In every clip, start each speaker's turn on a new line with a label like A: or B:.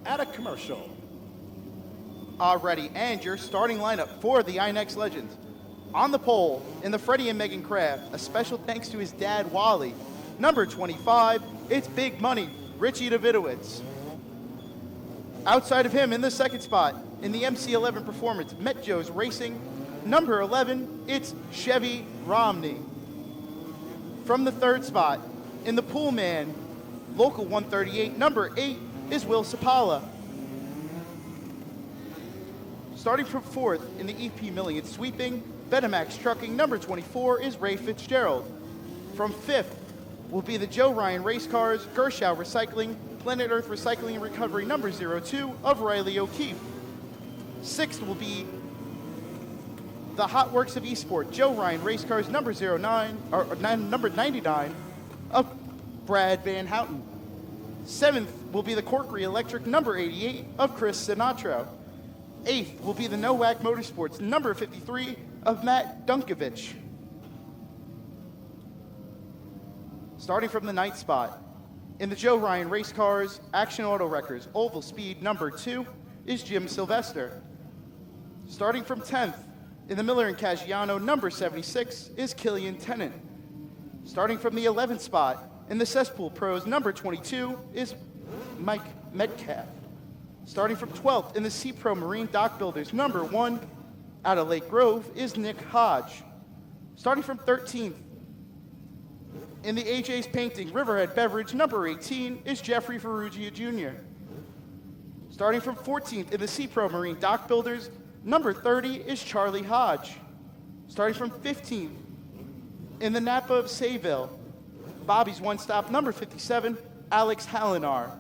A: at a commercial.
B: Alrighty, and your starting lineup for the INEX Legends. On the pole, in the Freddie and Megan Kraft, a special thanks to his dad, Wally. Number 25, it's Big Money, Richie Davidowitz. Outside of him, in the second spot, in the MC11 Performance, Met Joe's Racing. Number 11, it's Chevy Romney. From the third spot, in the Pool Man, Local 138, number 8 is Will Sapala. Starting from fourth in the EP Million Sweeping, Betamax Trucking, number 24 is Ray Fitzgerald. From fifth will be the Joe Ryan Race Cars, Gershow Recycling, Planet Earth Recycling and Recovery, number 02 of Riley O'Keefe. Sixth will be the Hot Works of Esport, Joe Ryan Race Cars, number 99 of Brad Van Houten. Seventh will be the Corkery Electric, number 88 of Chris Sinatra. Eighth will be the NOWAC Motorsports, number 53 of Matt Dunkovich. Starting from the ninth spot, in the Joe Ryan Race Cars, Action Auto Wreckers, Oval Speed, number 2 is Jim Sylvester. Starting from 10th, in the Miller and Caggiano, number 76 is Killian Tennant. Starting from the 11th spot, in the Cesspool Pros, number 22 is Mike Metcalf. Starting from 12th, in the C-Pro Marine Dock Builders, number 1 out of Lake Grove is Nick Hodge. Starting from 13th, in the AJ's Painting Riverhead Beverage, number 18 is Jeffrey Ferrugia Jr. Starting from 14th, in the C-Pro Marine Dock Builders, number 30 is Charlie Hodge. Starting from 15th, in the Napa of Sayville, Bobby's One Stop, number 57, Alex Hallinar.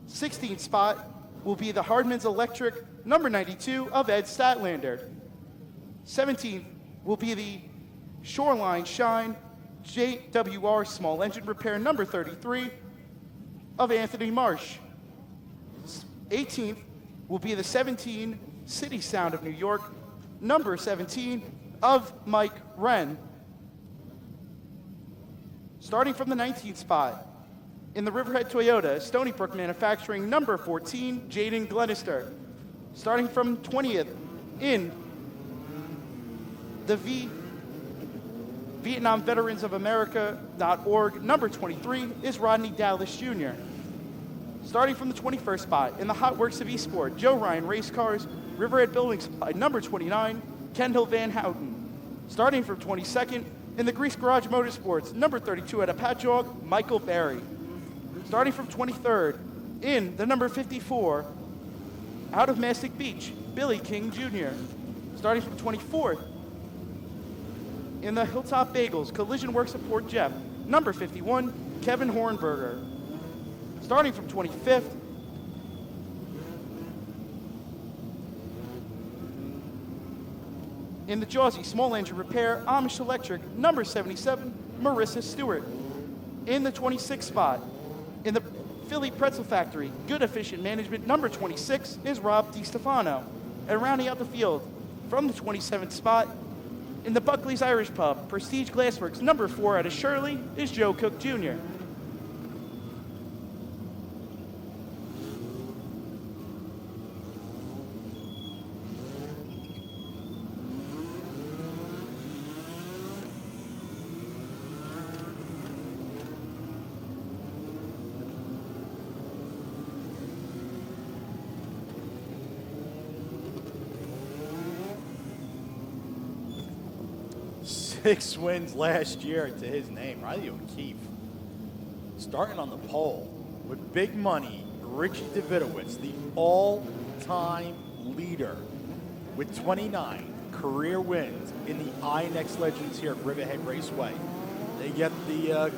B: 16th spot will be the Hardman's Electric, number 92 of Ed Statlander. 17th will be the Shoreline Shine, JWR Small Engine Repair, number 33 of Anthony Marsh. 18th will be the 17 City Sound of New York, number 17 of Mike Wren. Starting from the 19th spot, in the Riverhead Toyota, Stony Brook Manufacturing, number 14, Jaden Glenister. Starting from 20th, in the Vietnam Veterans of America.org, number 23 is Rodney Dallas Jr. Starting from the 21st spot, in the Hot Works of Esport, Joe Ryan Race Cars, Riverhead Building Supply, number 29, Kendall Van Houten. Starting from 22nd, in the Grease Garage Motorsports, number 32 at Patchogue, Michael Berry. Starting from 23rd, in the number 54, out of Mastic Beach, Billy King Jr. Starting from 24th, in the Hilltop Bagels, Collision Works of Port Jeff, number 51, Kevin Hornberger. Starting from 25th, in the Jawsey Small Engine Repair, Amish Electric, number 77, Marissa Stewart. In the 26th spot, in the Philly Pretzel Factory, Good Efficient Management, number 26 is Rob DiStefano. And rounding out the field, from the 27th spot, in the Buckley's Irish Pub, Prestige Glassworks, number 4 out of Shirley is Joe Cook Jr.
A: Six wins last year to his name, Riley O'Keefe. Starting on the pole with Big Money, Richie Davidowitz, the all-time leader with 29 career wins in the INEX Legends here at Riverhead Raceway. They get the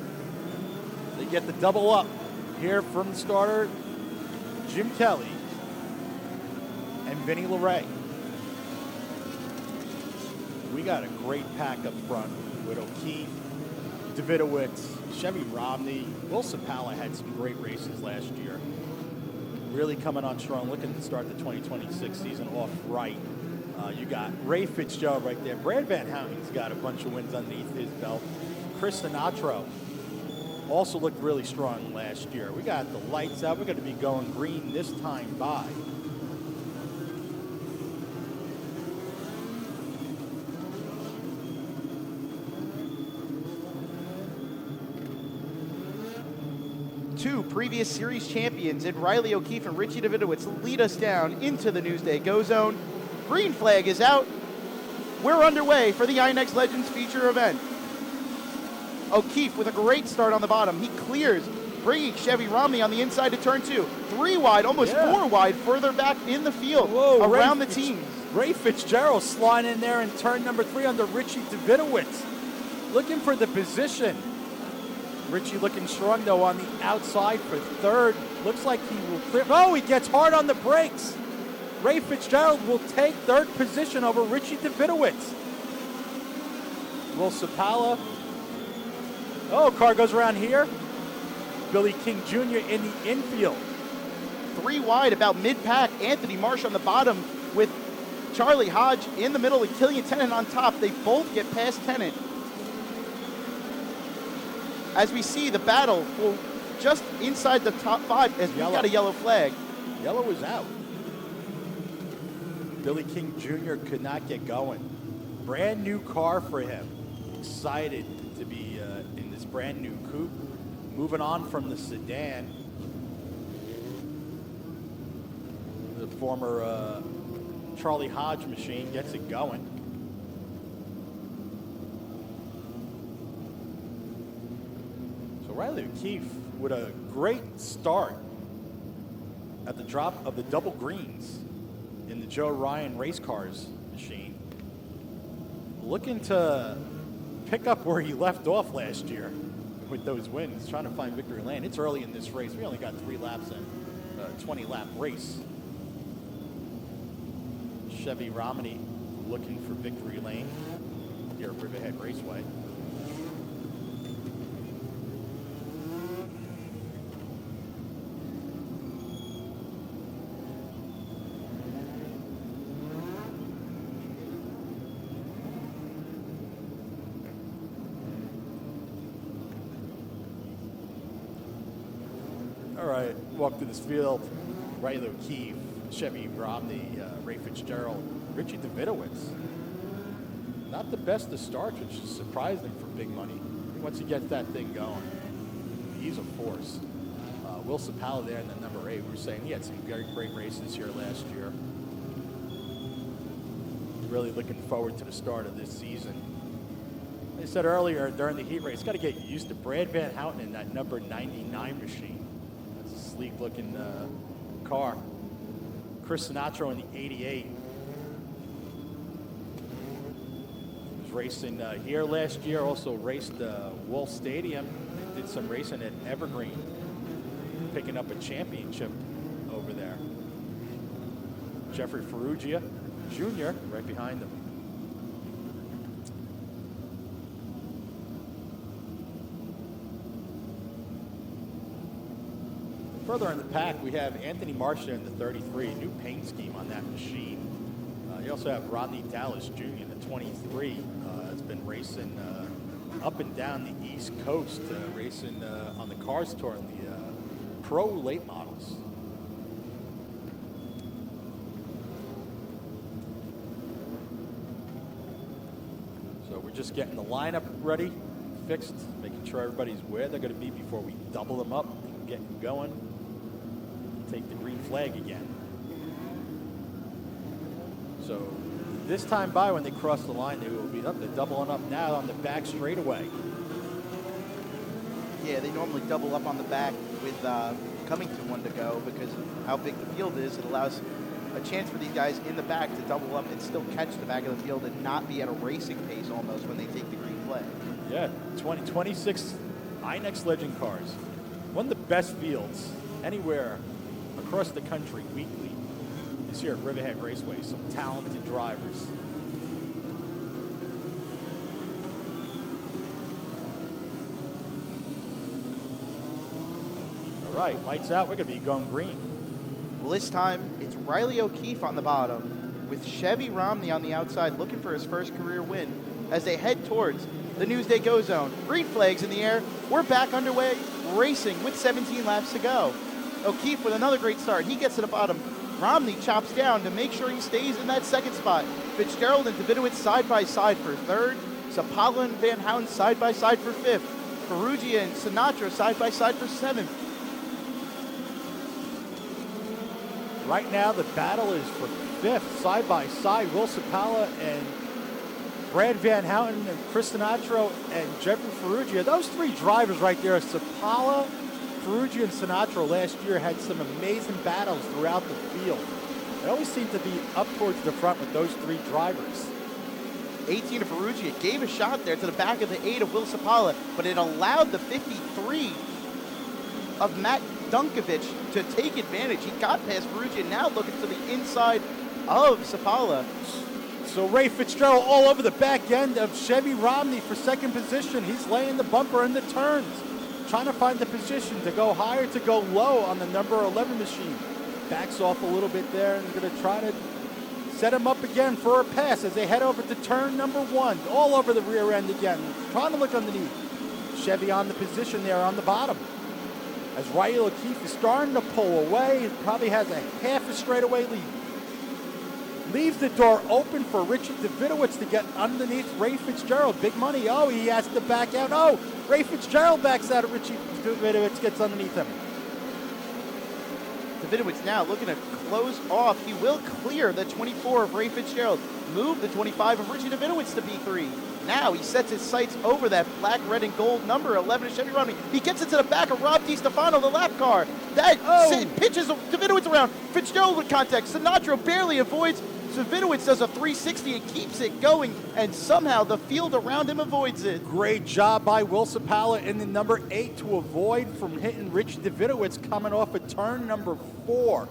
A: double up here from the starter, Jim Kelly and Vinny LeRae. We got a great pack up front with O'Keefe, Davidowitz, Chevy Romney. Will Sapala had some great races last year. Really coming on strong, looking to start the 2026 season off right. You got Ray Fitzgerald right there. Brad Van Houten's got a bunch of wins underneath his belt. Chris Sinatra also looked really strong last year. We got the lights out. We're going to be going green this time by.
B: Two previous series champions in Riley O'Keefe and Richie Davidowitz lead us down into the Newsday Go Zone. Green flag is out. We're underway for the INEX Legends feature event. O'Keefe with a great start on the bottom. He clears, bringing Chevy Romney on the inside to turn 2. 3 wide, almost 4 wide, further back in the field, around the team.
A: Ray Fitzgerald sliding in there in turn number 3 under Richie Davidowitz. Looking for the position. Richie looking strong, though, on the outside for third. Looks like he will clear. Oh, he gets hard on the brakes. Ray Fitzgerald will take third position over Richie Davidowitz. Will Sapala. Oh, car goes around here. Billy King Jr. in the infield.
B: 3 wide, about mid-pack. Anthony Marsh on the bottom with Charlie Hodge in the middle and Killian Tennant on top. They both get past Tennant. As we see the battle just inside the top 5 as we got a yellow flag.
A: Yellow is out. Billy King Jr. could not get going. Brand new car for him. Excited to be in this brand new coupe. Moving on from the sedan. The former Charlie Hodge machine gets it going. So Riley O'Keefe with a great start at the drop of the double greens in the Joe Ryan race cars machine. Looking to pick up where he left off last year with those wins, trying to find victory lane. It's early in this race. We only got 3 laps in a 20-lap race. Chevy Romney looking for victory lane here at Riverhead Raceway. All right, walk through this field. Riley O'Keefe, Chevy Romney, Ray Fitzgerald, Richie Davidowitz. Not the best of starts, which is surprising for big money. Once he gets that thing going, he's a force. Will Sapala there in the number 8. We were saying he had some very great races here last year. Really looking forward to the start of this season. I said earlier during the heat race, got to get used to Brad Van Houten in that number 99 machine. That's a sleek-looking car. Chris Sinatra in the 88. He was racing here last year, also raced Wolf Stadium, did some racing at Evergreen, picking up a championship over there. Jeffrey Ferrugia Jr. right behind him. Further in the pack, we have Anthony Marsh in the 33, new paint scheme on that machine. You also have Rodney Dallas Jr. in the 23. Has been racing up and down the East Coast, racing on the Cars Tour in the Pro late models. So we're just getting the lineup ready, fixed, making sure everybody's where they're going to be before we double them up and get them going. Take the green flag again. So this time by, when they cross the line, they will be up. They're doubling up now on the back straightaway.
B: Yeah, they normally double up on the back with Cummington one to go because of how big the field is. It allows a chance for these guys in the back to double up and still catch the back of the field and not be at a racing pace almost when they take the green flag.
A: Yeah, 2026 INEX Legend cars. One of the best fields anywhere across the country weekly is here at Riverhead Raceway. Some talented drivers. All right, lights out. We're going to be going green.
B: Well, this time it's Riley O'Keefe on the bottom with Chevy Romney on the outside looking for his first career win. as they head towards the Newsday Go Zone. Green flags in the air. We're back underway, racing with 17 laps to go. O'Keefe with another great start. He gets to the bottom. Romney chops down to make sure he stays in that second spot. Fitzgerald and Davidowitz side by side for third. Sapala and Van Houten side by side for fifth. Ferrugia and Sinatra side by side for seventh.
A: Right now, the battle is for fifth, side by side. Will Sapala and Brad Van Houten and Chris Sinatra and Jeffrey Ferrugia. Those three drivers right there, Sapala, Ferrugia, and Sinatra last year had some amazing battles throughout the field. They always seem to be up towards the front with those three drivers.
B: 18 of Ferrugia gave a shot there to the back of the 8 of Will Sapala, but it allowed the 53 of Matt Dunkovich to take advantage. He got past Ferrugia, now looking to the inside of Sapala.
A: So Ray Fitzgerald all over the back end of Chevy Romney for second position. He's laying the bumper in the turns, trying to find the position to go higher, to go low on the number 11 machine. Backs off a little bit there and going to try to set him up again for a pass as they head over to turn number 1. All over the rear end again, trying to look underneath. Chevy on the position there on the bottom. As Riley O'Keefe is starting to pull away, he probably has a half a straightaway lead. Leaves the door open for Richie Davidowitz to get underneath Ray Fitzgerald. Big money. Oh, he has to back out. Oh, Ray Fitzgerald backs out of Richie Davidowitz, gets underneath him.
B: Davidowitz now looking to close off. He will clear the 24 of Ray Fitzgerald. Move the 25 of Richie Davidowitz to B3. Now he sets his sights over that black, red, and gold number 11 of Chevy Romney. He gets into the back of Rob DiStefano, the lap car. That pitches Davidowitz around. Fitzgerald with contact. Sinatra barely avoids. Davidowitz does a 360 and keeps it going, and somehow the field around him avoids it.
A: Great job by Will Sapala in the number 8 to avoid from hitting Rich Davidowitz coming off of turn number 4.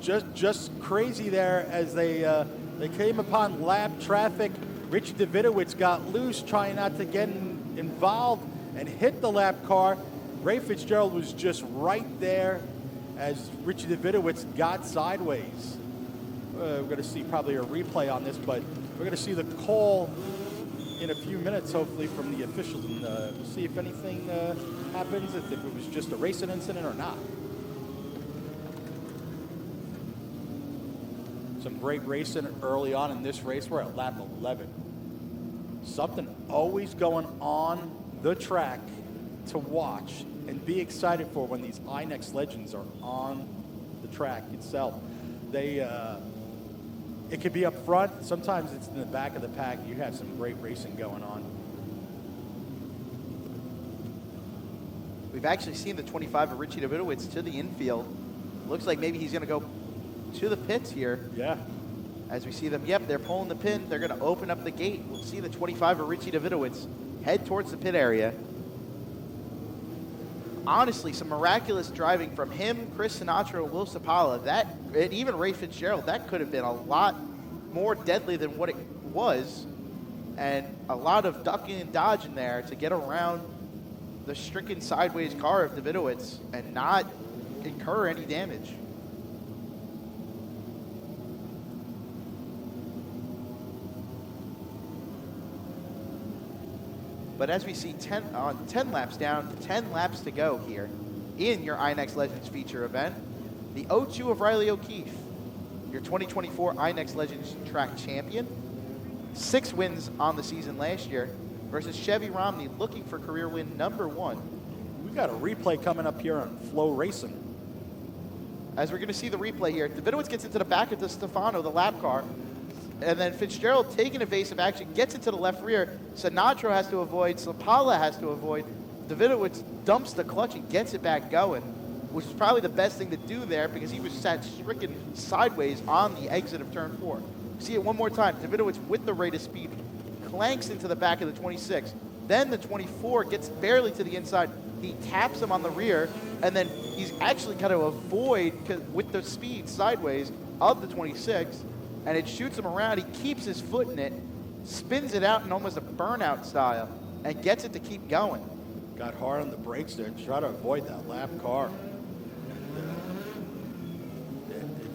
A: Just crazy there as they came upon lap traffic. Rich Davidowitz got loose, trying not to get involved and hit the lap car. Ray Fitzgerald was just right there as Richie Davidowitz got sideways. We're going to see probably a replay on this, but we're going to see the call in a few minutes, hopefully, from the officials, and we'll see if anything happens, if it was just a racing incident or not. Some great racing early on in this race. We're at lap 11. Something always going on the track to watch and be excited for when these INEX Legends are on the track itself. It could be up front. Sometimes it's in the back of the pack. You have some great racing going on.
B: We've actually seen the 25 of Richie Davidowitz to the infield. Looks like maybe he's going to go to the pits here.
A: Yeah.
B: As we see them, yep, they're pulling the pin. They're going to open up the gate. We'll see the 25 of Richie Davidowitz head towards the pit area. Honestly, some miraculous driving from him, Chris Sinatra, and Will Sapala. That, and even Ray Fitzgerald, that could have been a lot more deadly than what it was. And a lot of ducking and dodging there to get around the stricken sideways car of Davidowitz and not incur any damage. But as we see 10 laps down, 10 laps to go here in your INEX Legends feature event, the 02 of Riley O'Keefe, your 2024 INEX Legends track champion, 6 wins on the season last year, versus Chevy Romney looking for career win number 1.
A: We've got a replay coming up here on Flow Racing.
B: As we're going to see the replay here, Davidowitz gets into the back of DiStefano, the lap car, and then Fitzgerald taking evasive action, gets into the left rear. Sinatra has to avoid, Sapala has to avoid. Davidowitz dumps the clutch and gets it back going, which is probably the best thing to do there because he was sat stricken sideways on the exit of turn 4. See it one more time. Davidowitz with the rate of speed clanks into the back of the 26. Then the 24 gets barely to the inside. He taps him on the rear, and then he's actually kind of avoid with the speed sideways of the 26. And it shoots him around. He keeps his foot in it, spins it out in almost a burnout style, and gets it to keep going.
A: Got hard on the brakes there to try to avoid that lap car.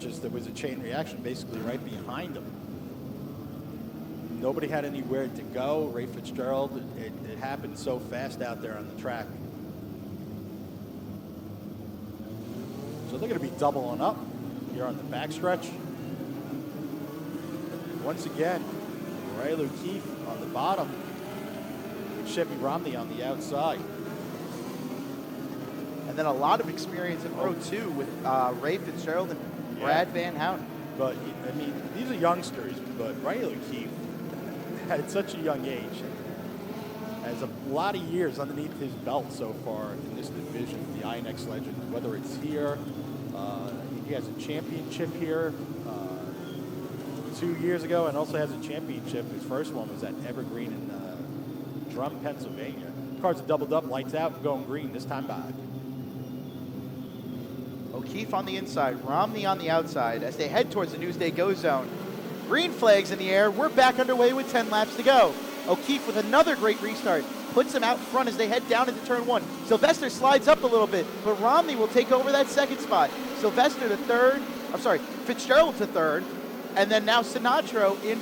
A: There was a chain reaction basically right behind him. Nobody had anywhere to go. Ray Fitzgerald, it happened so fast out there on the track. So they're going to be doubling up here on the backstretch. Once again, Riley O'Keefe on the bottom, with Chevy Romney on the outside.
B: And then a lot of experience in row 2 with Ray Fitzgerald and Brad Van Houten.
A: But, I mean, these are youngsters, but Riley O'Keefe at such a young age has a lot of years underneath his belt so far in this division, the INEX Legends, whether it's here, he has a championship here 2 years ago, and also has a championship. His first one was at Evergreen in Drum, Pennsylvania. Cars are doubled up, lights out, going green this time by.
B: O'Keefe on the inside, Romney on the outside as they head towards the Newsday Go Zone. Green flags in the air. We're back underway with 10 laps to go. O'Keefe with another great restart. Puts him out front as they head down into turn 1. Sylvester slides up a little bit, but Romney will take over that second spot. Sylvester to third. I'm sorry, Fitzgerald to third. And then now Sinatro in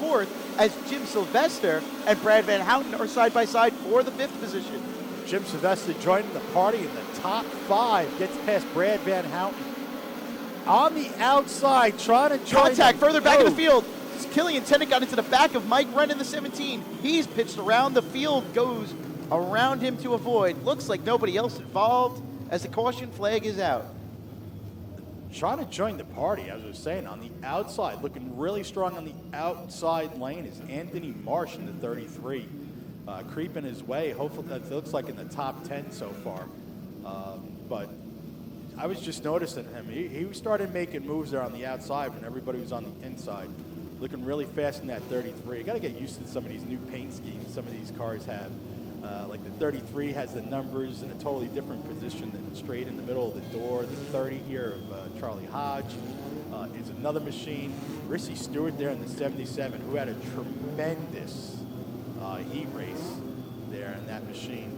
B: fourth as Jim Sylvester and Brad Van Houten are side by side for the 5th position.
A: Jim Sylvester joining the party in the top 5. Gets past Brad Van Houten. On the outside, trying to join
B: Contact further back in the field. Killian Tennant got into the back of Mike Wren in the 17. He's pitched around the field, goes around him to avoid. Looks like nobody else involved as the caution flag is out.
A: Trying to join the party, as I was saying, on the outside, looking really strong on the outside lane is Anthony Marsh in the 33. Creeping his way, hopefully that looks like in the top 10 so far. But I was just noticing him. He started making moves there on the outside when everybody was on the inside. Looking really fast in that 33. You got to get used to some of these new paint schemes some of these cars have. Like the 33 has the numbers in a totally different position than straight in the middle of the door. The 30 here of Charlie Hodge is another machine. Rissy Stewart there in the 77, who had a tremendous heat race there in that machine.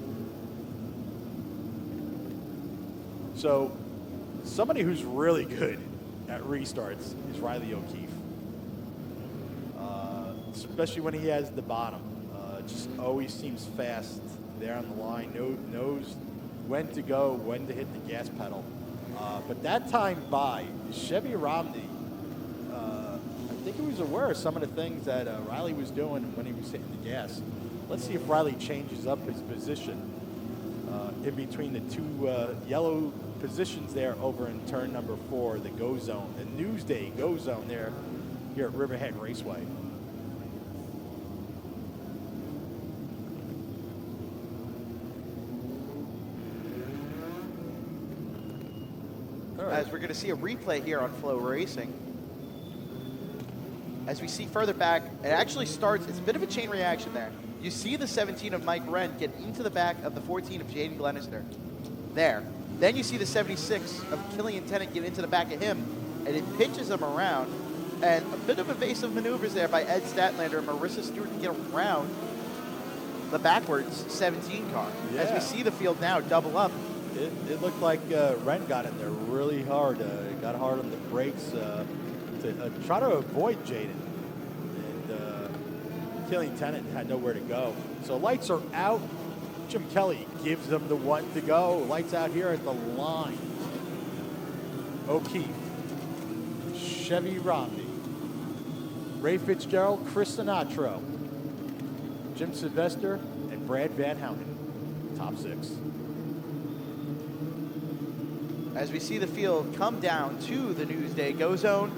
A: So somebody who's really good at restarts is Riley O'Keefe. Especially when he has the bottom. Just always seems fast there on the line. Knows when to go, when to hit the gas pedal. But that time by, Chevy Romney, I think he was aware of some of the things that Riley was doing when he was hitting the gas. Let's see if Riley changes up his position in between the two yellow positions there over in turn number 4, the go zone, the Newsday go zone there here at Riverhead Raceway.
B: As we're going to see a replay here on Flow Racing. As we see further back, it actually starts, it's a bit of a chain reaction there. You see the 17 of Mike Wren get into the back of the 14 of Jaden Glenister. There. Then you see the 76 of Killian Tennant get into the back of him, and it pitches him around. And a bit of evasive maneuvers there by Ed Statlander and Marissa Stewart to get around the backwards 17 car.
A: Yeah.
B: As we see the field now double up.
A: It looked like Wren got in there really hard. Got hard on the brakes to try to avoid Jaden. And Killian Tennant had nowhere to go. So lights are out. Jim Kelly gives them the one to go. Lights out here at the line. O'Keefe, Chevy Romney, Ray Fitzgerald, Chris Sinatro, Jim Sylvester, and Brad Van Houten. Top 6.
B: As we see the field come down to the Newsday Go Zone.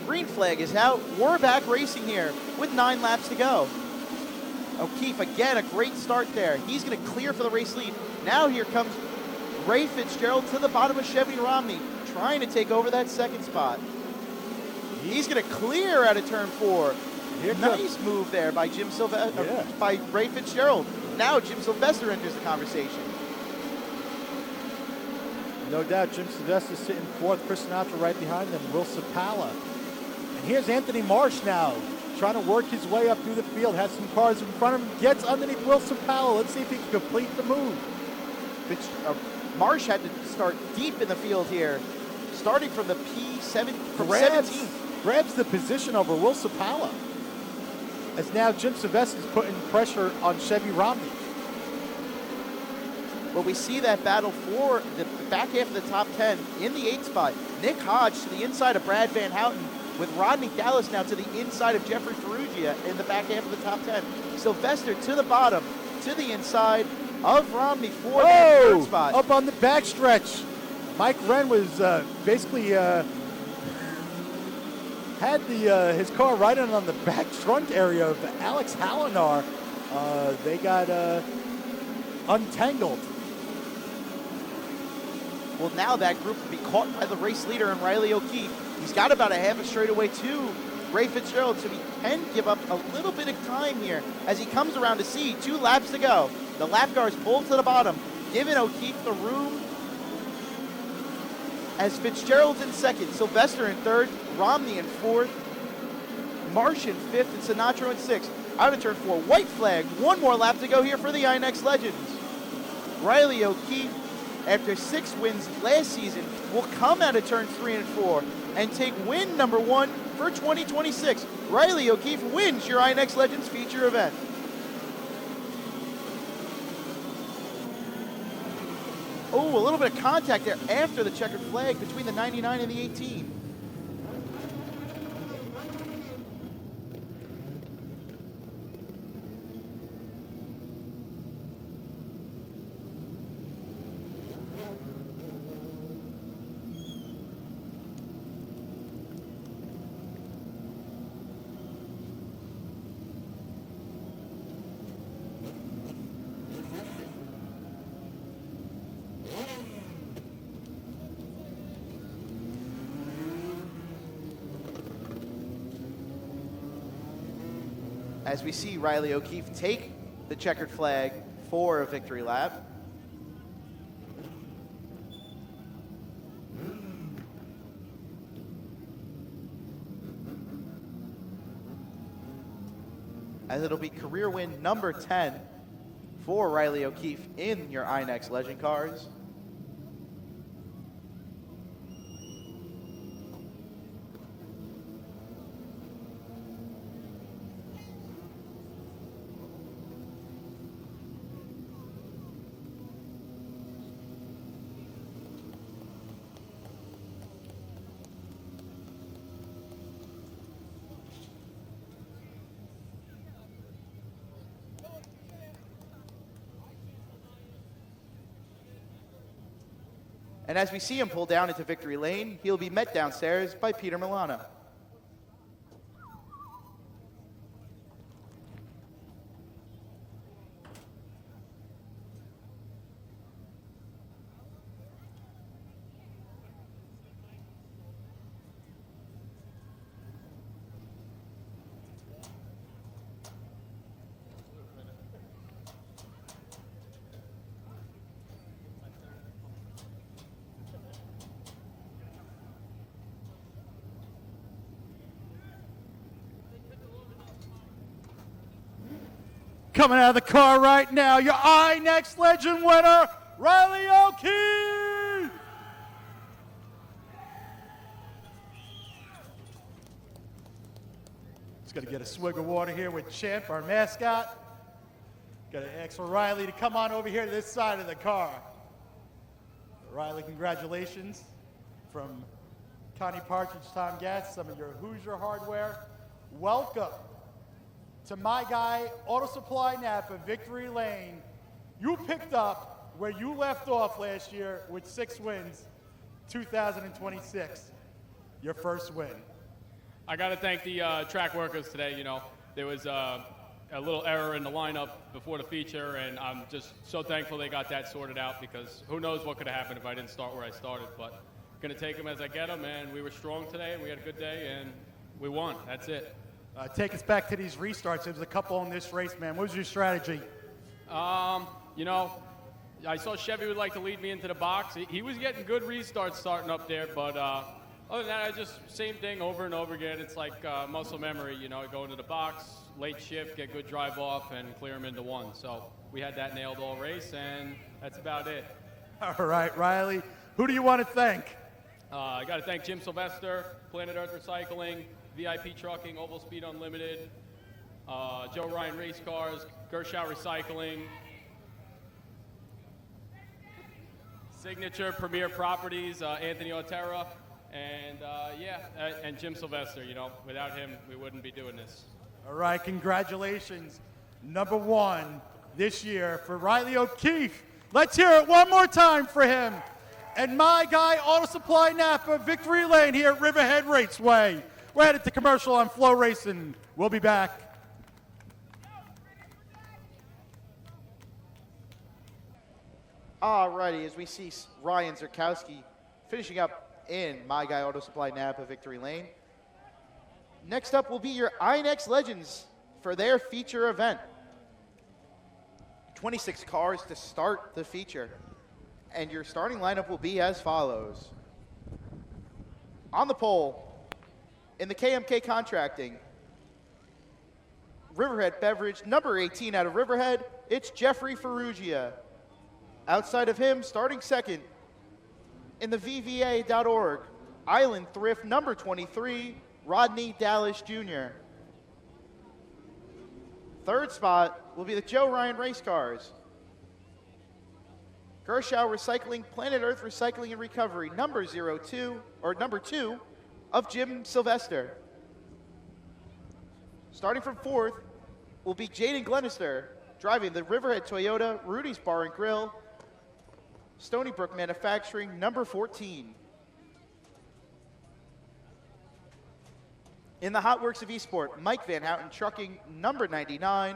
B: Green flag is out. We're back racing here with 9 laps to go. O'Keefe, again, a great start there. He's going to clear for the race lead. Now here comes Ray Fitzgerald to the bottom of Chevy Romney, trying to take over that second spot. He's going to clear out of turn 4. Nice move there by Jim Sylvester, by Ray Fitzgerald. Now Jim Sylvester enters the conversation.
A: No doubt, Jim Sylvester sitting 4th, Chris Sinatro right behind them, Will Sapala. And here's Anthony Marsh now, trying to work his way up through the field, has some cars in front of him, gets underneath Will Sapala. Let's see if he can complete the move.
B: Marsh had to start deep in the field here, starting from the P7, from 17.
A: Grabs the position over Will Sapala. as now Jim Sylvester's putting pressure on Chevy Romney.
B: Well, we see that battle for the back half of the top 10 in the 8th spot. Nick Hodge to the inside of Brad Van Houten, with Rodney Dallas now to the inside of Jeffrey Ferrugia in the back half of the top 10. Sylvester to the bottom, to the inside of Romney for that 3rd spot.
A: Up on the backstretch. Mike Wren was basically had his car right on the back trunk area of Alex Hallinar. They got untangled.
B: Well, now that group will be caught by the race leader in Riley O'Keefe. He's got about a half a straightaway to Ray Fitzgerald, so he can give up a little bit of time here as he comes around to see 2 laps to go. The lap cars pulled to the bottom, giving O'Keefe the room as Fitzgerald's in 2nd, Sylvester in 3rd, Romney in 4th, Marsh in 5th, and Sinatra in 6th. Out of turn 4, white flag, 1 more lap to go here for the INEX Legends. Riley O'Keefe, after 6 wins last season, will come out of turn 3 and 4 and take win number 1 for 2026. Riley O'Keefe wins your INEX Legends feature event. Oh, a little bit of contact there after the checkered flag between the 99 and the 18. As we see Riley O'Keefe take the checkered flag for a victory lap. As it'll be career win number 10 for Riley O'Keefe in your INEX Legend cars. And as we see him pull down into victory lane, he'll be met downstairs by Peter Milano.
A: Coming out of the car right now, your INEX Legend winner, Riley O'Keefe! Just gonna get a swig of water here with Champ, our mascot. Gotta ask for Riley to come on over here to this side of the car. Riley, congratulations from Connie Partridge, Tom Gatz, some of your Hoosier hardware. Welcome to my guy, Auto Supply Napa, Victory Lane. You picked up where you left off last year with 6 wins, 2026, your first win.
C: I got to thank the track workers today. You know, there was a little error in the lineup before the feature, and I'm just so thankful they got that sorted out, because who knows what could have happened if I didn't start where I started. But going to take them as I get them, and we were strong today, and we had a good day, and we won. That's it.
A: Take us back to these restarts. There was a couple in this race, man. What was your strategy?
C: You know, I saw Chevy would like to lead me into the box. He was getting good restarts starting up there, but other than that, I just same thing over and over again. It's like muscle memory, you know, go into the box, late shift, get good drive off, and clear them into one. So we had that nailed all race, and that's about it.
A: All right, Riley. Who do you want to thank?
C: I got to thank Jim Sylvester, Planet Earth Recycling, VIP Trucking, Oval Speed Unlimited, Joe Ryan Race Cars, Gershow Recycling, Signature Premier Properties, Anthony Otera, and and Jim Sylvester. You know, without him, we wouldn't be doing this.
A: All right, congratulations. Number one this year for Riley O'Keefe. Let's hear it one more time for him. And my guy, Auto Supply Napa, Victory Lane here at Riverhead Raceway. We're headed to commercial on Flow Racing. We'll be back.
B: Alrighty, as we see Ryan Zerkowski finishing up in My Guy Auto Supply Napa Victory Lane. Next up will be your INEX Legends for their feature event. 26 cars to start the feature. And your starting lineup will be as follows. On the pole, in the KMK Contracting, Riverhead Beverage, number 18 out of Riverhead, it's Jeffrey Ferrugia. Outside of him, starting second, in the VVA.org, Island Thrift, number 23, Rodney Dallas Jr. Third spot will be the Joe Ryan Race Cars. Gershow Recycling, Planet Earth Recycling and Recovery, number 2 of Jim Sylvester. Starting from fourth will be Jaden Glenister, driving the Riverhead Toyota, Rudy's Bar and Grill, Stony Brook Manufacturing, number 14. In the Hot Works of Eastport, Mike Van Houten Trucking, number 99,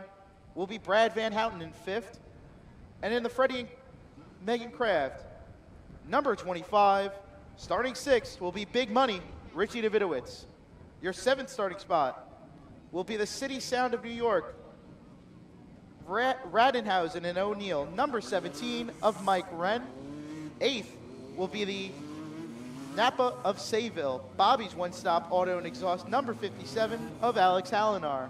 B: will be Brad Van Houten in fifth. And in the Freddie and Megan Kraft, number 25, starting sixth will be Big Money, Richie Davidowitz. Your seventh starting spot will be the City Sound of New York, Radenhausen and O'Neill, number 17 of Mike Wren. Eighth will be the Napa of Sayville, Bobby's One Stop Auto and Exhaust, number 57 of Alex Hallinar.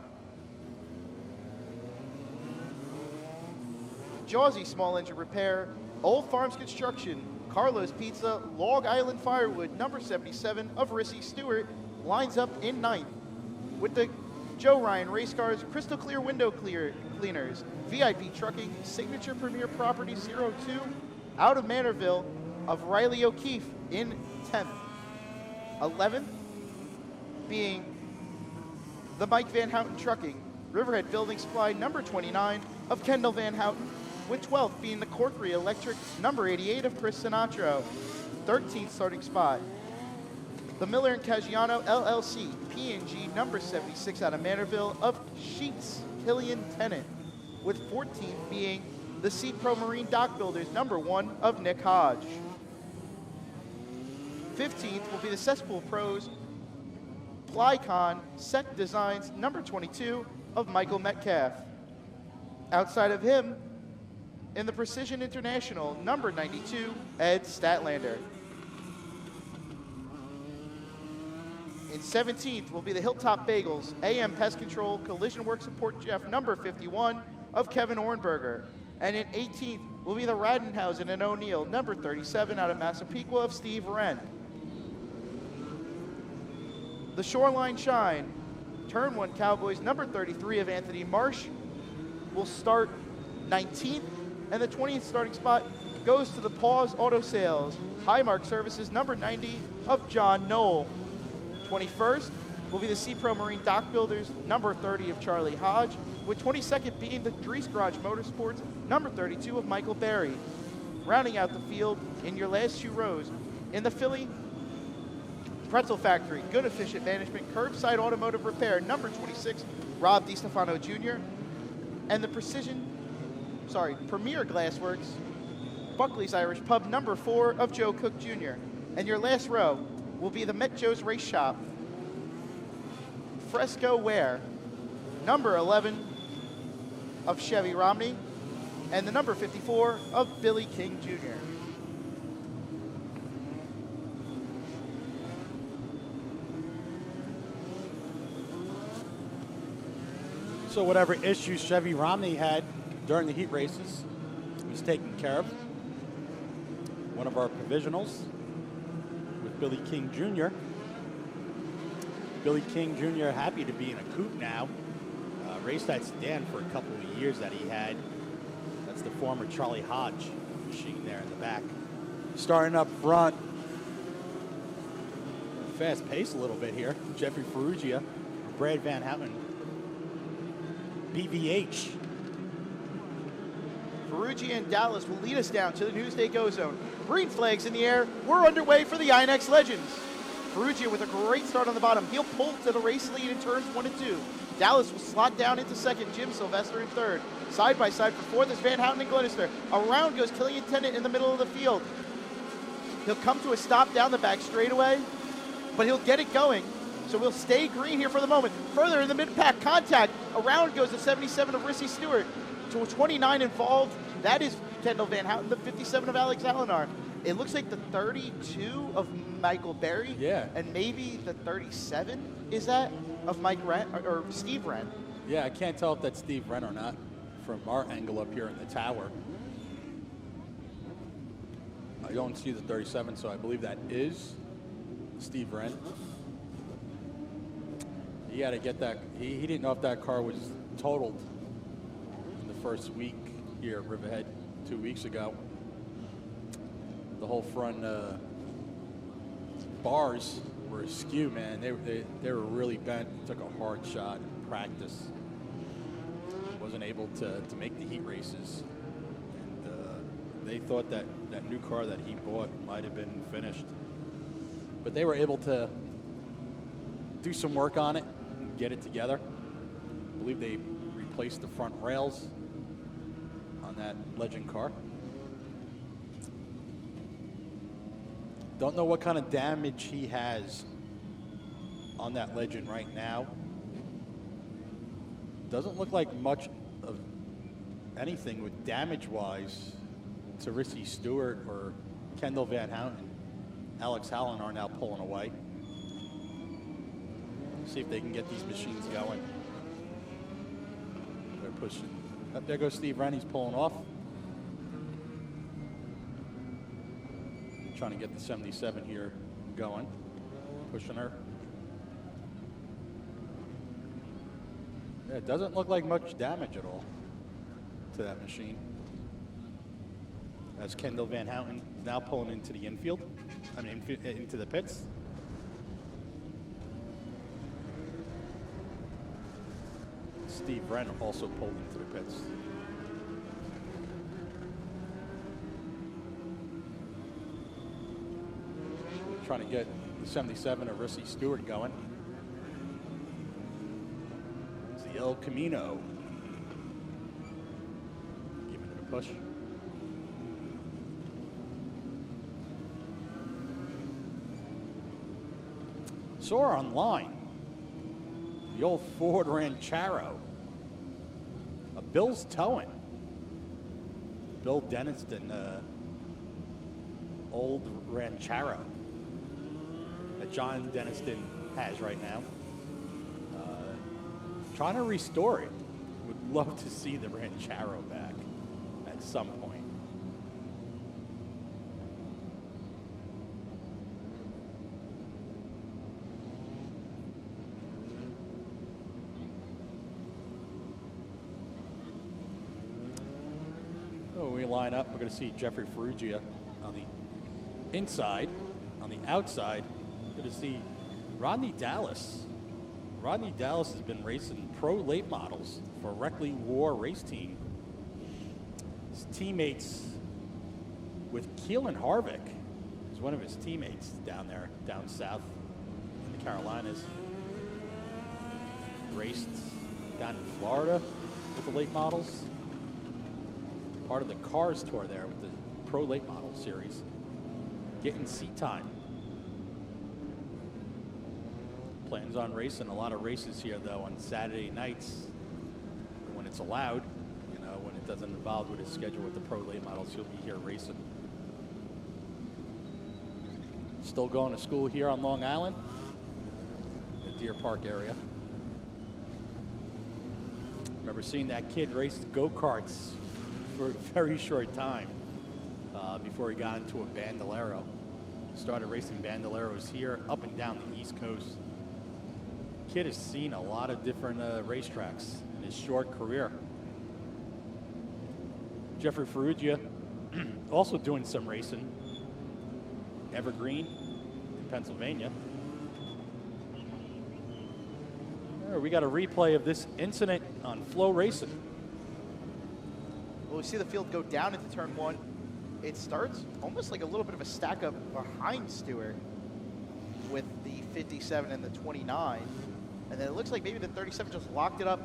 B: Jawsey Small Engine Repair, Old Farms Construction, Carlos Pizza, Log Island Firewood, number 77 of Rissy Stewart, lines up in ninth. With the Joe Ryan Race Cars, Crystal Clear Window Cleaners, VIP Trucking, Signature Premier Properties 02, out of Manorville, of Riley O'Keefe in 10th. 11th being the Mike Van Houten Trucking, Riverhead Building Supply, number 29 of Kendall Van Houten, with 12th being the Corkery Electric, number 88 of Chris Sinatro. 13th starting spot, the Miller and Caggiano LLC, P&G, number 76 out of Manorville of Sheets Killian Tennant, with 14th being the Sea Pro Marine Dock Builders, number 1 of Nick Hodge. 15th will be the Cesspool Pros, Plycon Set Designs, number 22 of Michael Metcalf. Outside of him, in the Precision International, number 92, Ed Statlander. In 17th will be the Hilltop Bagels, AM Pest Control, Collision Work Support Jeff, number 51 of Kevin Ornberger. And in 18th will be the Radenhausen and O'Neill, number 37 out of Massapequa of Steve Wren. The Shoreline Shine, Turn 1 Cowboys, number 33 of Anthony Marsh, will start 19th, and the 20th starting spot goes to the Paws Auto Sales, Highmark Services, number 90 of John Knoll. 21st will be the Sea Pro Marine Dock Builders, number 30 of Charlie Hodge, with 22nd being the Dries Garage Motorsports, number 32 of Michael Berry. Rounding out the field in your last two rows, in the Philly Pretzel Factory, Good Efficient Management, Curbside Automotive Repair, number 26, Rob DiStefano Jr., and the Premier Glassworks, Buckley's Irish Pub, number 4 of Joe Cook Jr. And your last row will be the Met Joe's Race Shop, Fresco Ware, number 11 of Chevy Romney, and the number 54 of Billy King Jr.
A: So whatever issues Chevy Romney had during the heat races was taken care of. One of our provisionals with Billy King Jr. Billy King Jr. happy to be in a coupe now, raced that sedan for a couple of years that he had. That's the former Charlie Hodge machine there in the back. Starting up front. Fast pace a little bit here. Jeffrey Ferrugia, Brad Van Houten, BVH.
B: Ferrugia and Dallas will lead us down to the Newsday Go Zone. Green flags in the air. We're underway for the INEX Legends. Ferrugia with a great start on the bottom. He'll pull to the race lead in turns 1 and 2. Dallas will slot down into second. Jim Sylvester in third. Side by side for fourth is Van Houten and Glenister. Around goes Killian Tennant in the middle of the field. He'll come to a stop down the back straightaway, but he'll get it going. So we'll stay green here for the moment. Further in the mid-pack, contact. Around goes the 77 of Rissy Stewart. To a 29 involved. That is Kendall Van Houten, the 57 of Alex Alinar. It looks like the 32 of Michael Berry.
A: Yeah.
B: And maybe the 37 is that of Mike Wren or Steve Wren.
A: Yeah, I can't tell if that's Steve Wren or not from our angle up here in the tower. I don't see the 37, so I believe that is Steve Wren. He had to get that. He didn't know if that car was totaled in the first week here at Riverhead 2 weeks ago. The whole front bars were askew, man. They were really bent. Took a hard shot in practice. Wasn't able to make the heat races. And they thought that new car that he bought might have been finished. But they were able to do some work on it and get it together. I believe they replaced the front rails on that Legend car. Don't know what kind of damage he has on that Legend right now. Doesn't look like much of anything with damage-wise to Rissy Stewart or Kendall Van Houten. Alex Hallen are now pulling away. See if they can get these machines going. They're pushing. Up there goes Steve Wren. He's pulling off. Trying to get the 77 here going. Pushing her. Yeah, it doesn't look like much damage at all to that machine. As Kendall Van Houten now pulling into the infield. I mean, into the pits. Steve Wren also pulled into the pits. Trying to get the 77 of Rissy Stewart going. It's the El Camino. Giving it a push. Saw online the old Ford Ranchero. Bill's towing. Bill Denniston, old Ranchero that John Denniston has right now. Trying to restore it. Would love to see the Ranchero back at some point. When we line up, we're going to see Jeffrey Ferrugia on the inside. On the outside, we're going to see Rodney Dallas. Rodney Dallas has been racing pro late models for Reckley War race team. His teammates with Keelan Harvick is one of his teammates down there, down south in the Carolinas. Raced down in Florida with the late models. Part of the Cars Tour there with the Pro Late Model Series. Getting seat time. Plans on racing a lot of races here, though, on Saturday nights when it's allowed. You know, when it doesn't involve with his schedule with the Pro Late Models, he'll be here racing. Still going to school here on Long Island, the Deer Park area. Remember seeing that kid race go-karts for a very short time before he got into a Bandolero. Started racing Bandoleros here, up and down the East Coast. kid has seen a lot of different racetracks in his short career. Jeffrey Ferrugia also doing some racing. Evergreen in Pennsylvania. We got a replay of this incident on Flow Racing.
B: Well, we see the field go down into turn one. It starts almost like a little bit of a stack up behind Stewart with the 57 and the 29. And then it looks like maybe the 37 just locked it up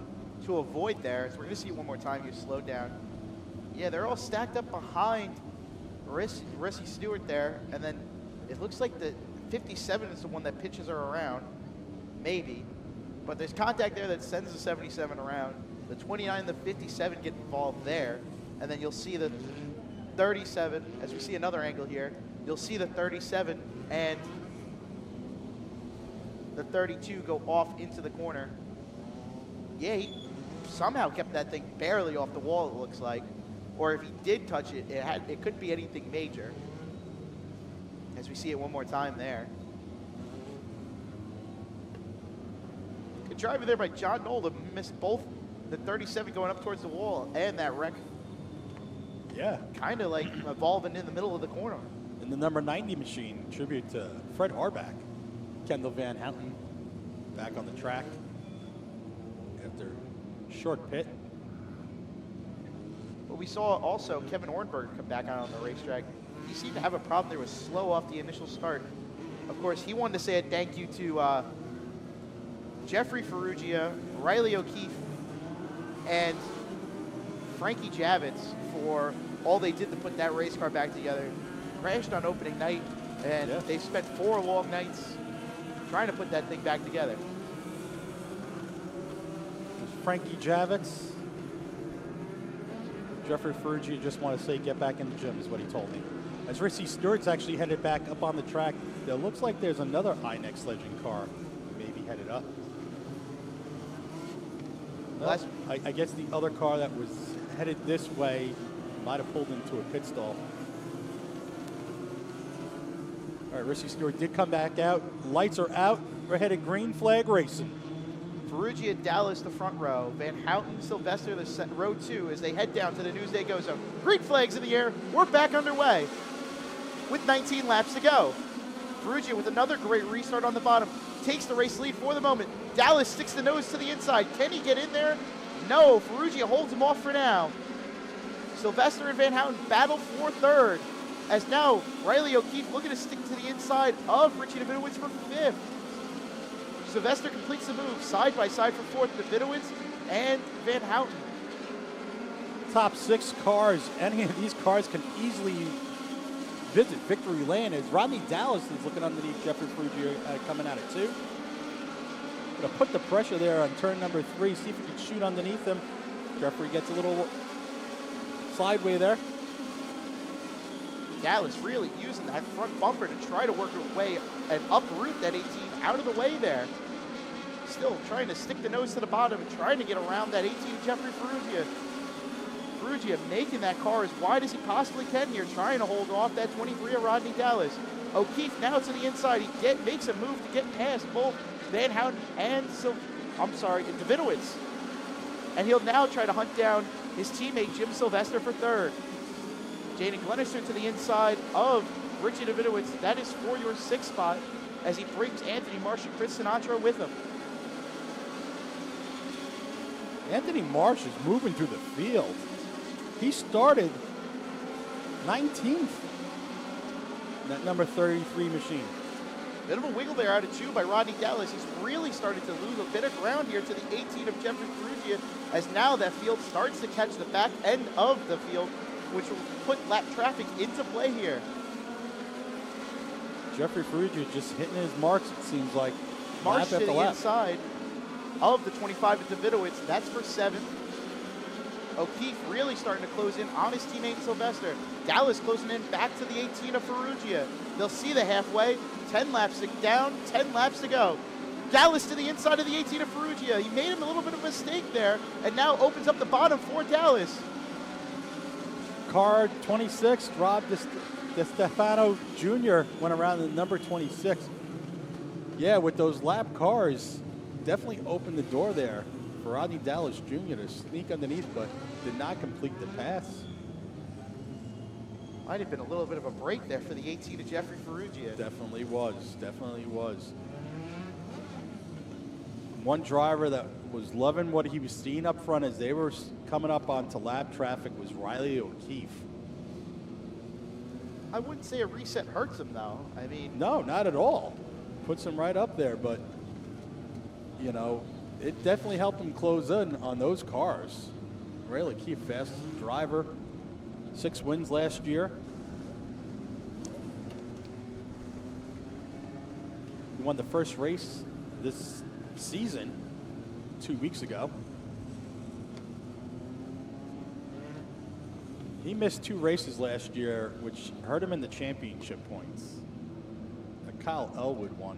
B: to avoid there. So we're going to see it one more time here, slow down. Yeah, they're all stacked up behind Rissy Stewart there. And then it looks like the 57 is the one that pitches her around, maybe. But there's contact there that sends the 77 around. The 29 and the 57 get involved there. And then you'll see the 37, as we see another angle here, you'll see the 37 and the 32 go off into the corner. Yeah, he somehow kept that thing barely off the wall, it looks like. Or if he did touch it, it couldn't be anything major. As we see it one more time there. Good driver there by John Knoll to miss both the 37 going up towards the wall and that wreck.
A: Yeah.
B: Kind of like evolving in the middle of the corner.
A: And the number 90 machine, tribute to Fred Harback. Kendall Van Houten back on the track after short pit.
B: Well, we saw also Kevin Ornberg come back out on the racetrack. He seemed to have a problem there, was slow off the initial start. Of course, he wanted to say a thank you to Jeffrey Ferrugia, Riley O'Keefe, and Frankie Javits for all they did to put that race car back together. Crashed on opening night, and they spent 4 long nights trying to put that thing back together.
A: Frankie Javits. Jeffrey Ferrugia just want to say get back in the gym is what he told me. As Rissy Stewart's actually headed back up on the track, it looks like there's another INEX Legend car maybe headed up. Well, I guess the other car that was headed this way might have pulled into a pit stall. All right, Rissy Stewart did come back out. Lights are out. We're headed green flag racing.
B: Ferrugia, Dallas, the front row. Van Houten, Sylvester, the row 2 as they head down to the Newsday Go Zone. Green flags in the air. We're back underway with 19 laps to go. Ferrugia with another great restart on the bottom. Takes the race lead for the moment. Dallas sticks the nose to the inside. Can he get in there? No. Ferrugia holds him off for now. Sylvester and Van Houten battle for third. As now Riley O'Keefe looking to stick to the inside of Richie Davidowitz for 5th. Sylvester completes the move side by side for 4th. Davidowitz and Van Houten.
A: Top 6 cars. Any of these cars can easily visit victory lane as Rodney Dallas is looking underneath Jeffrey Ferrugia coming out at 2. Gonna put the pressure there on turn number 3, see if he can shoot underneath him. Jeffrey gets a little sideway there.
B: Dallas really using that front bumper to try to work her way and uproot that 18 out of the way there. Still trying to stick the nose to the bottom and trying to get around that 18 Jeffrey Ferrugia. Ferrugia making that car as wide as he possibly can here, trying to hold off that 23 of Rodney Dallas. O'Keefe now to the inside. He makes a move to get past both Van Houten and Davidowitz. And he'll now try to hunt down his teammate Jim Sylvester for 3rd. Jaden Glenister to the inside of Richie Davidowitz. That is for your 6th spot as he brings Anthony Marsh and Chris Sinatra with him.
A: Anthony Marsh is moving through the field. He started 19th. That number 33 machine.
B: Bit of a wiggle there out of 2 by Rodney Dallas. He's really started to lose a bit of ground here to the 18 of Jeffrey Ferrugia as now that field starts to catch the back end of the field, which will put lap traffic into play here.
A: Jeffrey Ferrugia just hitting his marks, it seems like.
B: Marsh to the
A: lap.
B: inside of the 25 of Davidowitz. That's for 7th. O'Keefe really starting to close in on his teammate Sylvester. Dallas closing in back to the 18 of Ferrugia. They'll see the halfway. 10 laps down, 10 laps to go. Dallas to the inside of the 18 of Ferrugia. He made him a little bit of a mistake there and now opens up the bottom for Dallas.
A: Car 26, Rob DeStefano Jr. went around the number 26. Yeah, with those lap cars, definitely opened the door there for Rodney Dallas Jr. to sneak underneath, but did not complete the pass.
B: Might have been a little bit of a break there for the 18 of Jeffrey Ferrugia.
A: Definitely was. Definitely was. One driver that was loving what he was seeing up front as they were coming up onto lap traffic was Riley O'Keefe.
B: I wouldn't say a reset hurts him, though. I mean,
A: No, not at all. Puts him right up there, but, you know, it definitely helped him close in on those cars. Riley O'Keefe, fast driver, 6 wins last year. He won the first race this season 2 weeks ago. He missed 2 races last year, which hurt him in the championship points. Kyle Elwood won.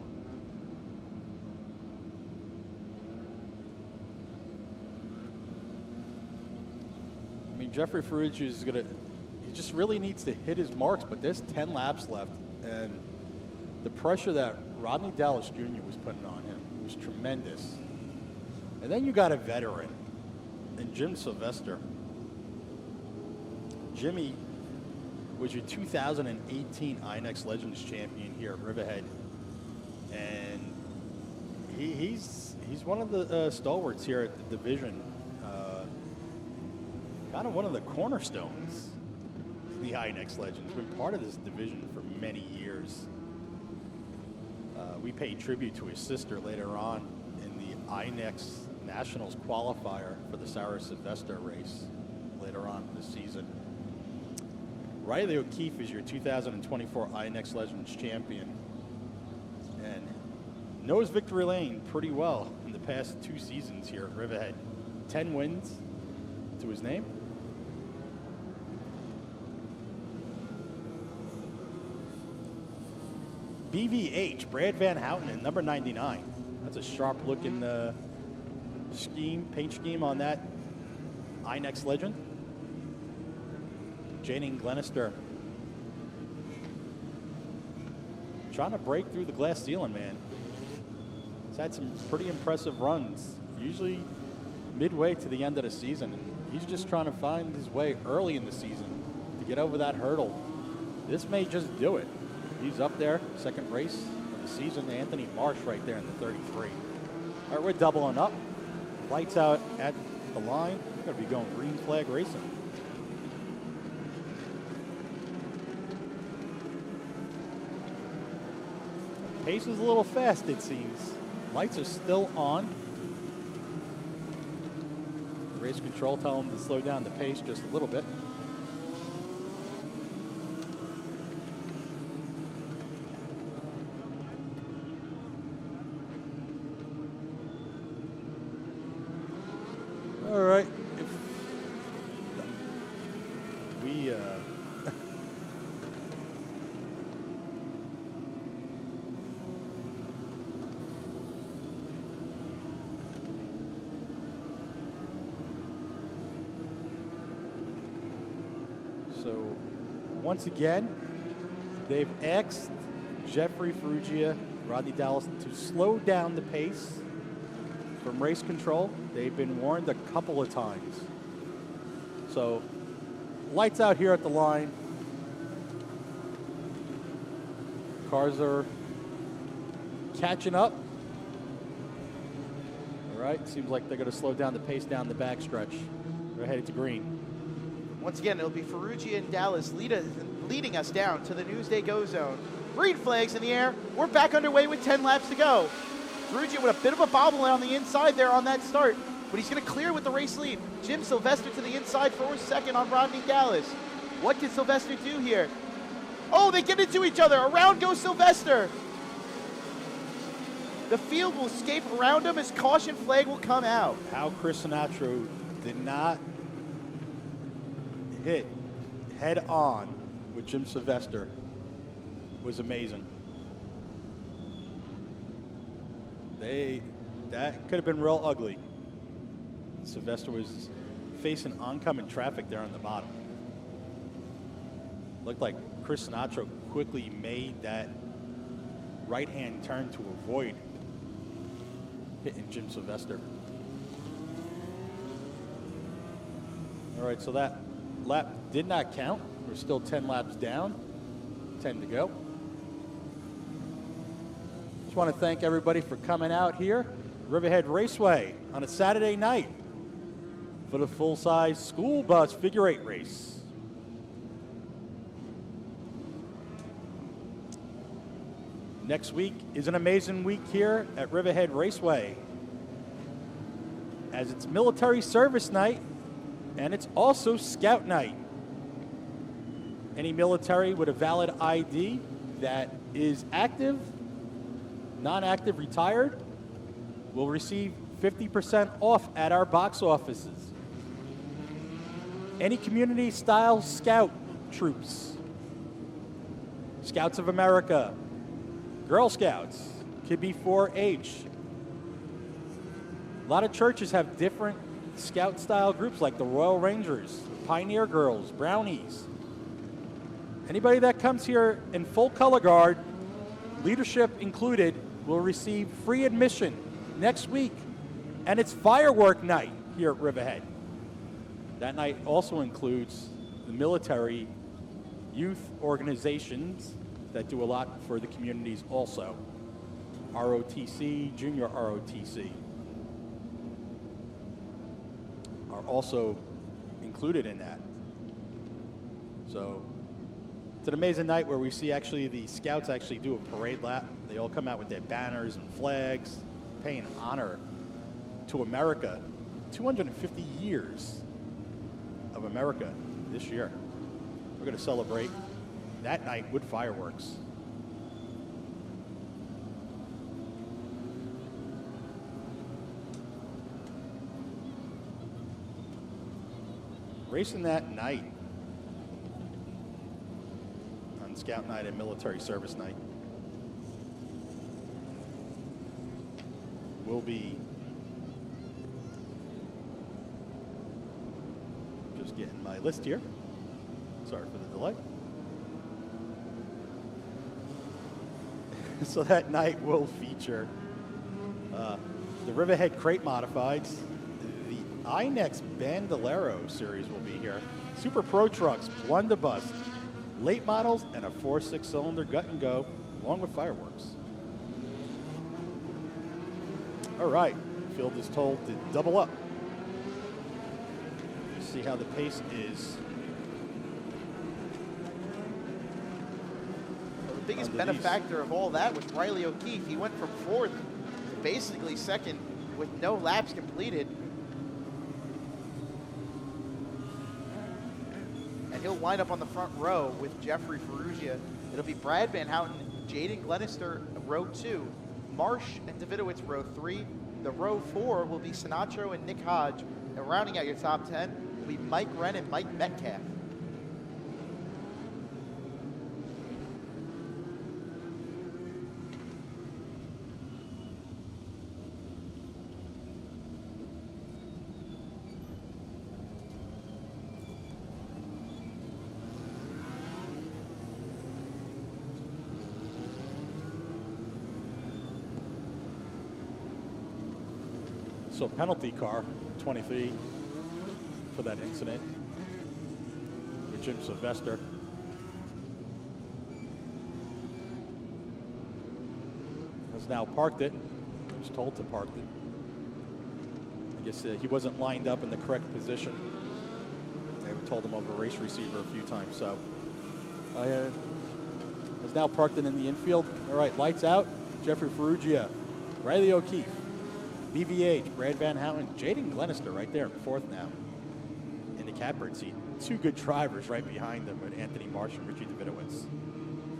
A: I mean, Jeffrey Ferrugia is he just really needs to hit his marks, but there's 10 laps left, and the pressure that Rodney Dallas Jr. was putting on him was tremendous. And then you got a veteran in Jim Sylvester. Jimmy was your 2018 INEX Legends champion here at Riverhead, and he's one of the stalwarts here at the division. Kind of one of the cornerstones of the INEX Legends. Been part of this division for many years. We paid tribute to his sister later on in the INEX Nationals qualifier for the Sarah Sylvester race later on this season. Riley O'Keefe is your 2024 INEX Legends champion and knows Victory Lane pretty well in the past 2 seasons here at Riverhead. 10 wins to his name. BVH, Brad Van Houten, number 99. That's a sharp looking paint scheme on that INEX Legend. Jaden Glenister trying to break through the glass ceiling, man. He's had some pretty impressive runs, usually midway to the end of the season. And he's just trying to find his way early in the season to get over that hurdle. This may just do it. He's up there, second race of the season. Anthony Marsh right there in the 33. All right, we're doubling up. Lights out at the line. We're going to be going green flag racing. Pace is a little fast, it seems. Lights are still on. Race control telling them to slow down the pace just a little bit. All right. So, once again, they've asked Jeffrey Ferrugia, Rodney Dallas, to slow down the pace from race control. They've been warned a couple of times. So, lights out here at the line. Cars are catching up. All right, seems like they're going to slow down the pace down the backstretch. They're headed to green.
B: Once again, it'll be Ferrugia and Dallas leading us down to the Newsday Go Zone. Green flags in the air. We're back underway with 10 laps to go. Ferrugia with a bit of a bobble on the inside there on that start, but he's going to clear with the race lead. Jim Sylvester to the inside for a second on Rodney Dallas. What can Sylvester do here? Oh, they get into each other. Around goes Sylvester. The field will escape around him as caution flag will come out.
A: How Chris Sinatra did not hit head on with Jim Sylvester was amazing. That could have been real ugly. Sylvester was facing oncoming traffic there on the bottom. Looked like Chris Sinatra quickly made that right-hand turn to avoid hitting Jim Sylvester. All right, so that lap did not count. We're still 10 laps down, 10 to go. Just want to thank everybody for coming out here, Riverhead Raceway, on a Saturday night for the full-size school bus figure 8 race. Next week is an amazing week here at Riverhead Raceway, as it's military service night and it's also scout night. Any military with a valid ID that is active, non-active, retired, will receive 50% off at our box offices. Any community-style scout troops, Scouts of America, Girl Scouts, could be 4-H. A lot of churches have different scout-style groups like the Royal Rangers, Pioneer Girls, Brownies. Anybody that comes here in full color guard, leadership included, will receive free admission next week. And it's firework night here at Riverhead. That night also includes the military youth organizations that do a lot for the communities also. ROTC, Junior ROTC are also included in that. So it's an amazing night where we see actually the scouts actually do a parade lap. They all come out with their banners and flags, paying honor to America. 250 years of America this year. We're going to celebrate that night with fireworks. Racing that night on Scout Night and Military Service Night will be just getting my list here. Sorry for the delay. So that night will feature the Riverhead Crate Modifieds. The INEX Bandolero series will be here. Super Pro Trucks, Blunderbuss, late models, and a 4.6 cylinder gut and go, along with fireworks. All right, field is told to double up. See how the pace is.
B: The biggest benefactor of all that was Riley O'Keefe. He went from fourth to basically second with no laps completed. And he'll line up on the front row with Jeffrey Ferrugia. It'll be Brad Van Houten, Jaden Glenister, row 2, Marsh and Davidowitz, row 3. The row 4 will be Sinatro and Nick Hodge. And rounding out your top 10 will be Mike Wren and Mike Metcalf.
A: So penalty car, 23 for that incident with Jim Sylvester. Has now parked it. He was told to park it. I guess he wasn't lined up in the correct position. They told him over race receiver a few times. So has now parked it in the infield. All right, lights out. Jeffrey Ferrugia, Riley O'Keefe, BVH, Brad Van Houten, Jaden Glenister right there in fourth now in the catbird seat. Two good drivers right behind them with Anthony Marsh and Richie Davidowitz.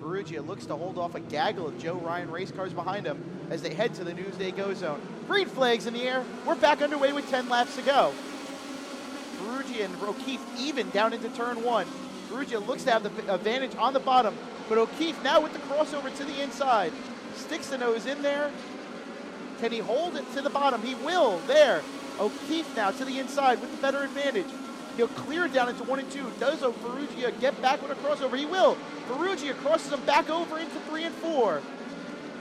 B: Ferrugia looks to hold off a gaggle of Joe Ryan race cars behind him as they head to the Newsday Go Zone. Green flags in the air. We're back underway with 10 laps to go. Ferrugia and O'Keefe even down into turn 1. Ferrugia looks to have the advantage on the bottom, but O'Keefe now with the crossover to the inside. Sticks the nose in there. Can he hold it to the bottom? He will. There. O'Keefe now to the inside with the better advantage. He'll clear down into 1 and 2. Does Ferrugia get back with a crossover? He will. Ferrugia crosses him back over into 3 and 4.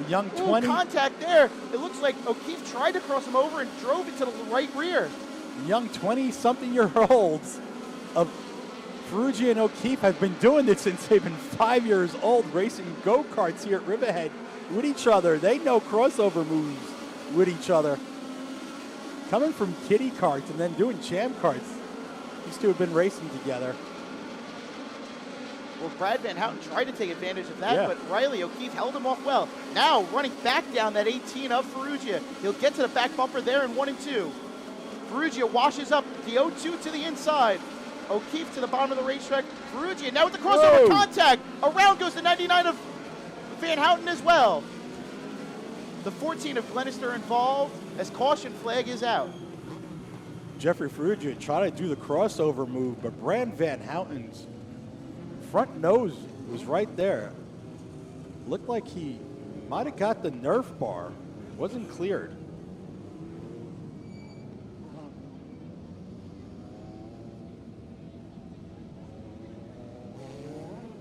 A: The young
B: Ooh,
A: 20,
B: contact there. It looks like O'Keefe tried to cross him over and drove it to the right rear.
A: young 20-something-year-olds of Ferrugia and O'Keefe have been doing this since they've been 5 years old, racing go-karts here at Riverhead with each other. They know crossover moves with each other. Coming from kiddie karts and then doing jam karts, these two have been racing together.
B: Well, Brad Van Houten tried to take advantage of that,
A: Yeah.
B: but Riley O'Keefe held him off well. Now running back down that 18 of Ferrugia. He'll get to the back bumper there in 1 and 2. Ferrugia washes up the 0-2 to the inside. O'Keefe to the bottom of the racetrack. Ferrugia now with the crossover
A: Whoa.
B: contact. Around goes the 99 of Van Houten as well. The 14 of Glenister involved as caution flag is out.
A: Jeffrey Ferrugia tried to do the crossover move, but Brad Van Houten's front nose was right there. Looked like he might have got the Nerf bar. Wasn't cleared.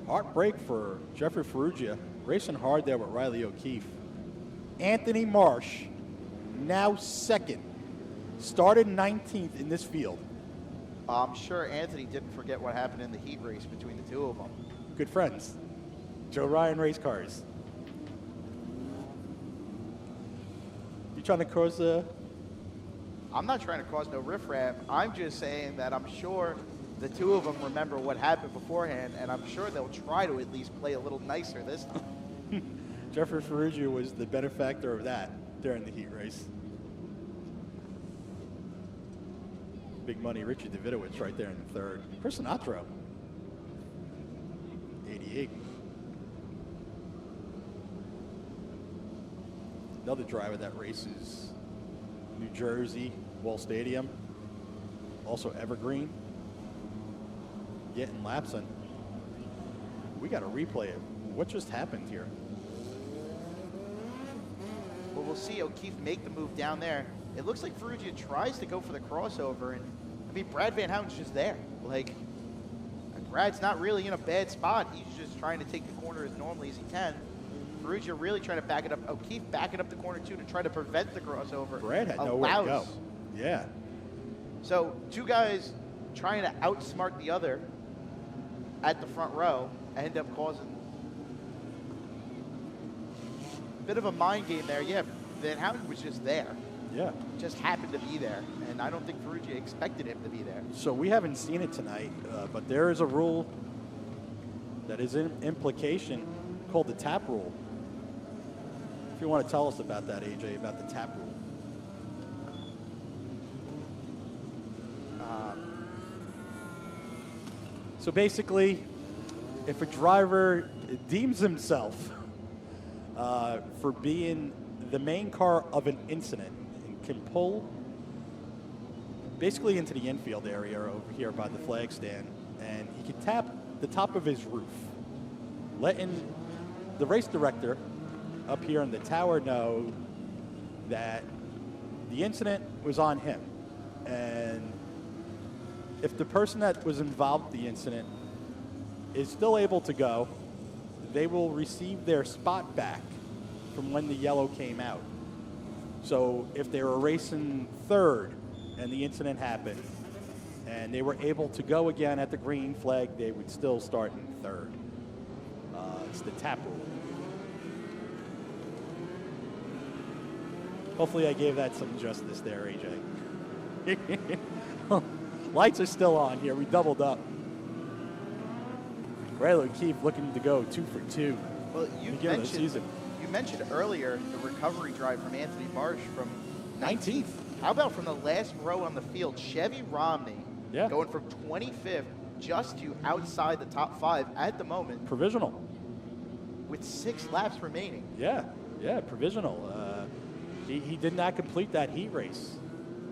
A: Heartbreak for Jeffrey Ferrugia. Racing hard there with Riley O'Keefe. Anthony Marsh, now second. Started 19th in this field.
B: I'm sure Anthony didn't forget what happened in the heat race between the two of them.
A: Good friends. Joe Ryan race cars. You trying to cause a...
B: I'm not trying to cause no riffraff. I'm just saying that I'm sure the two of them remember what happened beforehand, and I'm sure they'll try to at least play a little nicer this time.
A: Jeffrey Ferrugia was the benefactor of that during the heat race. Big money Richie Davidowitz right there in the third. Chris Sinatra, 88. Another driver that races New Jersey, Wall Stadium, also Evergreen. Getting laps in. We got to replay it. What just happened here?
B: Well, we'll see O'Keefe make the move down there. It looks like Ferrugia tries to go for the crossover, and I mean, Brad Van Houten's just there. Like, Brad's not really in a bad spot. He's just trying to take the corner as normally as he can. Ferrugia really trying to back it up. O'Keefe backing up the corner too to try to prevent the crossover.
A: Brad had nowhere to go. Yeah.
B: So two guys trying to outsmart the other at the front row end up causing a bit of a mind game there. Yeah, Van Houten was just there.
A: Yeah.
B: Just happened to be there, and I don't think Ferrugia expected him to be there.
A: So we haven't seen it tonight, but there is a rule that is in implication called the tap rule. If you want to tell us about that, AJ, about the tap rule. So basically, if a driver deems himself for being the main car of an incident and can pull basically into the infield area over here by the flag stand, and he can tap the top of his roof, letting the race director up here in the tower know that the incident was on him. And if the person that was involved in the incident is still able to go, they will receive their spot back from when the yellow came out. So if they were racing third and the incident happened and they were able to go again at the green flag, they would still start in third. It's the tap rule. Hopefully I gave that some justice there, AJ. Lights are still on here. We doubled up. Riley O'Keefe looking to go 2 for 2.
B: Well, you
A: beginning of the season.
B: mentioned earlier the recovery drive from Anthony Marsh from
A: 19th.
B: How about from the last row on the field, Chevy Romney
A: Yeah.
B: going from 25th just to outside the top 5 at the moment
A: Provisional.
B: with 6 laps remaining.
A: Yeah, provisional. He did not complete that heat race.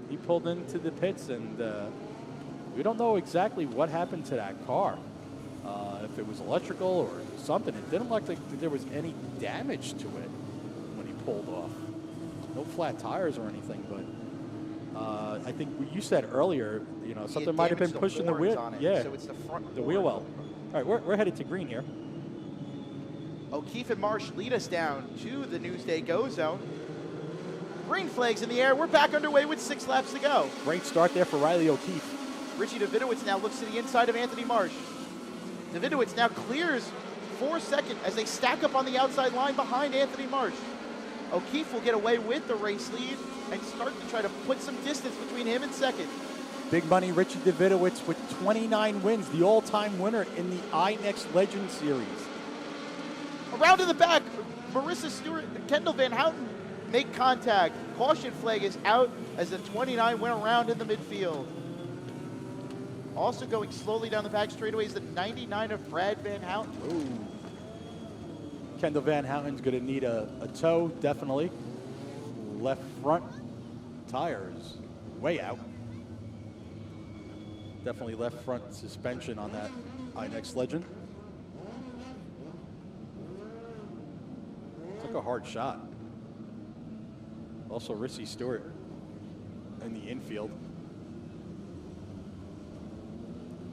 A: He pulled into the pits, and we don't know exactly what happened to that car. If it was electrical or something. It didn't look like there was any damage to it when he pulled off. No flat tires or anything, but I think what you said earlier, you know, something might have been pushing the wheel.
B: On it,
A: Yeah,
B: so it's the front
A: the
B: horn.
A: wheel well. All right, we're headed to green here.
B: O'Keefe and Marsh lead us down to the Newsday Go Zone. Green flags in the air. We're back underway with 6 laps to go.
A: Great start there for Riley O'Keefe.
B: Richie Davidowitz now looks to the inside of Anthony Marsh. Davidowitz now clears for second as they stack up on the outside line behind Anthony Marsh. O'Keefe will get away with the race lead and start to try to put some distance between him and second.
A: Big money Richie Davidowitz with 29 wins, the all-time winner in the INEX Legends series.
B: Around in the back, Marissa Stewart and Kendall Van Houten make contact. Caution flag is out as the 29 went around in the midfield. Also going slowly down the back straightaway is the 99 of Brad Van Houten.
A: Ooh. Kendall Van Houten's going to need a tow, definitely. Left front tires way out. Definitely left front suspension on that INEX Legend. Took a hard shot. Also, Rissy Stewart in the infield.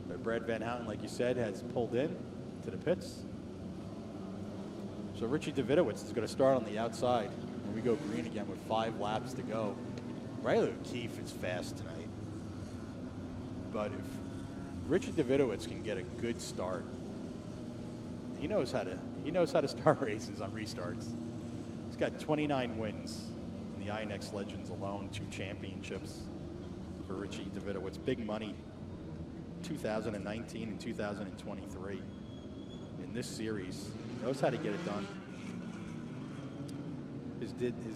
A: But Brad Van Houten, like you said, has pulled in to the pits. So Richie Davidowitz is going to start on the outside. And we go green again with 5 laps to go. Riley O'Keefe is fast tonight. But if Richie Davidowitz can get a good start, he knows how to start races on restarts. He's got 29 wins in the INEX Legends alone, 2 championships for Richie Davidowitz. Big money, 2019 and 2023 in this series. Knows how to get it done. His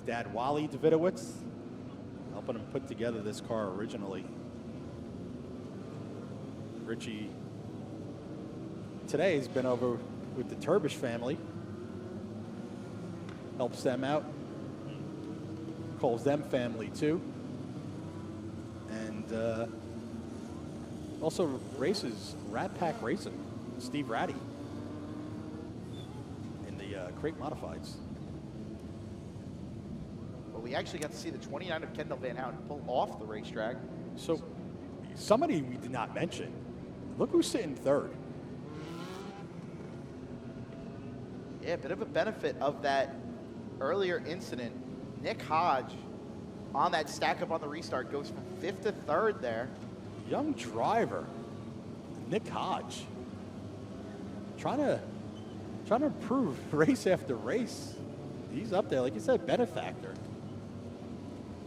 A: dad, Wally Davidowitz, helping him put together this car originally. Richie today has been over with the Turbish family. Helps them out. Calls them family too. And also races Rat Pack Racing. Steve Ratty in the crate modifieds.
B: Well, we actually got to see the 29 of Kendall Van Houten pull off the racetrack.
A: So somebody we did not mention. Look who's sitting third.
B: Yeah, a bit of a benefit of that earlier incident. Nick Hodge on that stack up on the restart goes from 5th to 3rd there.
A: Young driver, Nick Hodge, trying to improve race after race. He's up there, like you said, benefactor.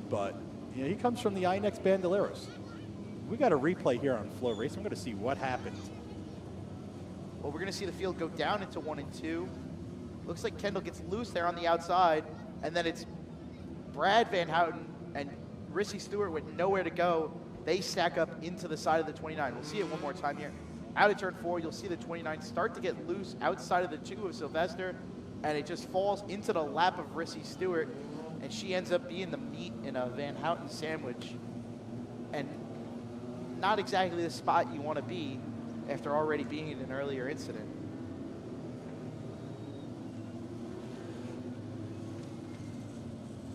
A: But you know, he comes from the INEX Bandoleros. We got a replay here on Flow Race. I'm going to see what happened.
B: Well, we're going to see the field go down into 1 and 2. Looks like Kendall gets loose there on the outside, and then it's Brad Van Houten and Rissy Stewart with nowhere to go. They stack up into the side of the 29. We'll see it one more time here. Out of turn 4, you'll see the 29 start to get loose outside of the 2 of Sylvester, and it just falls into the lap of Rissy Stewart, and she ends up being the meat in a Van Houten sandwich. And not exactly the spot you want to be after already being in an earlier incident.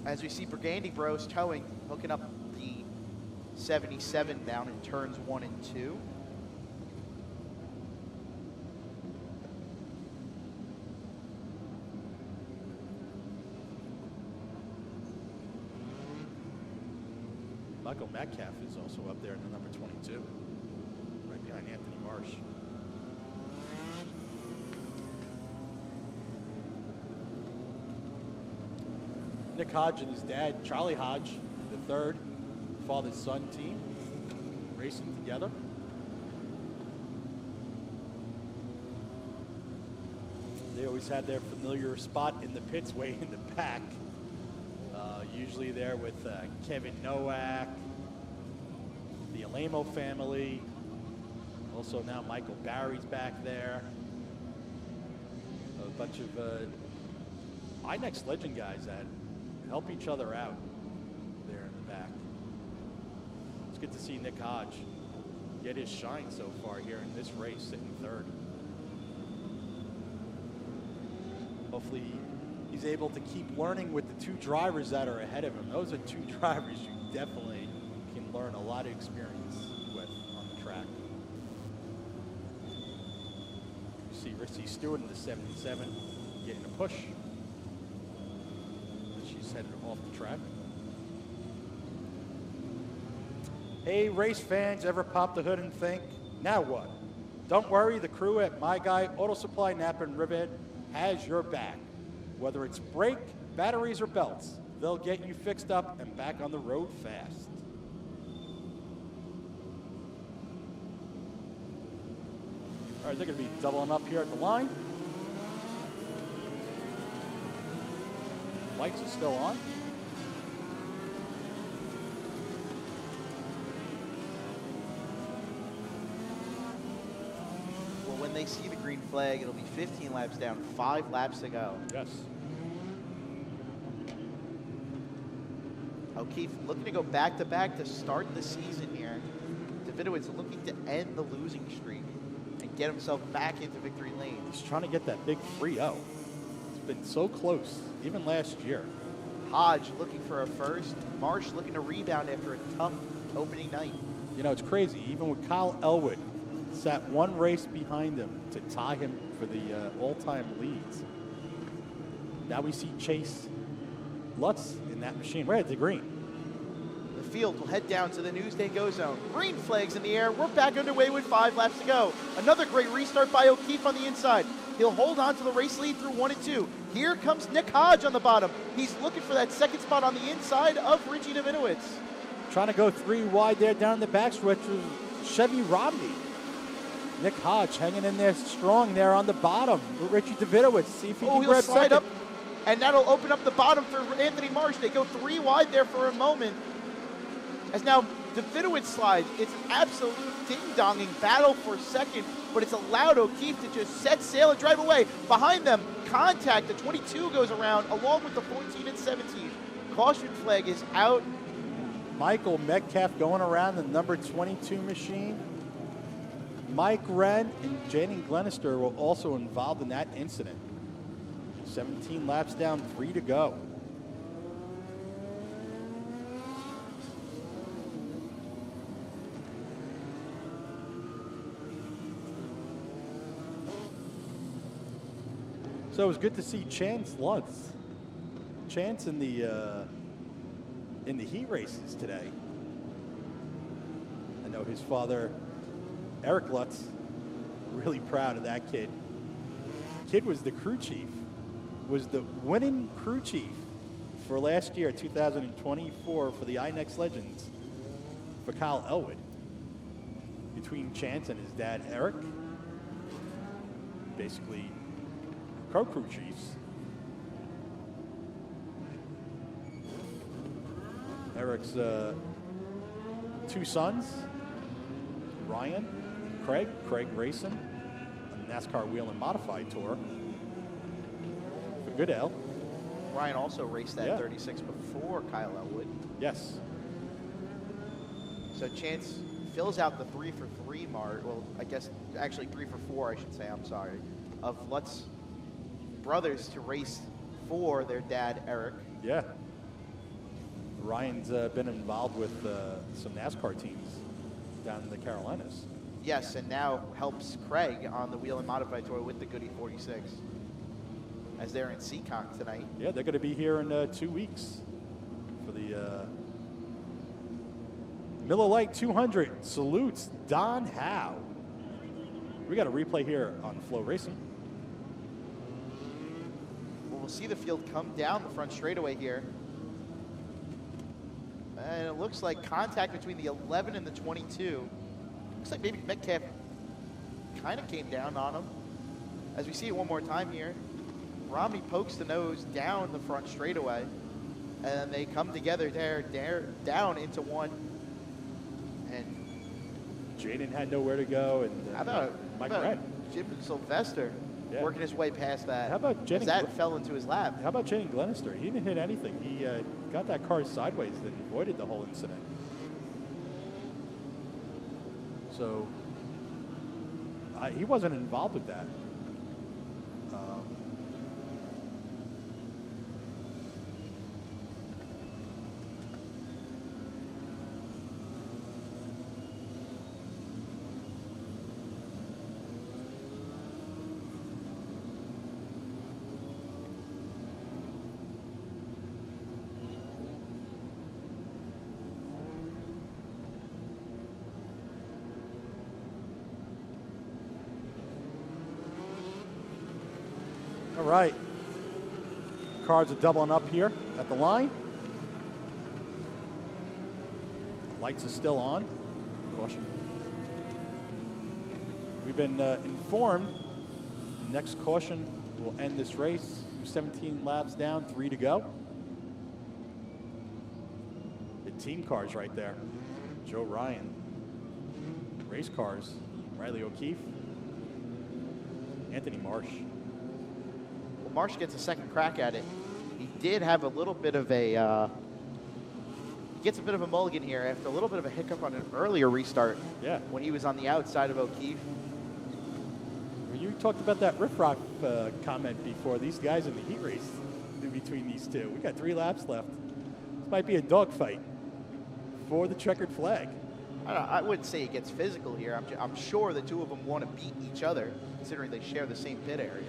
B: As we see Burgundy Bros towing, hooking up the 77 down in turns 1 and 2.
A: Michael Metcalf is also up there in the number 22, right behind Anthony Marsh. Nick Hodge and his dad, Charlie Hodge, the third, father-son team, racing together. They always had their familiar spot in the pits way in the back. Usually there with Kevin Nowak, the Alamo family. Also now Michael Barry's back there. A bunch of INEX Legend guys that help each other out there in the back. It's good to see Nick Hodge get his shine so far here in this race, sitting third. Hopefully he's able to keep learning with the 2 drivers that are ahead of him. Those are 2 drivers you definitely can learn a lot of experience with on the track. You see Rissy Stewart in the 77, getting a push. She's headed off the track. Hey, race fans, ever pop the hood and think, now what? Don't worry, the crew at My Guy Auto Supply Napa and Riverhead has your back. Whether it's brake, batteries, or belts, they'll get you fixed up and back on the road fast. All right, they're going to be doubling up here at the line. Lights are still on.
B: Well, when they see the green flag, it'll be 15 laps down, 5 laps to go.
A: Yes.
B: O'Keefe looking to go back-to-back to start the season here. Davidowitz looking to end the losing streak and get himself back into victory lane.
A: He's trying to get that big 3-0. It's been so close, even last year.
B: Hodge looking for a first. Marsh looking to rebound after a tough opening night.
A: You know, it's crazy. Even with Kyle Elwood, sat one race behind him to tie him for the all-time leads. Now we see Chase Lutz in that machine. Right at the green.
B: The field will head down to the Newsday Go Zone. Green flags in the air. We're back underway with 5 laps to go. Another great restart by O'Keefe on the inside. He'll hold on to the race lead through 1 and 2. Here comes Nick Hodge on the bottom. He's looking for that second spot on the inside of Richie Davidowitz.
A: Trying to go 3 wide there down the backstretch with Chevy Romney. Nick Hodge hanging in there strong there on the bottom with Richie Davidowitz. See if he can
B: He'll
A: grab
B: slide
A: second.
B: up, and that'll open up the bottom for Anthony Marsh. They go 3 wide there for a moment. As now Davidowitz slides. It's an absolute ding-donging battle for second, but it's allowed O'Keefe to just set sail and drive away. Behind them, contact. The 22 goes around along with the 14 and 17. Caution flag is out.
A: Michael Metcalf going around the number 22 machine. Mike Wren and Jaden Glenister were also involved in that incident. 17 laps down, 3 to go. So it was good to see Chance Lutz. Chance in the heat races today. I know his father, Eric Lutz, really proud of that kid. Kid was the crew chief, was the winning crew chief for last year, 2024, for the INEX Legends for Kyle Elwood. Between Chance and his dad, Eric, basically co-crew chiefs. Eric's 2 sons, Ryan, Craig racing on the NASCAR Wheel and Modified Tour for Goodell.
B: Ryan also raced that
A: Yeah.
B: 36 before Kyle Elwood.
A: Yes.
B: So Chance fills out the 3 for 3 mark. Well, I guess actually 3 for 4, I should say. I'm sorry. Of Lutz brothers to race for their dad, Eric.
A: Yeah. Ryan's been involved with some NASCAR teams down in the Carolinas.
B: Yes, and now helps Craig on the Wheel and Modified Tour with the Goody 46 as they're in Seekonk tonight.
A: Yeah, they're going to be here in 2 weeks for the Miller Lite 200. Salutes Don Howe. We got a replay here on Flow Racing.
B: Well, we'll see the field come down the front straightaway here. And it looks like contact between the 11 and the 22. Looks like maybe Metcalf kind of came down on him. As we see it one more time here, Romney pokes the nose down the front straightaway. And then they come together there down into one. And
A: Jaden had nowhere to go, and
B: how about
A: Mike Wren.
B: Jim Sylvester
A: Yeah.
B: working his way past that?
A: How about
B: as
A: Jennings?
B: that fell into his lap?
A: How about Jaden Glenister? He didn't hit anything. He got that car sideways and avoided the whole incident. So he wasn't involved with that. right. Cars are doubling up here at the line. Lights are still on. Caution. We've been informed the next caution will end this race. 17 laps down, 3 to go. The team cars right there. Joe Ryan. Race cars. Riley O'Keefe. Anthony Marsh.
B: Well, Marsh gets a second crack at it. He did have a little bit of a, he gets a bit of a mulligan here after a little bit of a hiccup on an earlier restart.
A: Yeah.
B: When he was on the outside of O'Keefe.
A: Well, you talked about that riff rock comment before. These guys in the heat race in between these two. We got 3 laps left. This might be a dogfight for the checkered flag.
B: I wouldn't say it gets physical here. I'm sure the two of them want to beat each other, considering they share the same pit area.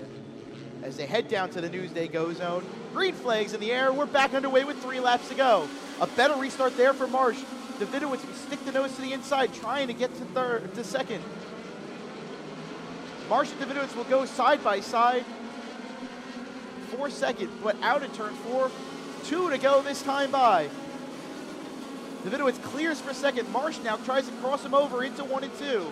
B: As they head down to the Newsday Go Zone, green flags in the air. We're back underway with 3 laps to go. A better restart there for Marsh. Davidowitz will stick the nose to the inside, trying to get to second. Marsh and Davidowitz will go side by side for second, but out of turn 4. 2 to go this time by. Davidowitz clears for second. Marsh now tries to cross him over into 1 and 2.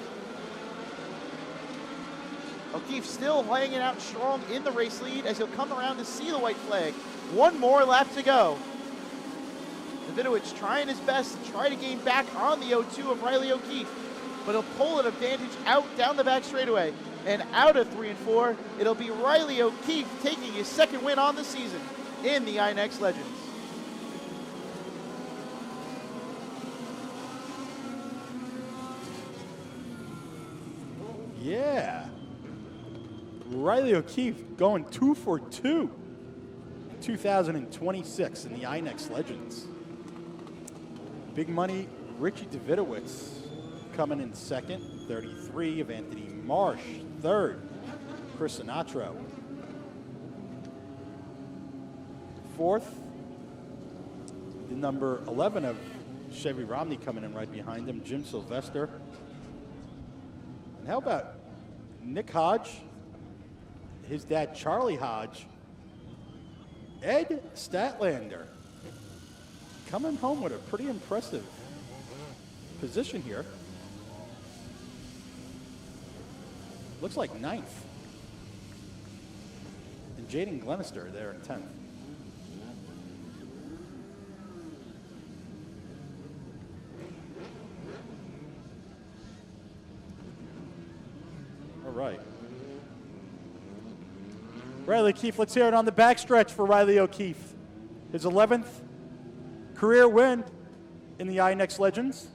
B: O'Keefe still hanging out strong in the race lead as he'll come around to see the white flag. 1 more lap to go. Davidowitz trying his best to try to gain back on the 0-2 of Riley O'Keefe, but he'll pull an advantage out down the back straightaway. And out of 3 and 4, it'll be Riley O'Keefe taking his second win on the season in the INEX Legends.
A: Yeah. Riley O'Keefe going 2 for 2 in 2026 in the INEX Legends. Big money, Richie Davidowitz coming in second, 33 of Anthony Marsh, third, Chris Sinatro. Fourth, the number 11 of Chevy Romney coming in right behind him, Jim Sylvester. And how about Nick Hodge, his dad Charlie Hodge, Ed Statlander coming home with a pretty impressive position here. Looks like 9th. And Jaden Glenister there in 10th. All right. Riley O'Keefe, let's hear it on the backstretch for Riley O'Keefe. His 11th career win in the INEX Legends.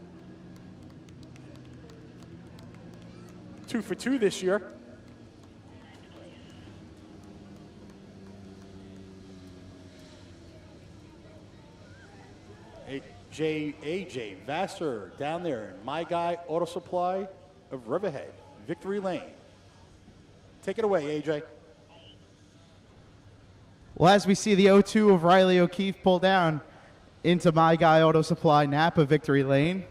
A: 2 for 2 this year. AJ Vassar down there, My Guy Auto Supply of Riverhead, Victory Lane. Take it away, AJ.
B: Well, as we see the 0-2 of Riley O'Keefe pull down into My Guy Auto Supply Napa Victory Lane.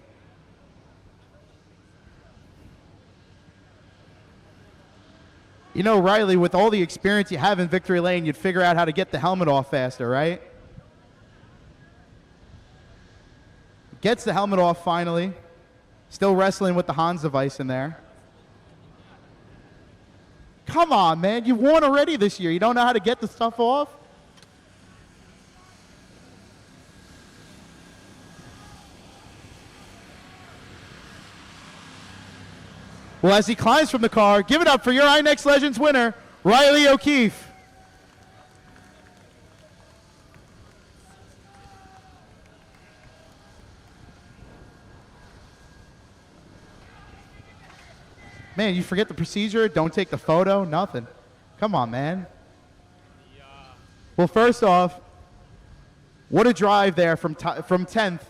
B: You know, Riley, with all the experience you have in Victory Lane, you'd figure out how to get the helmet off faster, right? Gets the helmet off finally. Still wrestling with the Hans device in there. Come on, man. You won already this year. You don't know how to get the stuff off? Well, as he climbs from the car, give it up for your INEX Legends winner, Riley O'Keefe. Man, you forget the procedure, don't take the photo, nothing. Come on, man. Well, first off, what a drive there from 10th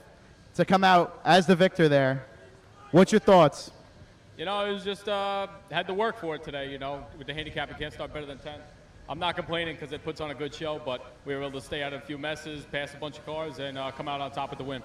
B: to come out as the victor there. What's your thoughts?
C: You know, it was just, had to work for it today, you know. With the handicap, you can't start better than 10. I'm not complaining because it puts on a good show, but we were able to stay out of a few messes, pass a bunch of cars, and come out on top with the win.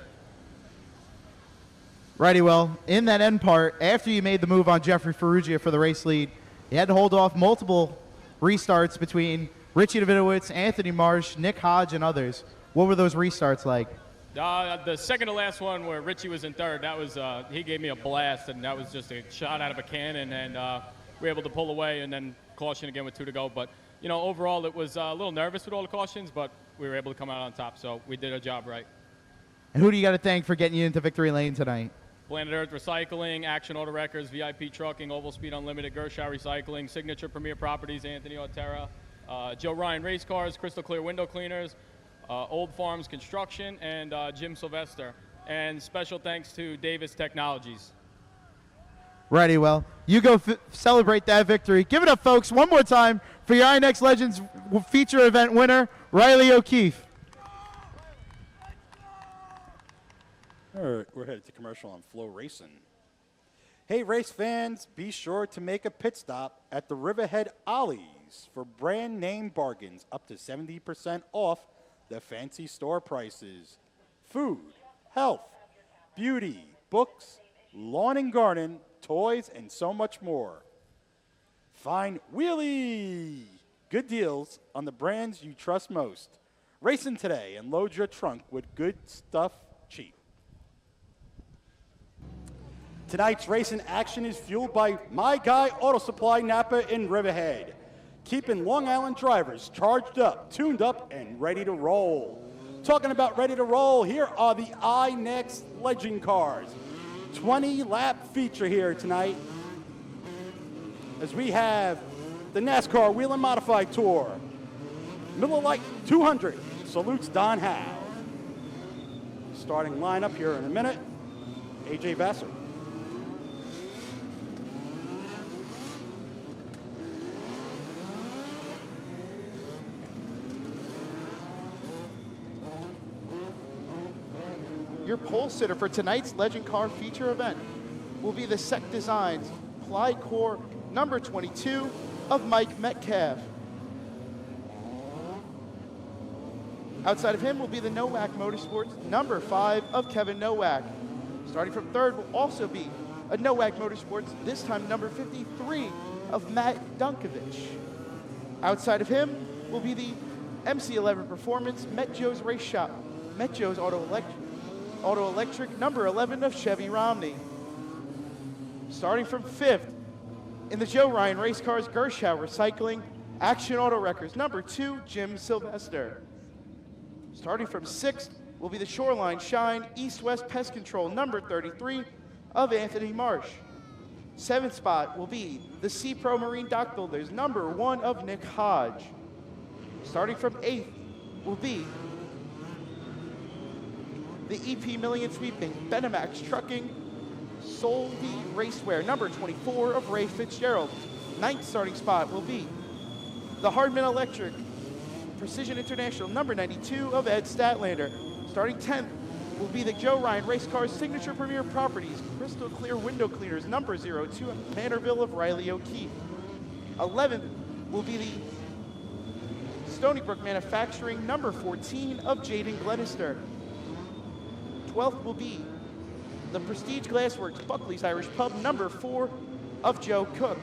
B: Righty, well, in that end part, after you made the move on Jeffrey Ferrugia for the race lead, you had to hold off multiple restarts between Richie Davidowitz, Anthony Marsh, Nick Hodge, and others. What were those restarts like?
C: The second to last one where Richie was in third, that was he gave me a blast, and that was just a shot out of a cannon, and we were able to pull away and then caution again with 2 to go. But, you know, overall it was a little nervous with all the cautions, but we were able to come out on top, so we did our job right.
B: And who do you got to thank for getting you into victory lane tonight?
C: Planet Earth Recycling, Action Auto Records, VIP Trucking, Oval Speed Unlimited, Gershow Recycling, Signature Premier Properties, Anthony Ortera, Joe Ryan Race Cars, Crystal Clear Window Cleaners, Old Farms Construction, and Jim Sylvester. And special thanks to Davis Technologies.
B: Righty, well, you go celebrate that victory. Give it up, folks, one more time for your INEX Legends feature event winner, Riley O'Keefe.
A: All right, we're headed to commercial on Flow Racing. Hey, race fans, be sure to make a pit stop at the Riverhead Ollies for brand name bargains up to 70% off the fancy store prices. Food, health, beauty, books, lawn and garden, toys, and so much more. Find Wheelie! Good deals on the brands you trust most. Racing today and load your trunk with good stuff cheap. Tonight's racing action is fueled by My Guy Auto Supply Napa in Riverhead, keeping Long Island drivers charged up, tuned up, and ready to roll. Talking about ready to roll, here are the INEX Legend cars. 20-lap feature here tonight as we have the NASCAR Wheel and Modified Tour. Miller Lite 200 salutes Don Howe. Starting lineup here in a minute, AJ Vassar.
B: Your pole sitter for tonight's Legend Car feature event will be the Sec Designs Ply Core number 22 of Mike Metcalf. Outside of him will be the Nowak Motorsports number 5 of Kevin Nowak. Starting from third will also be a Nowak Motorsports, this time number 53 of Matt Dunkovich. Outside of him will be the MC11 Performance Met Joe's Race Shop, Met Joe's Auto Electric number 11 of Chevy Romney. Starting from fifth, in the Joe Ryan Race Cars, Gershow Recycling, Action Auto Records number 2, Jim Sylvester. Starting from sixth will be the Shoreline Shine East-West Pest Control number 33 of Anthony Marsh. Seventh spot will be the Sea Pro Marine Dock Builders number 1 of Nick Hodge. Starting from eighth will be the EP Million Sweeping Benemax Trucking Solvay Racewear number 24 of Ray Fitzgerald. Ninth starting spot will be the Hardman Electric Precision International number 92 of Ed Statlander. Starting 10th will be the Joe Ryan Race Cars Signature Premier Properties Crystal Clear Window Cleaners number 02 of Manorville of Riley O'Keefe. 11th will be the Stony Brook Manufacturing number 14 of Jaden Glenister. 12th will be the Prestige Glassworks Buckley's Irish Pub number 4 of Joe Cook.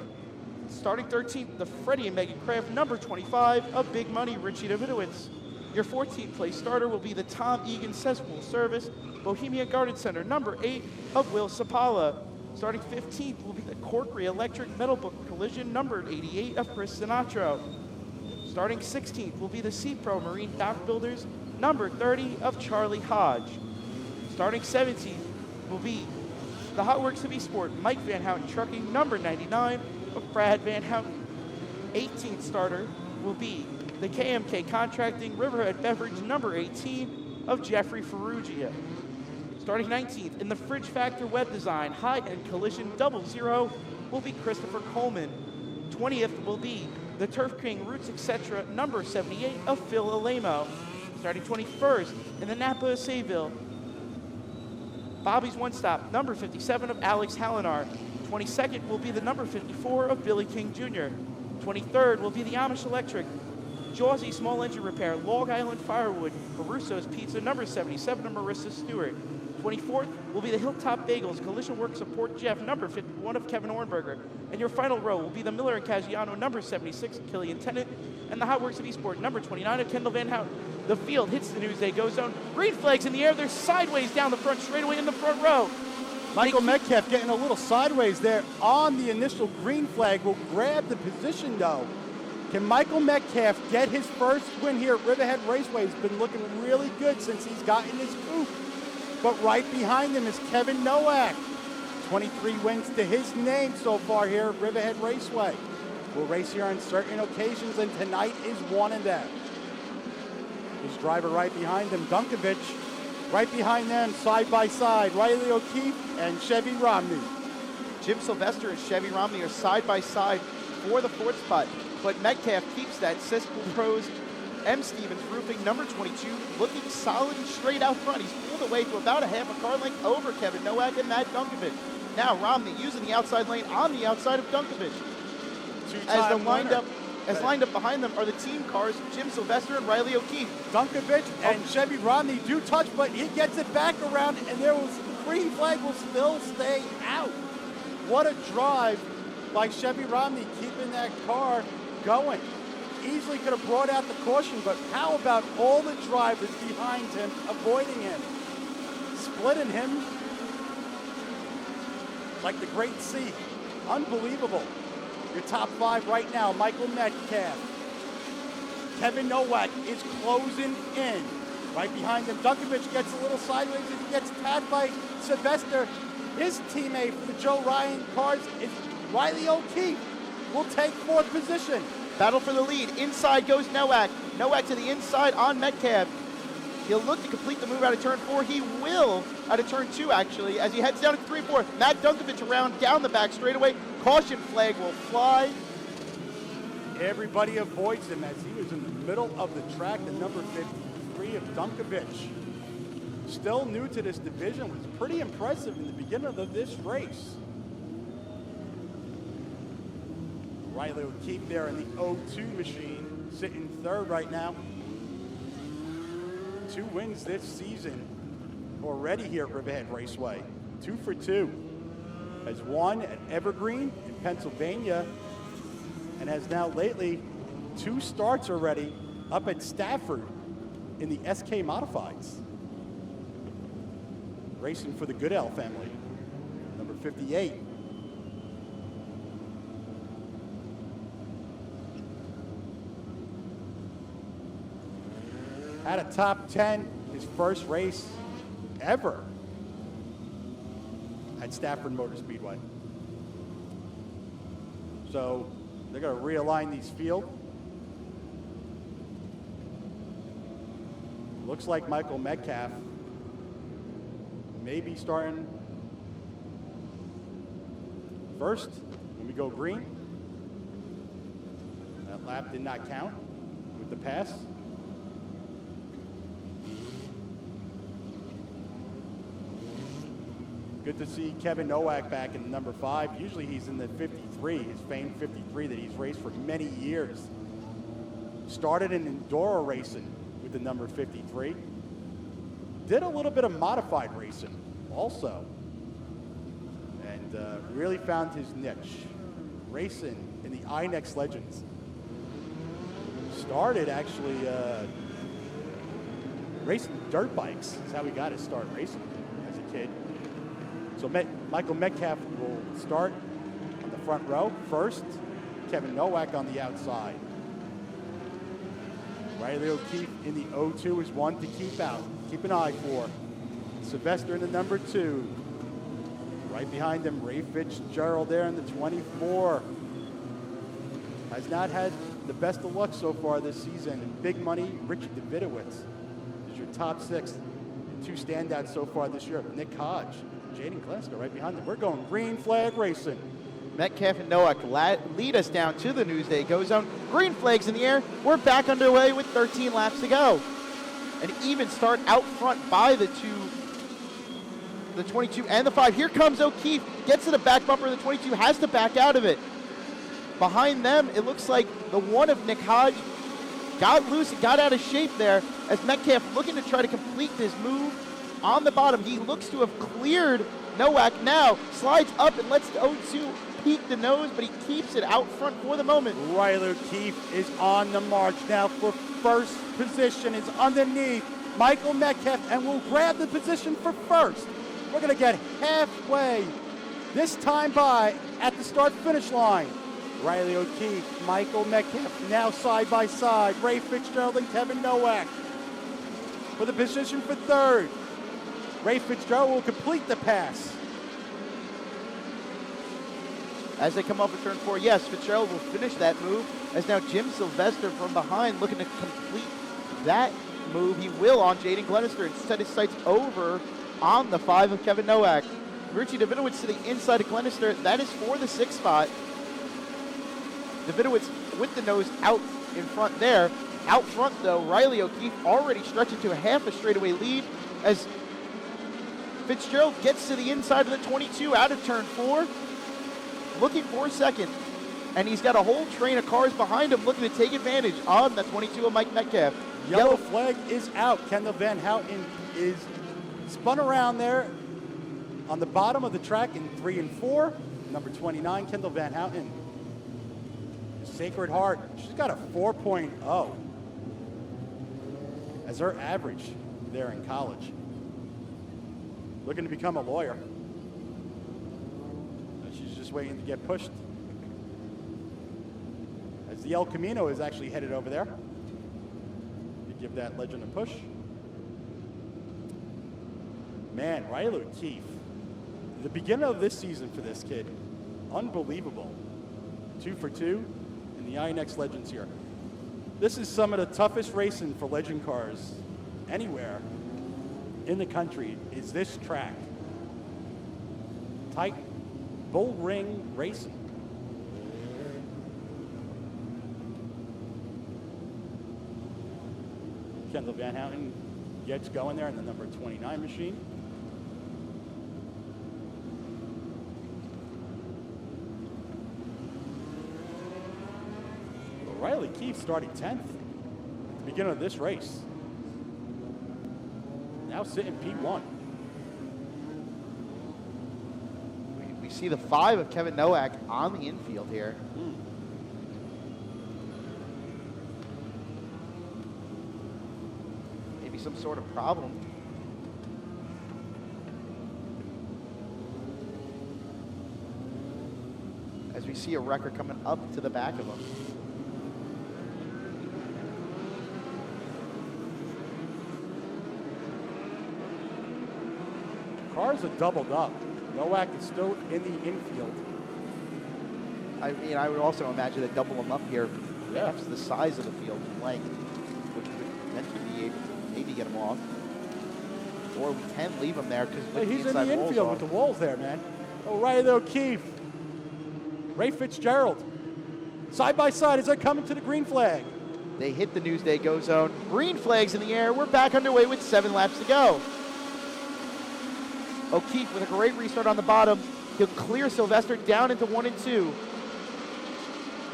B: Starting 13th, the Freddie and Megan Kraft number 25 of Big Money Richie Davidowitz. Your 14th place starter will be the Tom Egan Cesspool Service Bohemia Garden Center number 8 of Will Sapala. Starting 15th will be the Corkery Electric Metal Book Collision number 88 of Chris Sinatro. Starting 16th will be the Sea Pro Marine Dock Builders number 30 of Charlie Hodge. Starting 17th will be the Hot Works of Esport Mike Van Houten Trucking number 99 of Brad Van Houten. 18th starter will be the KMK Contracting Riverhead Beverage number 18 of Jeffrey Ferrugia. Starting 19th in the Fridge Factor Web Design High-End Collision 00 will be Christopher Coleman. 20th will be the Turf King Roots Etc. number 78 of Phil Alamo. Starting 21st in the Napa Sayville Bobby's One Stop, number 57 of Alex Hallinar. 22nd will be the number 54 of Billy King Jr. 23rd will be the Amish Electric, Jawsey Small Engine Repair, Long Island Firewood, Barusso's Pizza, number 77 of Marissa Stewart. 24th will be the Hilltop Bagels, Collision Work Support Jeff, number 51 of Kevin Ornberger. And your final row will be the Miller and Caggiano, number 76 of Killian Tennant,
D: and the Hot Works of Eastport, number 29 of Kendall Van Houten. The field hits the Newsday Go Zone. Green flags in the air. They're sideways down the front straightaway in the front row.
A: Michael Metcalf getting a little sideways there on the initial green flag. Will grab the position, though. Can Michael Metcalf get his first win here at Riverhead Raceway? He's been looking really good since he's gotten his coupe. But right behind him is Kevin Nowak. 23 wins to his name so far here at Riverhead Raceway. We'll race here on certain occasions, and tonight is one of them. His driver right behind him, Dunkovich. Right behind them, side by side, Riley O'Keefe and Chevy Romney.
B: Jim Sylvester and Chevy Romney are side by side for the 4th spot, but Metcalf keeps that. Cesspool Pros M. Stevens Roofing, number 22, looking solid and straight out front. He's pulled away to about a half a car length over Kevin Nowak and Matt Dunkovich. Now Romney using the outside lane on the outside of Dunkovich. As lined up behind them are the team cars, Jim Sylvester and Riley O'Keefe.
A: Dunkovich and Chevy Romney do touch, but he gets it back around, and the green flag will still stay out. What a drive by Chevy Romney, keeping that car going. Easily could have brought out the caution, but how about all the drivers behind him avoiding him, splitting him like the Great Sea. Unbelievable. Your top 5 right now, Michael Metcalf. Kevin Nowak is closing in. Right behind him, Dunkovich gets a little sideways and he gets tagged by Sylvester. His teammate for the Joe Ryan cars is Riley O'Keefe. Will take 4th position.
B: Battle for the lead. Inside goes Nowak. Nowak to the inside on Metcalf. He'll look to complete the move out of turn 4. He will out of turn 2, actually, as he heads down to 3-4. Matt Dunkovich around down the back straightaway. Caution flag will fly.
A: Everybody avoids him as he was in the middle of the track. The number 53 of Dunkovich, still new to this division, was pretty impressive in the beginning of this race. Riley O'Keefe there in the 0-2 machine, sitting 3rd right now. 2 wins this season already here at Riverhead Raceway. 2 for 2. Has won at Evergreen in Pennsylvania and has now lately 2 starts already up at Stafford in the SK Modifieds. Racing for the Goodell family, number 58. Had a top 10, his first race ever at Stafford Motor Speedway. So they're going to realign these field. Looks like Michael Metcalf may be starting first when we go green. That lap did not count with the pass. Good to see Kevin Nowak back in number 5. Usually he's in the 53, his famed 53 that he's raced for many years. Started in Enduro racing with the number 53. Did a little bit of modified racing also. And really found his niche. Racing in the INEX Legends. Started actually racing dirt bikes. Is how he got his start racing as a kid. So Michael Metcalf will start on the front row first. Kevin Nowak on the outside. Riley O'Keefe in the 0-2 is one to keep out. Keep an eye for. Sylvester in the number 2. Right behind him, Ray Fitzgerald there in the 24. Has not had the best of luck so far this season. And big money, Richie Davidowitz is your top 6. 2 standouts so far this year. Nick Hodge. Jaden Kleska right behind them. We're going green flag racing.
B: Metcalf and Nowak lead us down to the Newsday Go Zone. Green flags in the air. We're back underway with 13 laps to go. An even start out front by the 22 and the 5. Here comes O'Keefe. Gets to the back bumper. The 22 has to back out of it. Behind them, it looks like the 1 of Nick Hodge got loose and got out of shape there as Metcalf looking to try to complete this move. On the bottom, he looks to have cleared Nowak now, slides up and lets the 0-2 peek the nose, but he keeps it out front for the moment.
A: Riley O'Keefe is on the march now for first position. Is underneath Michael Metcalf and will grab the position for first. We're going to get halfway this time by at the start-finish line. Riley O'Keefe, Michael Metcalf now side by side. Ray Fitzgerald and Kevin Nowak for the position for third. Ray Fitzgerald will complete the pass.
B: As they come up with turn 4, yes, Fitzgerald will finish that move, as now Jim Sylvester from behind looking to complete that move. He will on Jaden Glenister and set his sights over on the 5 of Kevin Nowak. Richie Davidowitz to the inside of Glenister. That is for the 6th spot. Davidowitz with the nose out in front there. Out front, though, Riley O'Keefe already stretching to a half a straightaway lead as Fitzgerald gets to the inside of the 22 out of turn 4, looking for second. And he's got a whole train of cars behind him looking to take advantage on the 22 of Mike Metcalf.
A: Yellow flag is out. Kendall Van Houten is spun around there on the bottom of the track in 3 and 4. Number 29, Kendall Van Houten. Sacred Heart, she's got a 4.0 as her average there in college. Looking to become a lawyer. She's just waiting to get pushed. As the El Camino is actually headed over there to give that legend a push. Man, Riley O'Keefe, the beginning of this season for this kid, unbelievable. 2 for 2 in the INEX Legends here. This is some of the toughest racing for legend cars anywhere in the country is this track. Tight bull ring racing. Kendall Van Houten gets going there in the number 29 machine. Riley O'Keefe starting 10th at the beginning of this race. Now sitting P1.
B: We see the 5 of Kevin Nowak on the infield here. Maybe some sort of problem. As we see a wrecker coming up to the back of him.
A: Cars are doubled up. Nowak is still in the infield.
B: I mean, I would also imagine that double them up here, perhaps the size of the field and length, which would potentially be able to maybe get them off. Or we can leave them there because
A: Hey, he's in the infield with the walls there, man. Oh, Riley O'Keefe. Ray Fitzgerald. Side by side as they're coming to the green flag.
B: They hit the Newsday Go Zone. Green flags in the air. We're back underway with 7 laps to go. O'Keefe with a great restart on the bottom. He'll clear Sylvester down into 1 and 2.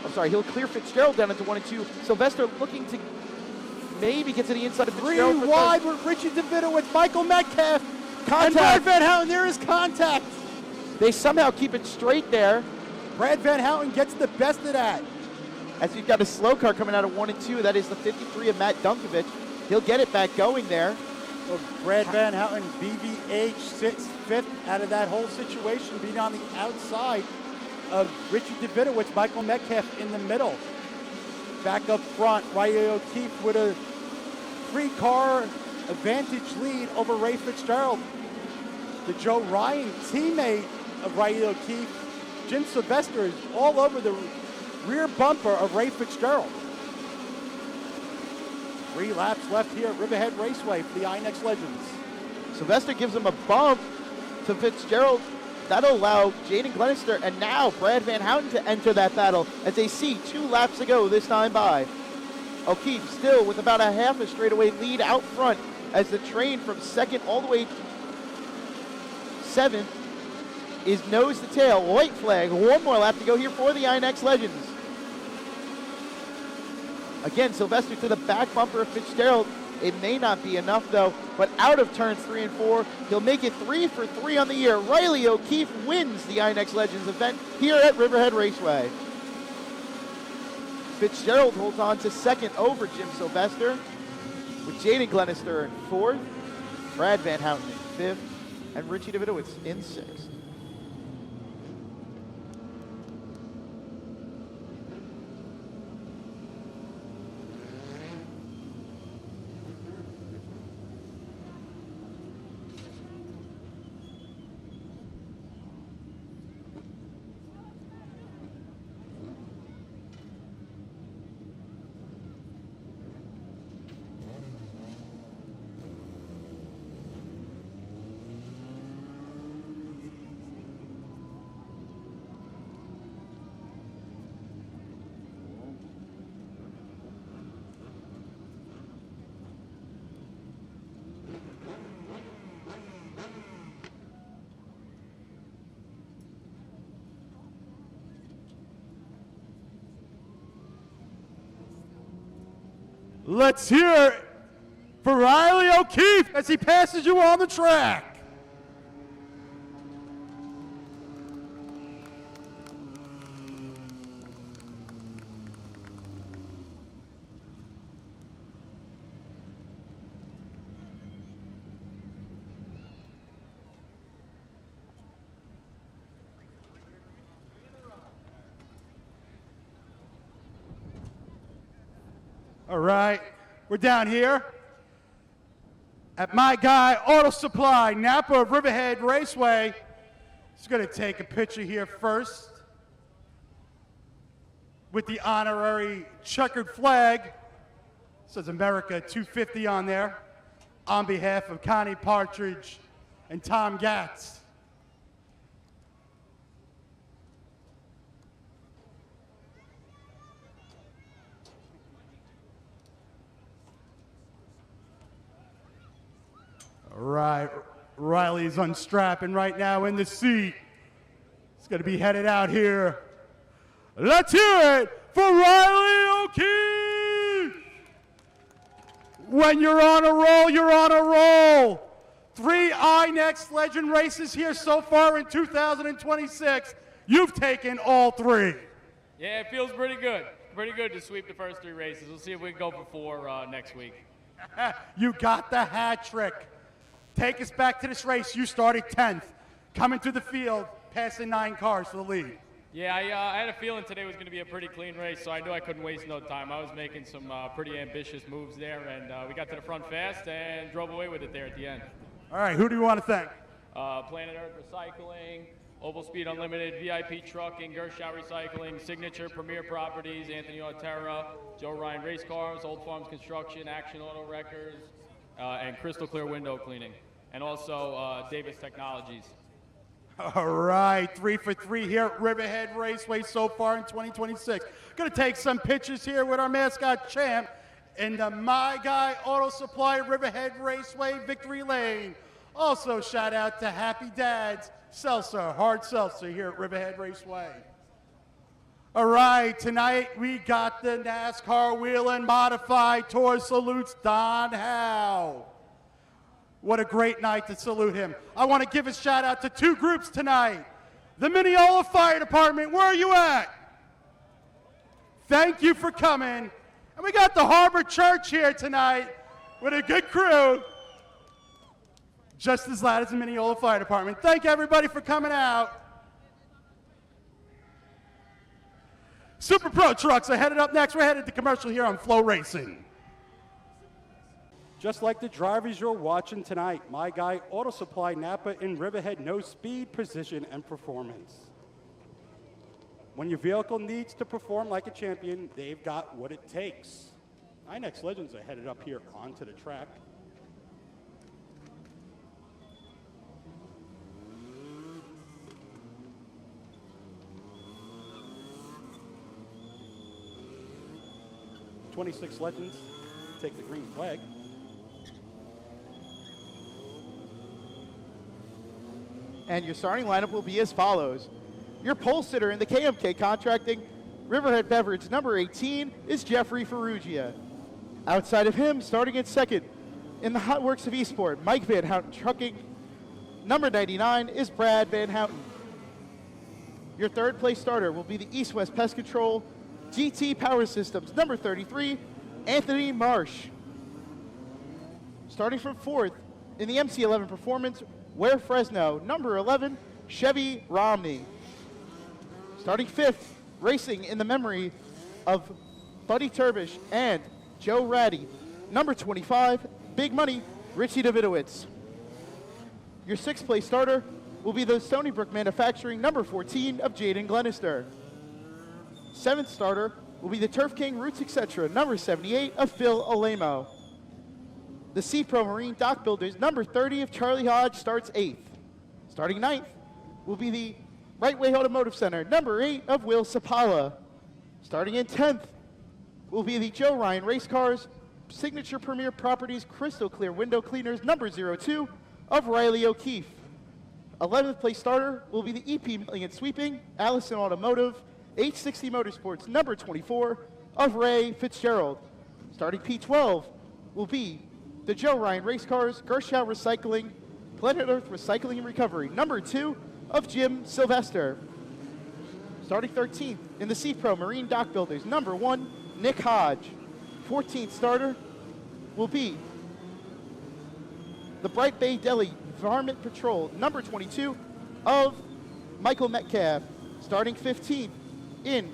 B: I'm sorry, he'll clear Fitzgerald down into 1 and 2. Sylvester looking to maybe get to the inside of Fitzgerald.
A: 3 wide with Richie Davidowitz, Michael Metcalf.
B: Contact.
A: And Brad Van Houten, there is contact.
B: They somehow keep it straight there.
A: Brad Van Houten gets the best of that.
B: As we've got a slow car coming out of 1 and 2. That is the 53 of Matt Dunkovich. He'll get it back going there.
A: Well, Brad Van Houten, BVH, sits 5th out of that whole situation, being on the outside of Richie Davidowitz, Michael Metcalf in the middle. Back up front, Riley O'Keefe with a 3-car advantage lead over Ray Fitzgerald. The Joe Ryan teammate of Riley O'Keefe, Jim Sylvester, is all over the rear bumper of Ray Fitzgerald. 3 laps left here at Riverhead Raceway for the INEX Legends.
B: Sylvester gives him a bump to Fitzgerald. That'll allow Jaden Glenister and now Brad Van Houten to enter that battle as they see 2 laps to go this time by. O'Keefe still with about a half a straightaway lead out front as the train from 2nd all the way 7th is nose to tail. White flag, 1 more lap to go here for the INEX Legends. Again, Sylvester to the back bumper of Fitzgerald. It may not be enough though, but out of turns 3 and 4, he'll make it 3 for 3 on the year. Riley O'Keefe wins the INEX Legends event here at Riverhead Raceway. Fitzgerald holds on to second over Jim Sylvester, with Jaden Glenister in fourth, Brad Van Houten in fifth, and Richie Davidowitz in sixth.
A: Let's hear it for Riley O'Keefe as he passes you on the track. All right, we're down here at My Guy Auto Supply, Napa Riverhead Raceway. He's going to take a picture here first with the honorary checkered flag. It says America 250 on there, on behalf of Connie Partridge and Tom Gatz. All right, Riley's unstrapping right now in the seat. He's going to be headed out here. Let's hear it for Riley O'Keefe. When you're on a roll, you're on a roll. 3 INEX Legend races here so far in 2026. You've taken all 3.
C: Yeah, it feels pretty good. Pretty good to sweep the first 3 races. We'll see if we can go for 4 next week.
A: You got the hat trick. Take us back to this race. You started 10th, coming through the field, passing 9 cars for the lead.
C: Yeah, I had a feeling today was going to be a pretty clean race, so I knew I couldn't waste no time. I was making some pretty ambitious moves there, and we got to the front fast and drove away with it there at the end.
A: All right, who do you want to thank?
C: Planet Earth Recycling, Oval Speed Unlimited, VIP Trucking, Gershow Recycling, Signature Premier Properties, Anthony Ortera, Joe Ryan Race Cars, Old Farms Construction, Action Auto Wreckers, and Crystal Clear Window Cleaning, and also Davis Technologies.
A: All right, 3 for 3 here at Riverhead Raceway so far in 2026. Gonna take some pictures here with our mascot champ in the My Guy Auto Supply Riverhead Raceway Victory Lane. Also shout out to Happy Dads Seltzer, Hard Seltzer here at Riverhead Raceway. All right, tonight we got the NASCAR Wheel and Modified Tour salutes Don Howe. What a great night to salute him. I want to give a shout out to 2 groups tonight. The Mineola Fire Department, where are you at? Thank you for coming. And we got the Harbor Church here tonight with a good crew. Just as loud as the Mineola Fire Department. Thank everybody for coming out. Super Pro trucks are headed up next. We're headed to commercial here on Flow Racing. Just like the drivers you're watching tonight, My Guy Auto Supply Napa in Riverhead knows speed, precision, and performance. When your vehicle needs to perform like a champion, they've got what it takes. INEX Legends are headed up here onto the track. '26 Legends take the green flag.
B: And your starting lineup will be as follows. Your pole sitter in the KMK Contracting Riverhead Beverage number 18 is Jeffrey Ferrugia. Outside of him, starting in second, in the hot works of eSport, Mike Van Houten trucking. Number 99 is Brad Van Houten. Your third place starter will be the East West Pest Control GT Power Systems. Number 33, Anthony Marsh. Starting from fourth, in the MC11 Performance, Ware Fresno. Number 11, Chevy Romney. Starting fifth, racing in the memory of Buddy Turbish and Joe Ratty. Number 25, Big Money, Richie Davidowitz. Your sixth place starter will be the Stony Brook Manufacturing, number 14 of Jaden Glenister. Seventh starter will be the Turf King Roots Etc., number 78 of Phil Alemo. The Sea Pro Marine Dock Builders, number 30 of Charlie Hodge, starts eighth. Starting ninth will be the Right Way Automotive Center, number 8 of Will Sapala. Starting in 10th will be the Joe Ryan Race Cars Signature Premier Properties Crystal Clear Window Cleaners, number 02 of Riley O'Keefe. 11th place starter will be the EP Million Sweeping Allison Automotive H60 Motorsports, number 24 of Ray Fitzgerald. Starting P12 will be the Joe Ryan Race Cars Gershow Recycling Planet Earth Recycling and Recovery, number 2 of Jim Sylvester. Starting 13th in the Sea Pro Marine Dock Builders, number 1, Nick Hodge. 14th starter will be the Bright Bay Deli Varmint Patrol, number 22 of Michael Metcalf. Starting 15th in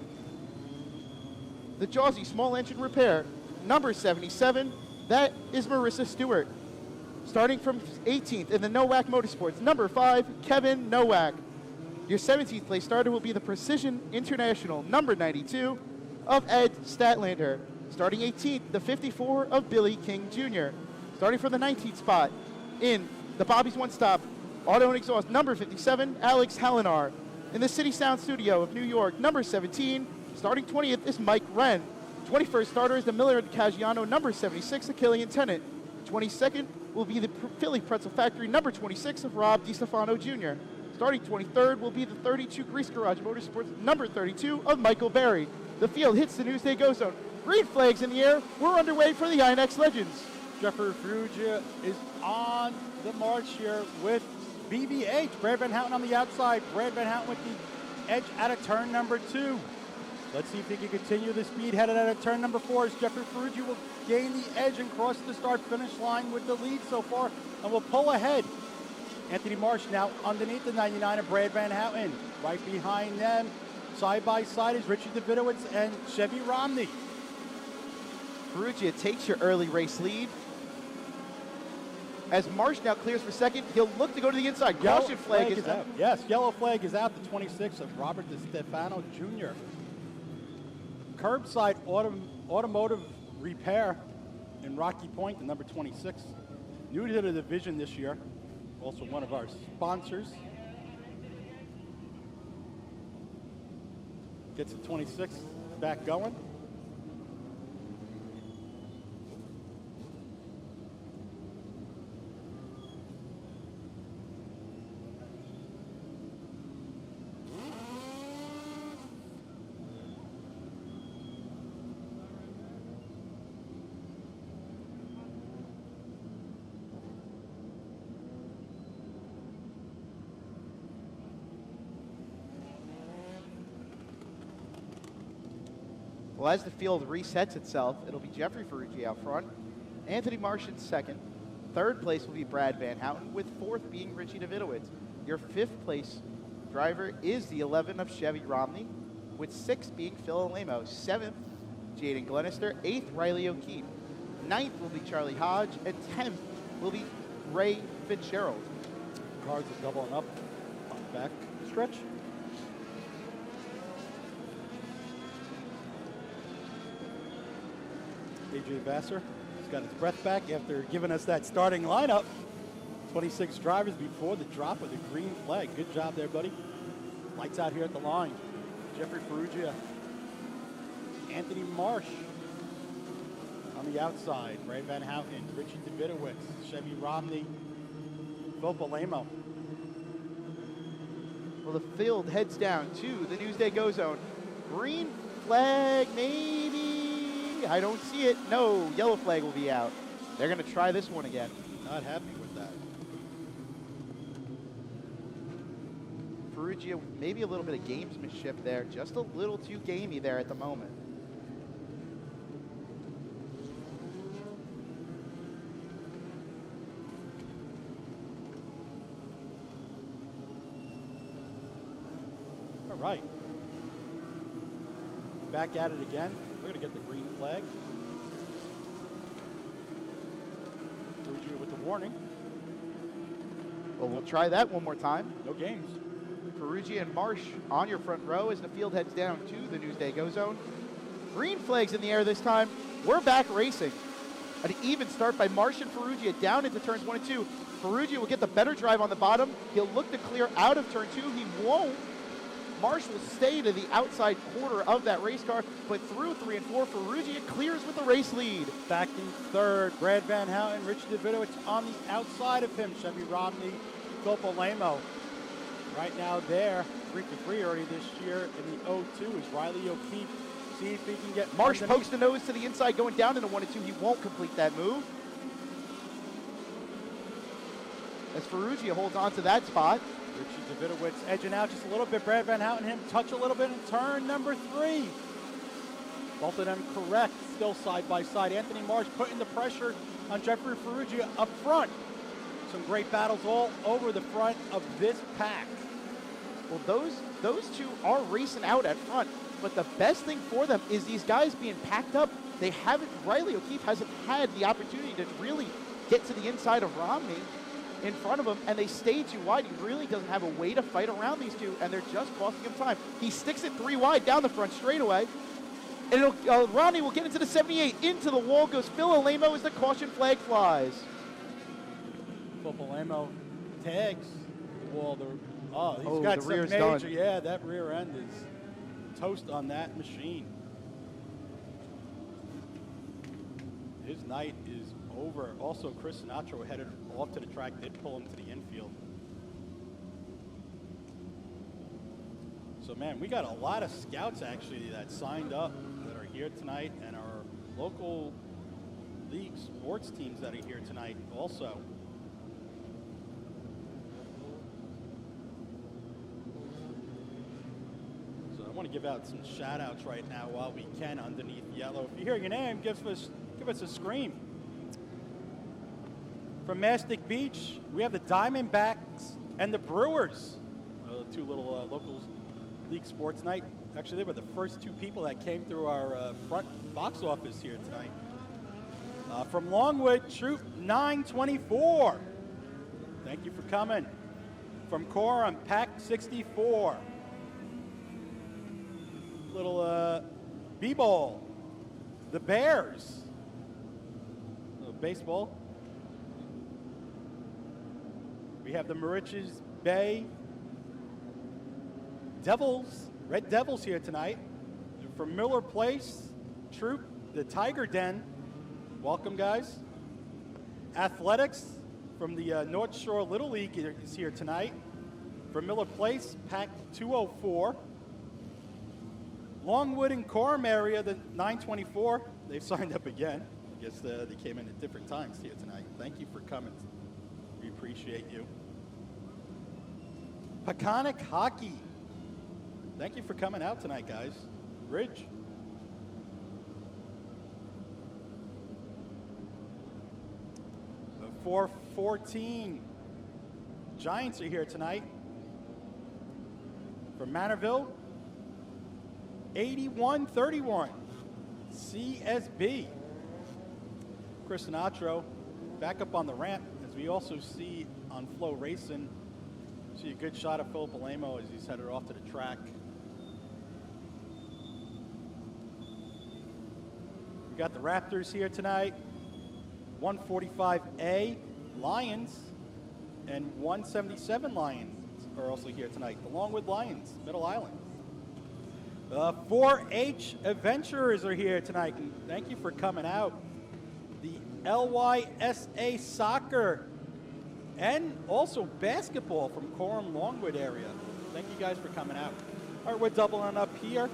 B: the Jawsey Small Engine Repair, number 77, that is Marissa Stewart. Starting from 18th in the Nowak Motorsports, number 5, Kevin Nowak. Your 17th place starter will be the Precision International, number 92 of Ed Statlander. Starting 18th, the 54 of Billy King Jr. Starting from the 19th spot in the Bobby's One Stop Auto and Exhaust, number 57, Alex Hallinar. In the City Sound Studio of New York, number 17, starting 20th is Mike Wren. 21st starter is the Miller and Caggiano, number 76, of Killian Tennant. 22nd will be the Philly Pretzel Factory, number 26 of Rob DiStefano Jr. Starting 23rd will be the 32 Grease Garage Motorsports, number 32 of Michael Berry. The field hits the Newsday Go Zone. Green flags in the air. We're underway for the INEX Legends.
A: Jeffrey Ferrugia is on the march here with BVH. Brad Van Houten on the outside. Brad Van Houten with the edge out of turn number 2. Let's see if he can continue the speed headed out of turn number 4 as Jeffrey Ferrugia will gain the edge and cross the start-finish line with the lead so far and will pull ahead. Anthony Marsh now underneath the 99 of Brad Van Houten. Right behind them, side by side, is Richie Davidowitz and Chevy Romney.
B: Ferrugia takes your early race lead. As Marsh now clears for second, he'll look to go to the inside. Caution flag is out.
A: Yes, yellow flag is out. The 26 of Robert DiStefano Jr. Curbside Automotive Repair in Rocky Point, the number 26. New to the division this year. Also one of our sponsors. Gets the 26 back going.
B: Well, as the field resets itself, it'll be Jeffrey Ferrugia out front, Anthony Marsh in second. Third place will be Brad Van Houten, with fourth being Richie Davidowitz. Your fifth place driver is the 11 of Chevy Romney, with sixth being Phil Alemo. Seventh, Jaden Glenister. Eighth, Riley O'Keefe. Ninth will be Charlie Hodge, and 10th will be Ray Fitzgerald.
A: Cars are doubling up on the back stretch. AJ Vassar has got his breath back after giving us that starting lineup. 26 drivers before the drop of the green flag. Good job there, buddy. Lights out here at the line. Jeffrey Ferrugia, Anthony Marsh on the outside. Ray Van Houten, Richie Davidowitz, Chevy Romney, Phil Alemo.
B: Well, the field heads down to the Newsday Go Zone. Green flag, maybe. penalty? I don't see it. No, yellow flag will be out. They're going to try this one again.
A: Not happy with that.
B: Perugia, maybe a little bit of gamesmanship there. Just a little too gamey there at the moment.
A: All right. Back at it again. We're going to get the green flag. Perugia with the warning.
B: Well, we'll try that one more time.
A: No games.
B: Perugia and Marsh on your front row as the field heads down to the Newsday Go Zone. Green flags in the air this time. We're back racing. An even start by Marsh and Perugia down into turns 1 and 2. Perugia will get the better drive on the bottom. He'll look to clear out of turn 2. He won't. Marsh will stay to the outside quarter of that race car, but through 3 and 4, Perugia clears with the race lead.
A: Back in third, Brad Van Houten, Richie Davidowitz on the outside of him. Chevy Romney, Phil Polemo. Right now there, 3 for 3 already this year in the 0-2 is Riley O'Keefe. See if he can get
B: Marsh
A: underneath.
B: pokes the nose to the inside going down into 1 and 2. He won't complete that move. As Perugia holds on to that spot.
A: Richie Davidowitz edging out just a little bit. Brad Van Houten, him touch a little bit in turn number 3. Both of them correct, still side by side. Anthony Marsh putting the pressure on Jeffrey Perugia up front. Some great battles all over the front of this pack.
B: Well, those two are racing out at front, but the best thing for them is these guys being packed up. They haven't, Riley O'Keefe hasn't had the opportunity to really get to the inside of Romney in front of him, and they stay too wide. He really doesn't have a way to fight around these two, and they're just costing him time. He sticks it 3 wide down the front straightaway, and Romney will get into the 78. Into the wall goes Phil Polemo as the caution flag flies.
A: Phil Polemo tags the wall. He's
B: Oh,
A: got
B: the
A: some
B: rear's
A: major.
B: done.
A: Yeah, that rear end is toast on that machine. His night is over. Also, Chris Sinatra headed off to the track, did pull him to the infield. So, man, we got a lot of scouts, actually, that signed up that are here tonight, and our local league sports teams that are here tonight also. So I want to give out some shout-outs right now while we can underneath yellow. If you hear your name, give us a scream. From Mastic Beach, we have the Diamondbacks and the Brewers. Two little local league sports night. Actually, they were the first 2 people that came through our front box office here tonight. From Longwood, Troop 924. Thank you for coming. From Coram, Pack 64. Little B-ball. The Bears. Baseball. We have the Moriches Bay Devils, Red Devils here tonight. From Miller Place, Troop, the Tiger Den. Welcome, guys. Athletics from the North Shore Little League is here tonight. From Miller Place, Pack 204. Longwood and Coram area, the 924. They've signed up again. I guess they came in at different times here tonight. Thank you for coming. We appreciate you. Peconic Hockey. Thank you for coming out tonight, guys. Ridge. The 414 Giants are here tonight. From Manorville, 8131 CSB. Chris Sinatra back up on the ramp, as we also see on Flow Racing. See a good shot of Phil Polemo as he's headed off to the track. We got the Raptors here tonight. 145A Lions and 177 Lions are also here tonight. The Longwood Lions, Middle Island. 4-H Adventurers are here tonight. And thank you for coming out. The LYSA Soccer and also basketball from Coram Longwood area. Thank you guys for coming out. All right, we're doubling up here.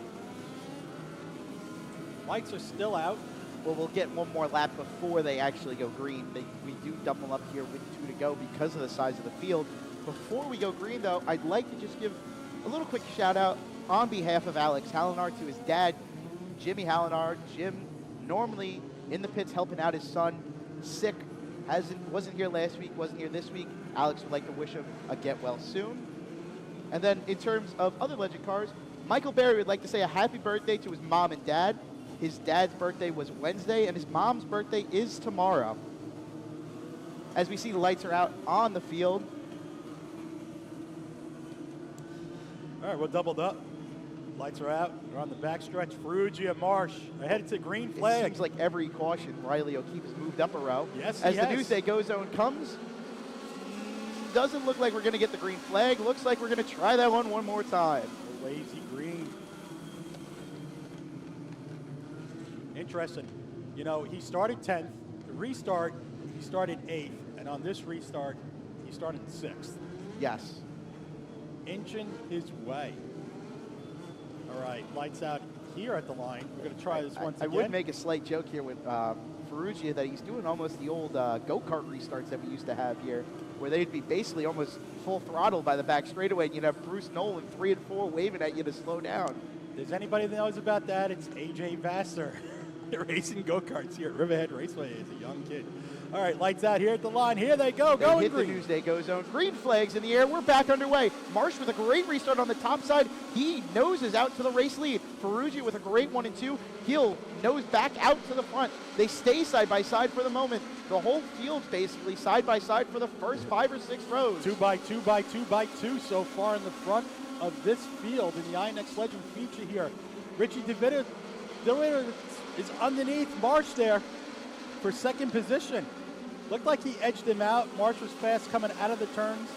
A: Lights are still out.
B: well, we'll get one more lap before they actually go green. We do dump them up here with 2 to go because of the size of the field. Before we go green, though, I'd like to just give a little quick shout out on behalf of Alex Hallinar to his dad, Jimmy Hallinar. Jim, normally in the pits helping out his son, sick, wasn't here last week, wasn't here this week. Alex would like to wish him a get well soon. And then in terms of other Legend cars, Michael Berry would like to say a happy birthday to his mom and dad. His dad's birthday was Wednesday, and his mom's birthday is tomorrow. As we see, the lights are out on the field.
A: All right, we're doubled up. Lights are out. We're on the backstretch. Ferrugia, Marsh are headed to green
B: It
A: flag.
B: seems like every caution, Riley O'Keefe has moved up a row.
A: Yes,
B: As
A: he
B: the
A: has.
B: Newsday Go Zone comes, doesn't look like we're going to get the green flag. Looks like we're going to try that one more time.
A: A lazy green. Interesting. You know, he started 10th. The restart, he started 8th. And on this restart, he started 6th.
B: Yes.
A: Inching his way. All right, lights out here at the line. We're going to try this once
B: I
A: again.
B: would make a slight joke here with Ferrugia that he's doing almost the old go-kart restarts that we used to have here, where they'd be basically almost full throttle by the back straightaway, and you'd have Bruce Nolan 3 and 4 waving at you to slow down.
A: If there's anybody that knows about that, it's AJ Vassar. Racing go-karts here at Riverhead Raceway as a young kid. All right, lights out here at the line. Here they go,
B: They
A: going
B: hit
A: green.
B: the Newsday Go Zone. Green flags in the air. We're back underway. Marsh with a great restart on the top side. He noses out to the race lead. Ferrugia with a great 1 and 2. He'll nose back out to the front. They stay side by side for the moment. The whole field's basically side by side for the first 5 or 6 rows.
A: 2 by 2 by 2 by 2 so far in the front of this field in the INEX Legend feature here. Richie DeVito is underneath Marsh there for second position. Looked like he edged him out. Marsh was fast coming out of the turns.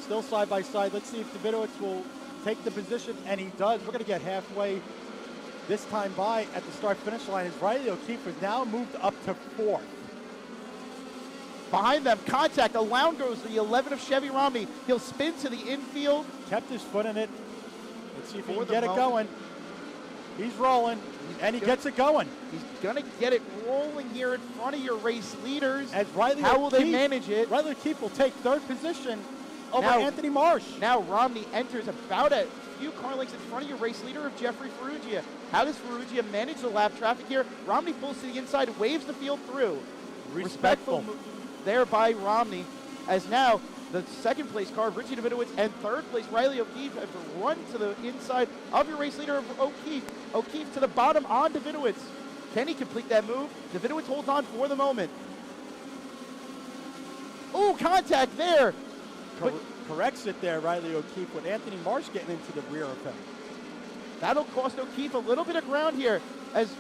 A: Still side by side. Let's see if Davidowitz will take the position, and he does. We're going to get halfway this time by at the start-finish line as Riley O'Keefe has now moved up to 4th.
B: Behind them, contact. Around goes the 11 of Chevy Romney. He'll spin to the infield.
A: Kept his foot in it. Let's see if he
B: For
A: can
B: the
A: get it
B: moment.
A: going. He's rolling, and he gets it going.
B: He's going to get it rolling here in front of your race leaders.
A: As Riley
B: How will they
A: O'Keefe-
B: manage it?
A: Riley O'Keefe will take 3rd position over
B: Now-
A: Anthony Marsh.
B: Now Romney enters about a few car lengths in front of your race leader of Jeffrey Ferrugia. How does Ferrugia manage the lap traffic here? Romney pulls to the inside, waves the field through.
A: Respectful.
B: move there by Romney. As now the 2nd place car, Richie Davidowitz, and 3rd place, Riley O'Keefe, have to run to the inside of your race leader of O'Keefe. O'Keefe to the bottom on Davidowitz. Can he complete that move? Davidowitz holds on for the moment. Ooh, contact there. But
A: Corrects it there, Riley O'Keefe, with Anthony Marsh getting into the rear of him.
B: that'll cost O'Keefe a little bit of ground here as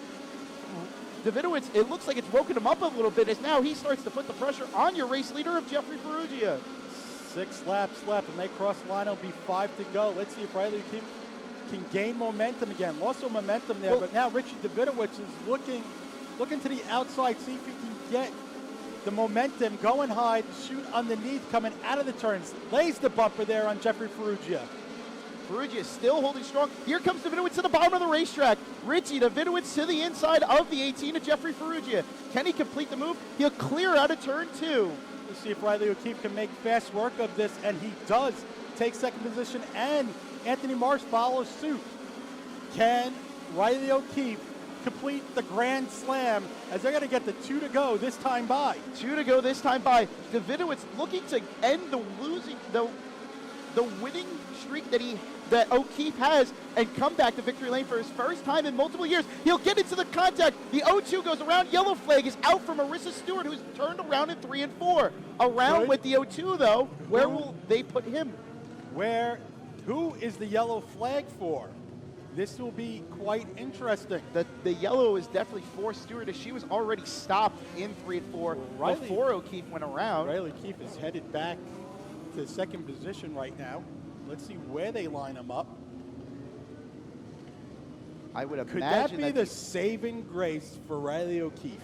B: Davidowitz, it looks like it's woken him up a little bit as now he starts to put the pressure on your race leader of Jeffrey Ferrugia.
A: 6 laps left, and they cross the line. It'll be 5 to go. Let's see if Riley O'Keefe can gain momentum again. Lost some momentum there,
B: Well-
A: but now Richie Davidowitz is looking to the outside, see if he can get the momentum going high, to shoot underneath, coming out of the turns. Lays the bumper there on Jeffrey Ferrugia.
B: Ferrugia is still holding strong. Here comes Davidowitz to the bottom of the racetrack. Richie Davidowitz to the inside of the 18 of Jeffrey Ferrugia. Can he complete the move? He'll clear out of turn 2.
A: Let's see if Riley O'Keefe can make fast work of this, and he does take 2nd position, and Anthony Marsh follows suit. Can Riley O'Keefe complete the Grand Slam as they're going to get the 2 to go this time by?
B: 2 to go this time by. Davidowitz looking to end the winning streak that O'Keefe has and come back to victory lane for his first time in multiple years. He'll get into the contact. The 0-2 goes around. Yellow flag is out for Marissa Stewart, who's turned around in 3 and 4. Around
A: Good.
B: with the 0-2, though. Where will they put him?
A: Who is the yellow flag for? This will be quite interesting.
B: The yellow is definitely for Stewart, as she was already stopped in 3 and 4
A: Riley-
B: before O'Keefe went around.
A: Riley O'Keefe is headed back to 2nd position right now. Let's see where they line him up.
B: I would
A: Could
B: imagine
A: that be the saving grace for Riley O'Keefe?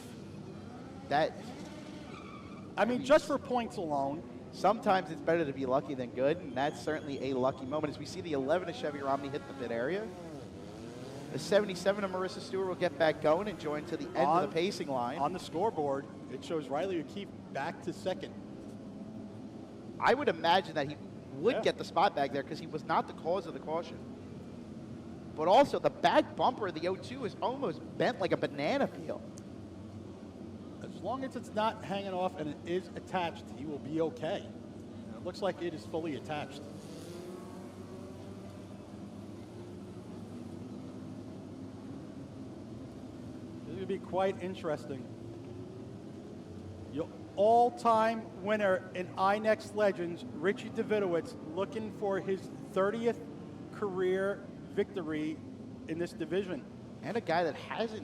B: that
A: I mean, just for points alone.
B: sometimes it's better to be lucky than good, and that's certainly a lucky moment as we see the 11 of Chevy Romney hit the pit area. The 77 of Marissa Stewart will get back going and join to the end of the pacing line.
A: On the scoreboard, it shows Riley O'Keefe back to second.
B: I would imagine that he would
A: Yeah.
B: get the spot back there because he was not the cause of the caution. But also, the back bumper of the 02 is almost bent like a banana peel.
A: As long as it's not hanging off and it is attached, he will be okay. And it looks like it is fully attached. This is going to be quite interesting. Your all-time winner in INEX Legends, Richie Davidowitz, looking for his 30th career victory in this division.
B: And a guy that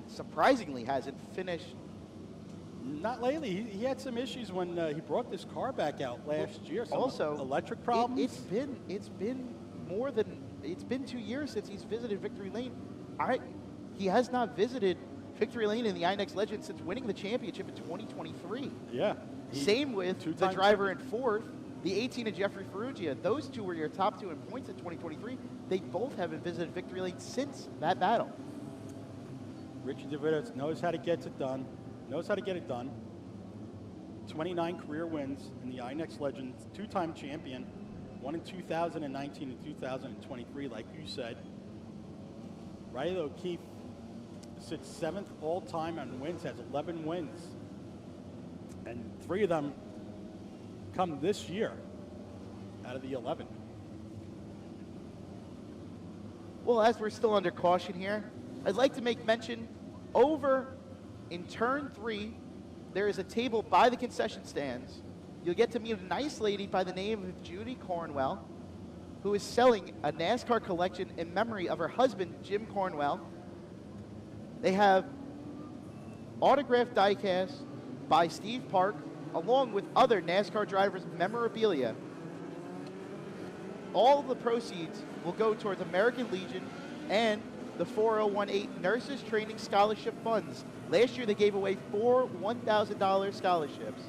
B: surprisingly hasn't finished.
A: Not lately. He had some issues when he brought this car back out last year. Some
B: Also,
A: electric problems.
B: It's been 2 years since he's visited Victory Lane. He has not visited Victory Lane in the INEX Legends since winning the championship in 2023.
A: Yeah.
B: Same with the
A: two-time
B: driver in fourth, the 18 of Jeffrey Ferrugia. Those two were your top two in points in 2023. They both haven't visited Victory Lane since that battle.
A: Richie DeVittis knows how to get it done. 29 career wins in the INEX Legends, two-time champion, won in 2019 and 2023, like you said. Riley O'Keefe sits 7th all-time on wins, has 11 wins. And 3 of them come this year out of the 11.
B: Well, as we're still under caution here, I'd like to make mention over in turn 3, there is a table by the concession stands. You'll get to meet a nice lady by the name of Judy Cornwell, who is selling a NASCAR collection in memory of her husband, Jim Cornwell. They have autographed diecasts by Steve Park, along with other NASCAR drivers' memorabilia. All of the proceeds will go towards American Legion and the 4018 Nurses Training Scholarship Funds. Last year, they gave away 4 $1,000 scholarships.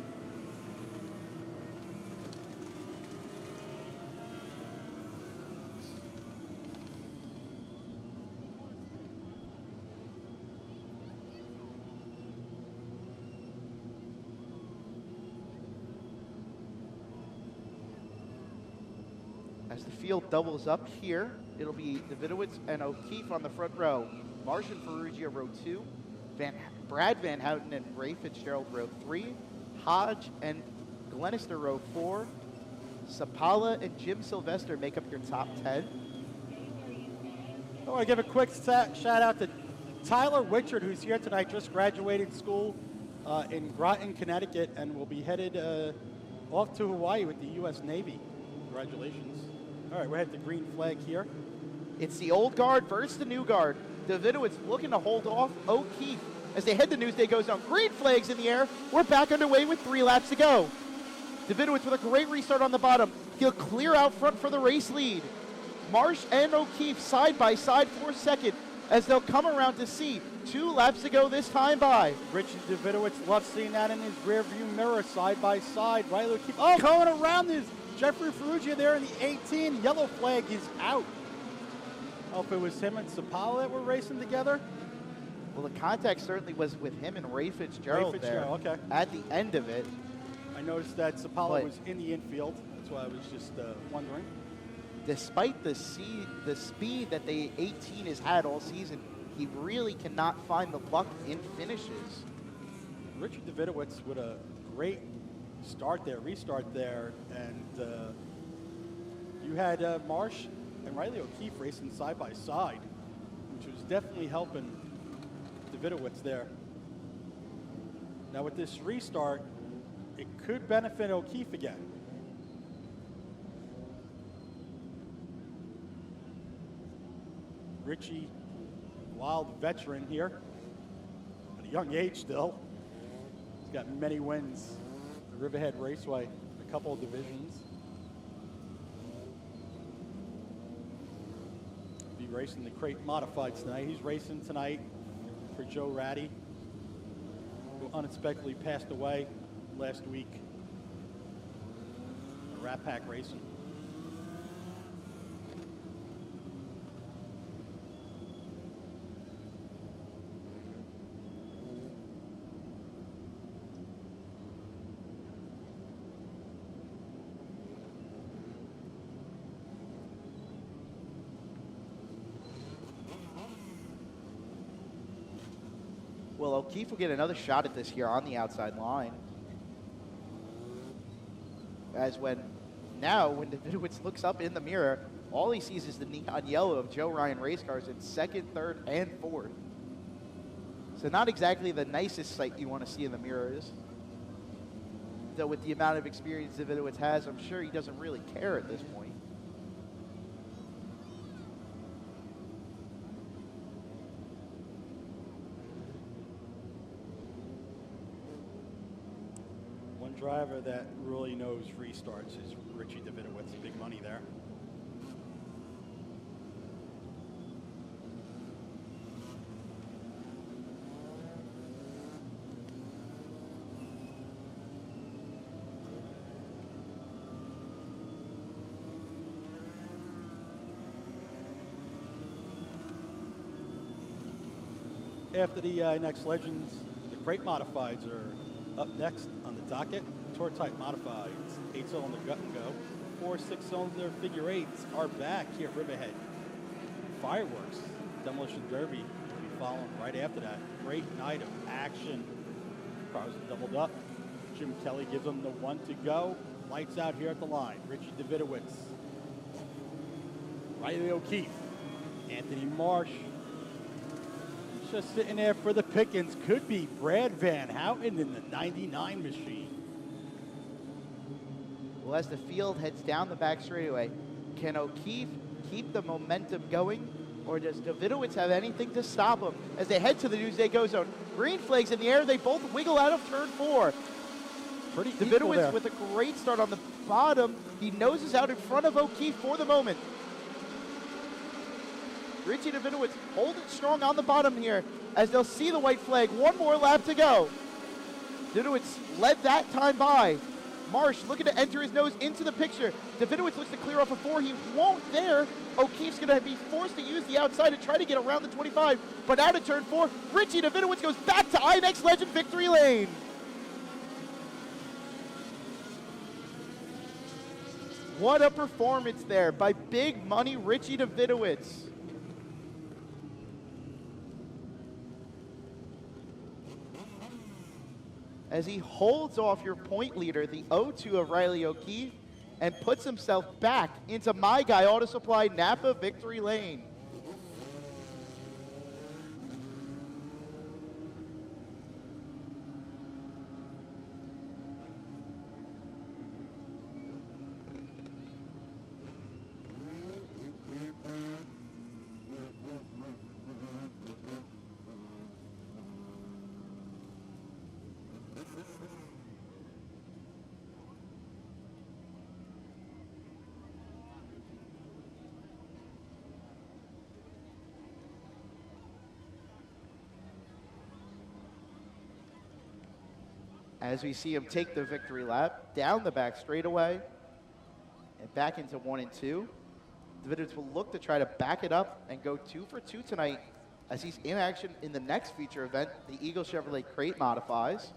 B: As the field doubles up here, it'll be Davidowitz and O'Keefe on the front row. Marsh and Ferrugia, row 2. Brad Van Houten and Ray Fitzgerald, row 3. Hodge and Glenister, row 4. Sapala and Jim Sylvester make up your top 10.
A: I want to give a quick shout out to Tyler Wichard, who's here tonight, just graduated school in Groton, Connecticut, and will be headed off to Hawaii with the U.S. Navy. Congratulations. All right, we're headed to green flag here.
B: It's the old guard versus the new guard. Davidowitz looking to hold off O'Keefe. As they head to Newsday goes down, green flags in the air. We're back underway with 3 laps to go. Davidowitz with a great restart on the bottom. He'll clear out front for the race lead. Marsh and O'Keefe side by side for second as they'll come around to see 2 laps to go this time by.
A: Richie Davidowitz loves seeing that in his rearview mirror, side by side. Riley O'Keefe, going around this. Jeffrey Ferrugia there in the 18. Yellow flag is out. I hope it was him and Sapala that were racing together.
B: Well, the contact certainly was with him and Ray Fitzgerald,
A: Okay.
B: at the end of it.
A: I noticed that Sapala was in the infield. That's why I was just wondering.
B: Despite the speed that the 18 has had all season, he really cannot find the luck in finishes.
A: Richie Davidowitz with a great restart there, and you had Marsh and Riley O'Keefe racing side by side, which was definitely helping Davidowitz there. Now with this restart, it could benefit O'Keefe again. Richie, wild veteran here, at a young age still. He's got many wins. The Riverhead Raceway, a couple of divisions. Be racing the crate modifieds tonight. He's racing tonight for Joe Ratty, who unexpectedly passed away last week. Rat Pack Racing.
B: Well, O'Keefe will get another shot at this here on the outside line. As when Davidowitz looks up in the mirror, all he sees is the neon yellow of Joe Ryan race cars in second, third, and fourth. So not exactly the nicest sight you want to see in the mirrors. Though with the amount of experience Davidowitz has, I'm sure he doesn't really care at this point.
A: One driver that really knows restarts is Richie Davidowitz. Big money there. After the INEX Legends, the crate modifieds are up next on the docket. Tour type modifieds, 8-cylinder gut and go. 4 6-cylinder figure 8s are back here at Riverhead. Fireworks, Demolition Derby will be following right after that. Great night of action. Cars are doubled up. Jim Kelly gives them the 1 to go. Lights out here at the line. Richie Davidowitz, Riley O'Keefe, Anthony Marsh. Just sitting there for the pickings could be Brad Van Houten in the 99 machine.
B: Well, as the field heads down the back straightaway, can O'Keefe keep the momentum going, or does Davidowitz have anything to stop him as they head to the Newsday Go Zone? Green flags in the air. They both wiggle out of turn 4.
A: Pretty
B: Davidowitz with a great start on the bottom. He noses out in front of O'Keefe for the moment. Richie Davidowitz holding strong on the bottom here as they'll see the white flag. One more lap to go. Davidowitz led that time by. Marsh looking to enter his nose into the picture. Davidowitz looks to clear off a 4. He won't there. O'Keefe's going to be forced to use the outside to try to get around the 25. But out of turn 4, Richie Davidowitz goes back to INEX Legend victory lane. What a performance there by big money Richie Davidowitz. As he holds off your point leader, the 0-2 of Riley O'Keefe, and puts himself back into My Guy Auto Supply Napa victory lane. As we see him take the victory lap down the back straightaway and back into 1 and 2. Davidowitz will look to try to back it up and go 2 for 2 tonight as he's in action in the next feature event, the Eagle Chevrolet Crate Modifies.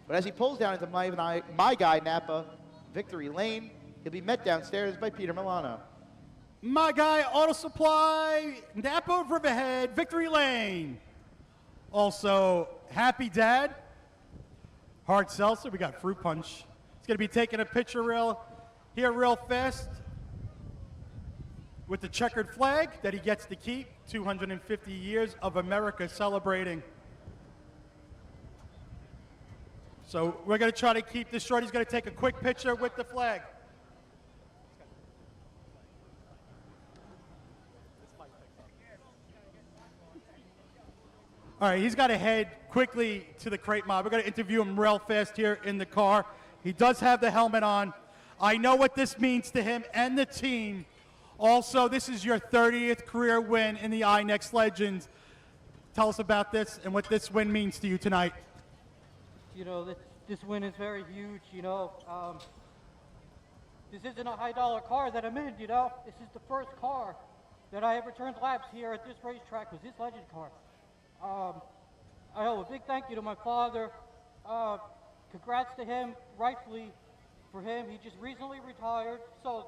B: But as he pulls down into my Guy Napa victory lane, he'll be met downstairs by Peter Milano.
A: My Guy Auto Supply, Napa Riverhead, victory lane. Also, Happy Dad, hard seltzer. We got fruit punch. He's going to be taking a picture real fast with the checkered flag that he gets to keep. 250 years of America celebrating. So we're going to try to keep this short. He's going to take a quick picture with the flag. All right, he's got to head quickly to the crate mob. We're going to interview him real fast here in the car. He does have the helmet on. I know what this means to him and the team. Also, this is your 30th career win in the INEX Legends. Tell us about this and what this win means to you tonight.
E: You know, this win is very huge, you know. This isn't a high-dollar car that I'm in, you know. This is the first car that I ever turned laps here at this racetrack, was this Legend car. I owe a big thank you to my father. Congrats to him, rightfully for him. He just recently retired. So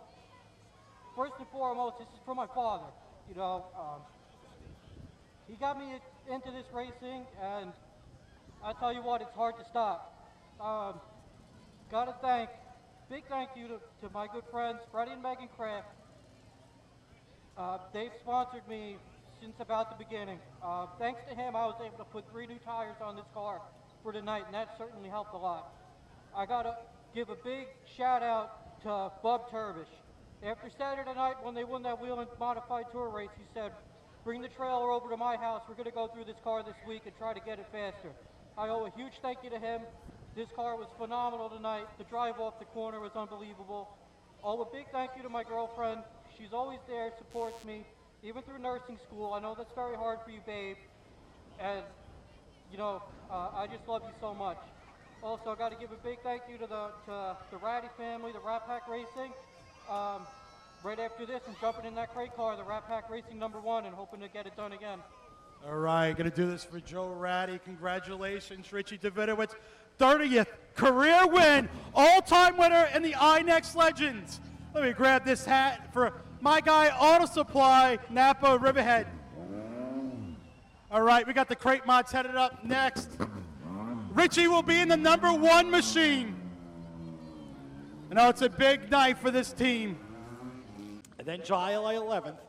E: first and foremost, this is for my father. You know, he got me into this racing, and I tell you what, it's hard to stop. Gotta big thank you to my good friends, Freddie and Megan Kraft. They've sponsored me since about the beginning. Thanks to him, I was able to put 3 new tires on this car for tonight, and that certainly helped a lot. I gotta give a big shout out to Bub Turbish. After Saturday night when they won that wheel and modified tour race, he said, bring the trailer over to my house. We're gonna go through this car this week and try to get it faster. I owe a huge thank you to him. This car was phenomenal tonight. The drive off the corner was unbelievable. Oh, a big thank you to my girlfriend. She's always there, supports me, even through nursing school. I know that's very hard for you, babe. And, you know, I just love you so much. Also, I got to give a big thank you to the Ratty family, the Rat Pack Racing. Right after this, I'm jumping in that crate car, the Rat Pack Racing #1, and hoping to get it done again.
A: All right, going to do this for Joe Ratty. Congratulations, Richie Davidowitz. 30th career win, all-time winner in the INEX Legends. Let me grab this hat for my guy, Auto Supply, Napa, Riverhead. All right, we got the crate mods headed up next. Richie will be in the #1 machine. I know it's a big night for this team. And then July 11th,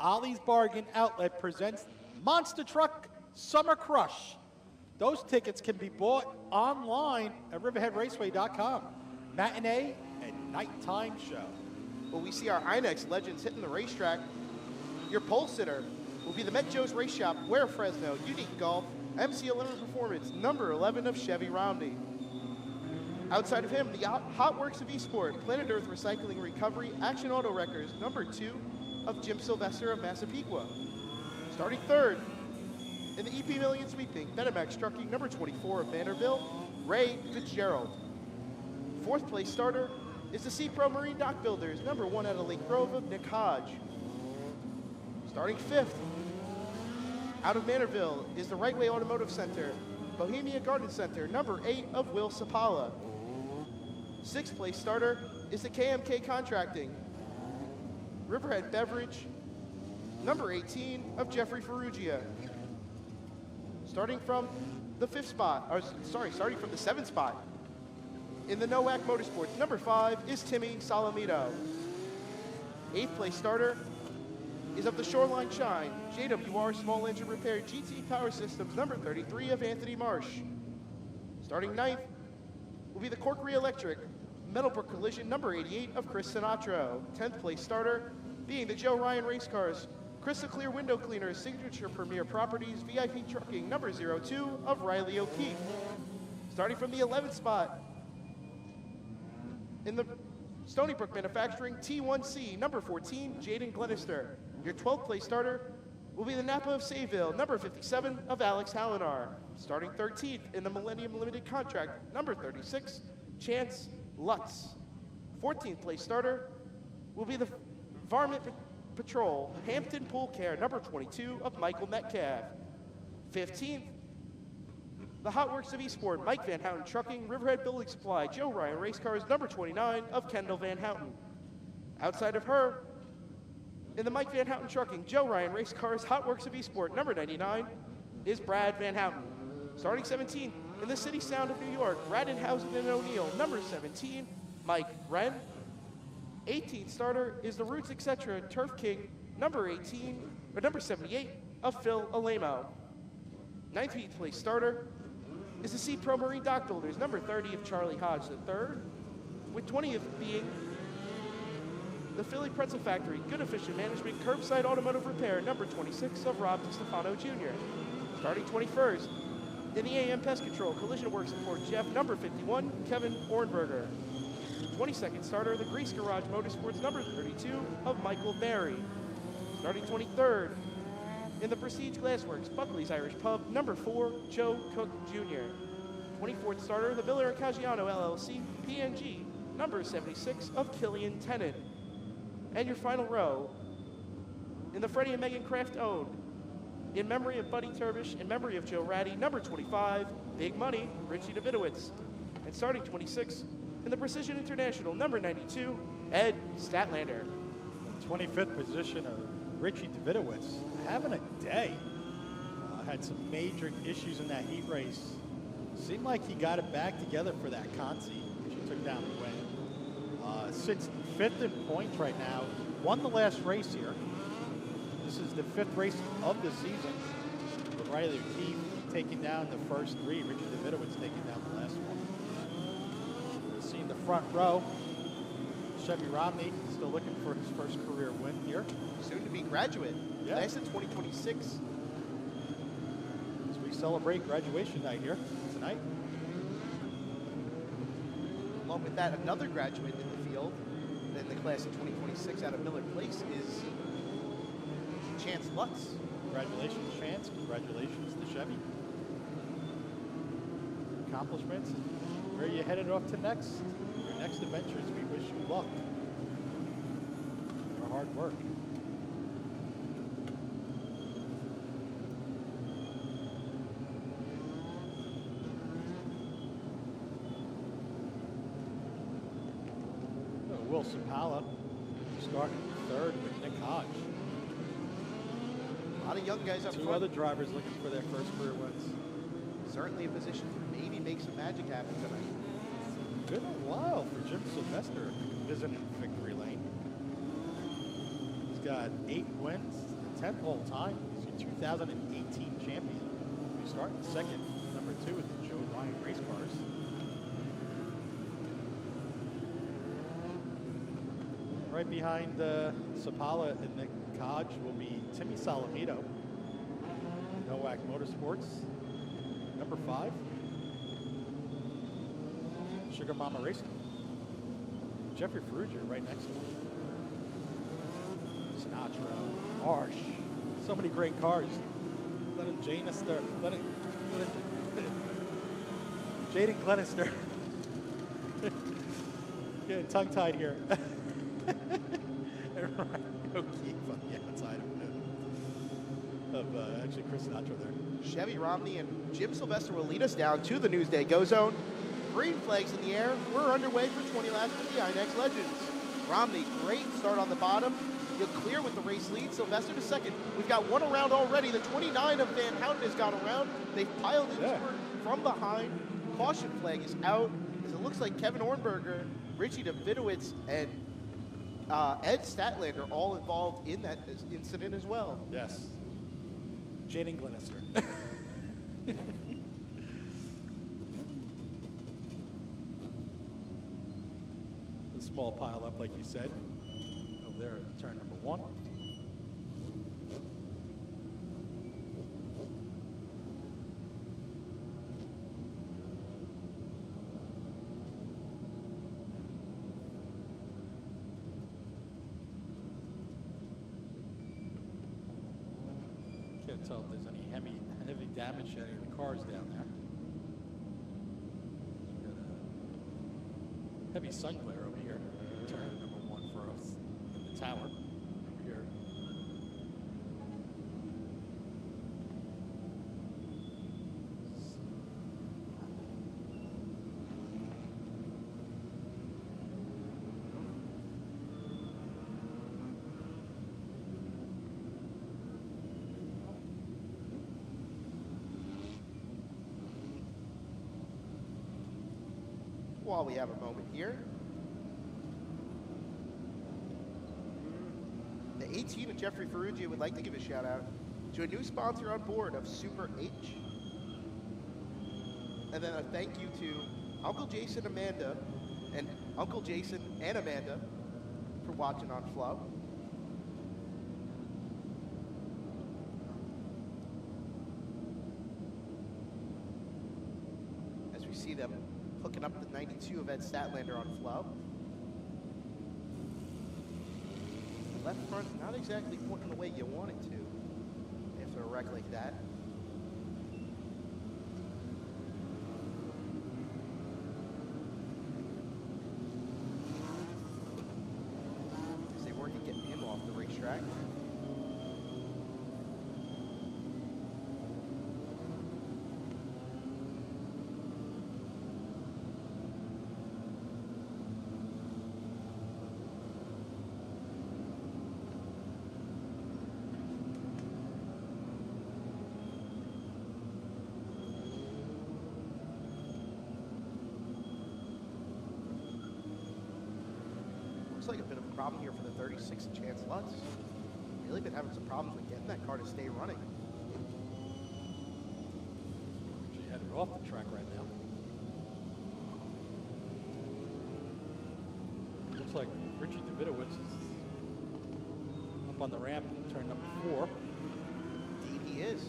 A: Ollie's Bargain Outlet presents Monster Truck Summer Crush. Those tickets can be bought online at riverheadraceway.com. Matinee and nighttime show.
B: Well, we see our INEX Legends hitting the racetrack. Your pole sitter will be the Met Joe's Race Shop, Ware Fresno, Unique Golf, MC 11 Performance, #11 of Chevy Romney. Outside of him, the Hot Works of Esport, Planet Earth Recycling Recovery, Action Auto Wreckers, #2 of Jim Sylvester of Massapequa. Starting third in the EP Million Sweeping, Benamax Trucking, #24 of Vanderbilt, Ray Fitzgerald. Fourth place starter is the Sea Pro Marine Dock Builders, #1 out of Lake Grove of Nick Hodge. Starting fifth, out of Manorville is the Right Way Automotive Center, Bohemia Garden Center, #8 of Will Sapala. Sixth place starter is the KMK Contracting, Riverhead Beverage, #18 of Jeffrey Ferrugia. Starting from the starting from the 7th spot in the NOAC Motorsports, #5 is Timmy Salamito. 8th place starter is of the Shoreline Shine, JWR Small Engine Repair GT Power Systems, #33 of Anthony Marsh. Starting 9th will be the Corkery Electric Metalbrook Collision, #88 of Chris Sinatra. 10th place starter being the Joe Ryan Race Cars, Crystal Clear Window Cleaners, Signature Premier Properties, VIP Trucking, #02 of Riley O'Keefe. Starting from the 11th spot in the Stony Brook Manufacturing T1C, #14, Jaden Glenister. Your 12th place starter will be the Napa of Sayville, #57 of Alex Hallinar. Starting 13th in the Millennium Limited Contract, #36, Chance Lutz. 14th place starter will be the Varmint Patrol, Hampton Pool Care, #22 of Michael Metcalf. 15th, the Hot Works of Esport, Mike Van Houten Trucking, Riverhead Building Supply, Joe Ryan Race Cars, #29 of Kendall Van Houten. Outside of her, in the Mike Van Houten Trucking, Joe Ryan Race Cars, Hot Works of Esport, #99 is Brad Van Houten. Starting 17th in the City Sound of New York, Raddenhausen and O'Neill, #17, Mike Wren. 18th starter is the Roots Etc. Turf King, #78 of Phil Alamo. 19th place starter is the Sea Pro Marine Dock Builders, #30 of Charlie Hodge III, with 20th being the Philly Pretzel Factory, Good Efficient Management, Curbside Automotive Repair, #26 of Rob DiStefano Jr. Starting 21st in the AM Pest Control, Collision Works Support, Jeff, #51, Kevin Ornberger. 22nd starter, the Grease Garage Motorsports, #32 of Michael Barry. Starting 23rd in the Prestige Glassworks, Buckley's Irish Pub, #4, Joe Cook Jr. 24th starter, the Miller & Caggiano LLC, PNG, #76 of Killian Tennant. And your final row, in the Freddie and Megan Kraft owned, in memory of Buddy Turbish, in memory of Joe Ratty, #25, Big Money, Richie Davidowitz. And starting 26, in the Precision International, #92, Ed Statlander.
A: 25th position of Richie Davidowitz, having a day. Had some major issues in that heat race Seemed like he got it back together for that Consi, which he took down the win. Sits 5th in points right now. Won the last race here. This is the 5th race of the season. With Riley O'Keefe taking down the first 3. Richard Davidowitz taking down the last one. We're seeing the front row. Chevy Romney still looking for his first career win here.
B: Soon to be graduate.
A: Yeah.
B: Last in 2026.
A: As we celebrate graduation night here tonight.
B: Along with that, another graduate in the field in the class of 2026 out of Miller Place is Chance Lutz.
A: Congratulations, Chance. Congratulations to Chevy. Accomplishments. Where are you headed off to next? Your next adventures. We wish you luck. Your hard work. Wilson Pala starting 3rd with Nick Hodge.
B: A lot of young guys up
A: 2
B: front.
A: other drivers looking for their first career wins.
B: Certainly a position to maybe make some magic happen tonight.
A: Been a while for Jim Sylvester visiting victory lane. He's got 8 wins, 10th all time. He's your 2018 champion. He's starting 2nd, number 2 with the Joe Ryan race cars. Right behind Sapala and Nick Hodge will be Timmy Salamito, Nowak Motorsports, number 5. Sugar Mama Racing. Jeffrey Ferrugia right next to him. Sinatra, Marsh. So many great cars. Lennon Janister. Jaden Glenister. Getting tongue-tied here. And Ryan O'Keefe on the outside of actually Chris Sinatra there.
B: Chevy Romney and Jim Sylvester will lead us down to the Newsday Go Zone. Green flags in the air. We're underway for 20 laps for the INEX Legends. Romney, great start on the bottom. He'll clear with the race lead. Sylvester to 2nd. We've got 1 around already. The 29 of Van Houten has gone around. They've piled into her from behind. Caution flag is out. As it looks like Kevin Ornberger, Richie Davidowitz, and Ed Statlander all involved in that incident as well.
A: Yes. Jaden Glenister. A small pile up, like you said. Over there at turn number 1. Can't tell if there's any heavy damage to any of the cars down there. Got a heavy sun glare over here. Turn number 1 for us in the tower over here.
B: While we have a moment here, the 18 of Jeffrey Ferrugia would like to give a shout out to a new sponsor on board of Super H. And then a thank you to Uncle Jason and Amanda for watching on Flow. As we see them hooking up the 92 of Ed Statlander on Flow. Left front, not exactly pointing the way you want it to after a wreck like that. As they work at getting him off the racetrack. like a bit of a problem here for the 36 Chance Lutz. Really been having some problems with getting that car to stay running.
A: She headed off the track right now. Looks like Richie Davidowitz is up on the ramp in turn number 4.
B: Indeed he is.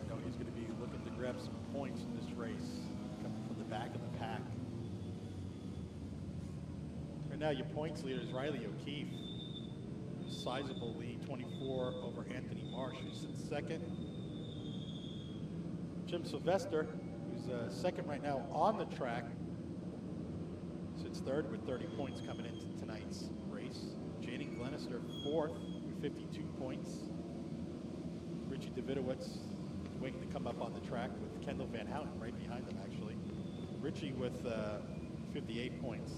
A: No, he's going to be looking to grab some points in this race, coming from the back of the pack. Right now, your points leader is Riley O'Keefe. Sizable lead, 24 over Anthony Marsh, who's in second. Jim Sylvester, who's second right now on the track, sits third with 30 points coming into tonight's race. Jaden Glenister, fourth with 52 points. Richie Davidowitz waiting to come up on the track with Kendall Van Houten right behind him, actually. Richie with 58 points.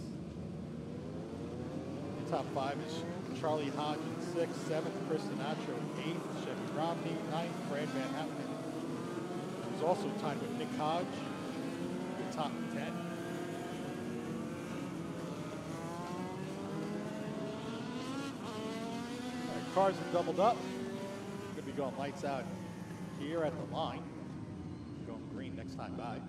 A: The top 5 is Charlie Hodge in 6th, 7th, Chris Sinatra 8th, Chevy Romney 9th, Brad Van Houten, who's also tied with Nick Hodge, the top 10. All right, cars are doubled up. Going to be going lights out here at the line. Going green next time by.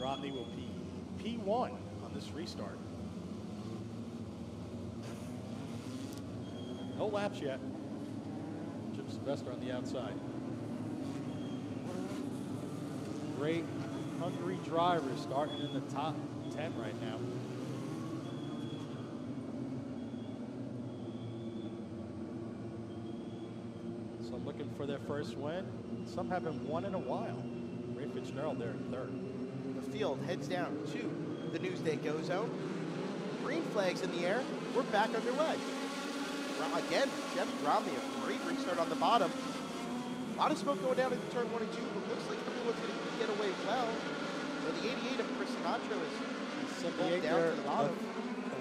A: Romney will be P1 on this restart. No laps yet. Jim Sylvester on the outside. Great, hungry drivers starting in the top 10 right now. Some looking for their first win. Some haven't won in a while. Ray Fitzgerald there in third.
B: The field heads down to the Newsday Go Zone. Green flags in the air. We're back underway. Again, Chevy Romney, a great restart on the bottom. A lot of smoke going down into turn 1 and 2, but looks like everyone's going to get away well. So the 88 of Chris Sinatra is
A: 78
B: down
A: there
B: to the bottom.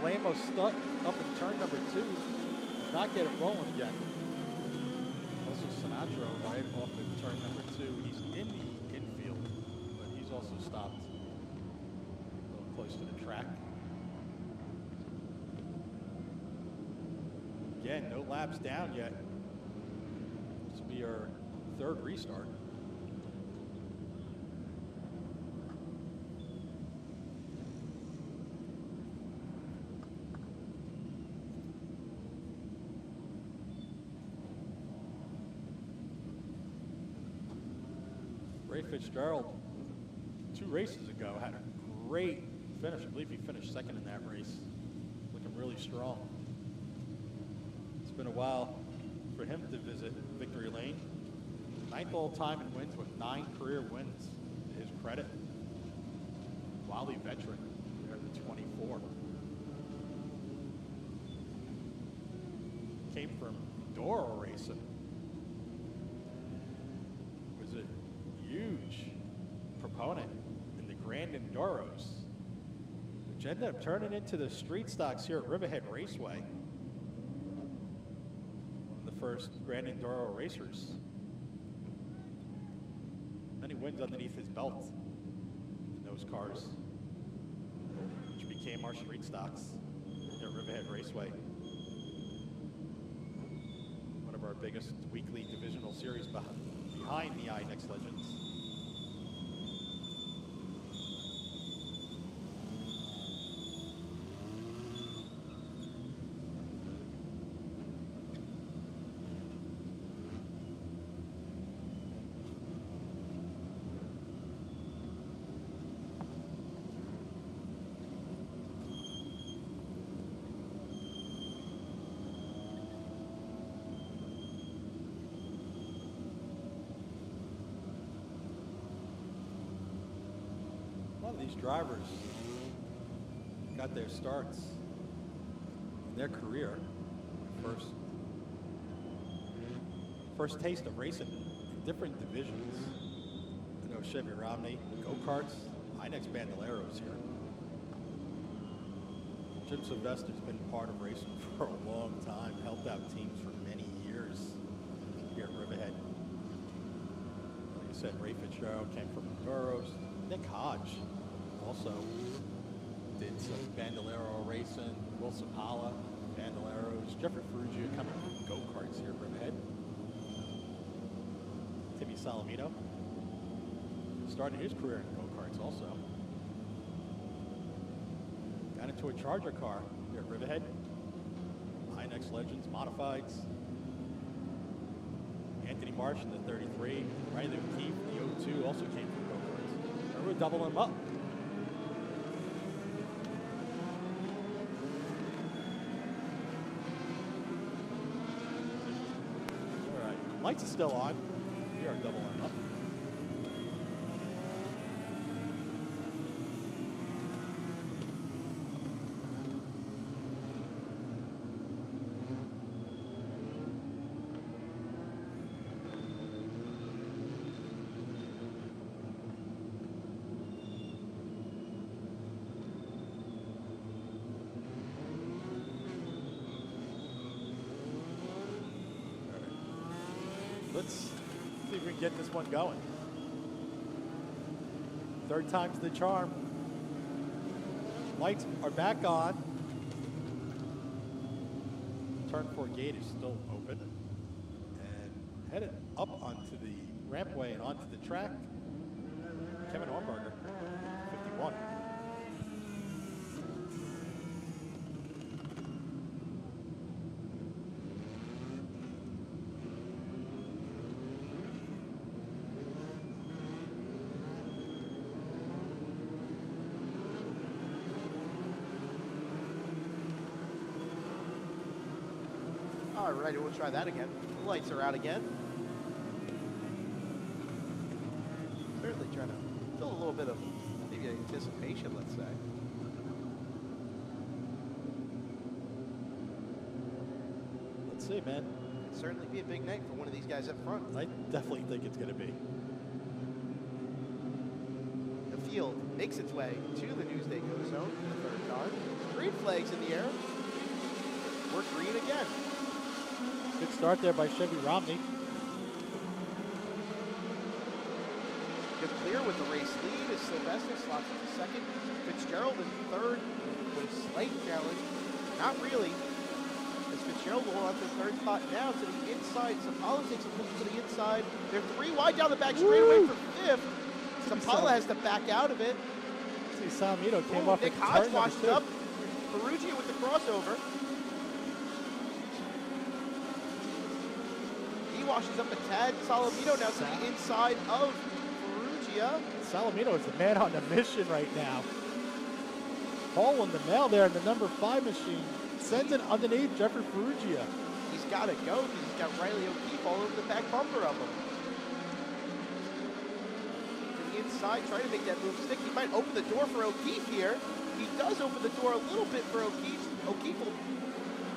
A: Alamo stuck up in turn number 2. Does not get it rolling yet. Also Sinatra right off in turn number 2. He's in the infield, but he's also stopped a little close to the track. Again, no laps down yet. This will be our third restart. Ray Fitzgerald, 2 races ago, had a great finish. I believe he finished second in that race. Looking really strong. It's been a while for him to visit victory lane. 9th all-time in wins with 9 career wins to his credit. Wally veteran, there at the 24. Came from Doro racing. Was a huge proponent in the Grand Enduros, which ended up turning into the street stocks here at Riverhead Raceway. The first Grand Enduro racers. Many wins underneath his belt in those cars, which became our street stocks here at Riverhead Raceway. One of our biggest weekly divisional series behind the INEX Legends. A lot of these drivers got their starts in their career. First taste of racing in different divisions. I know Chevy Romney, go-karts, INEX Bandoleros here. Jim Sylvester's been part of racing for a long time, helped out teams for many years here at Riverhead. Like I said, Ray Fitzgerald came from Enduros. Nick Hodge also did some Bandolero racing. Wilson Holla, Bandoleros. Jeffrey Ferrugia coming from go-karts here at Riverhead. Timmy Salamito started his career in go-karts also. Got into a Charger car here at Riverhead. INEX Legends, Modifieds. Anthony Marsh in the 33. Riley O'Keefe in the 02 also came from go-karts. And we're doubling them up. All right, lights are still on. We are doubling them up. Let's see if we can get this one going. Third time's the charm. Lights are back on. Turn 4 gate is still open. And headed up onto the rampway and onto the track, Kevin Ornberger, 51.
B: All right, we'll try that again. The lights are out again. Certainly trying to feel a little bit of maybe anticipation, let's say.
A: Let's see, man.
B: It'd certainly be a big night for one of these guys up front.
A: I definitely think it's going to be.
B: The field makes its way to the Newsday Go Zone for the third time. Green flags in the air. We're green again.
A: Good start there by Chevy Romney.
B: Good clear with the race lead as Sylvester slots into second. Fitzgerald in third with a slight challenge. Not really. As Fitzgerald will hold on to the third spot now to the inside. Sapala takes a push to the inside. They're 3 wide down the back straightaway for fifth. Sapala has to back out of it.
A: See, Salamito came off
B: Nick
A: at
B: Hodge
A: turn
B: washed
A: number 2.
B: up. Ferrugia with the crossover. He washes up a tad. Salamito now to the inside of Ferrugia.
A: Salamito is the man on the mission right now. Hole in the mail there in the number 5 machine. Sends it underneath Jeffrey Ferrugia.
B: He's got to go because he's got Riley O'Keefe all over the back bumper of him. To the inside, trying to make that move stick. He might open the door for O'Keefe here. He does open the door a little bit for O'Keefe. O'Keefe will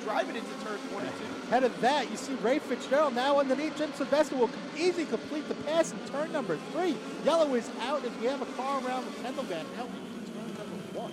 B: drive it into turn 22.
A: Ahead of that, you see Ray Fitzgerald now underneath. Jim Sylvester will easily complete the pass in turn number 3. Yellow is out as we have a car around the Kendall van Helton in turn number 1.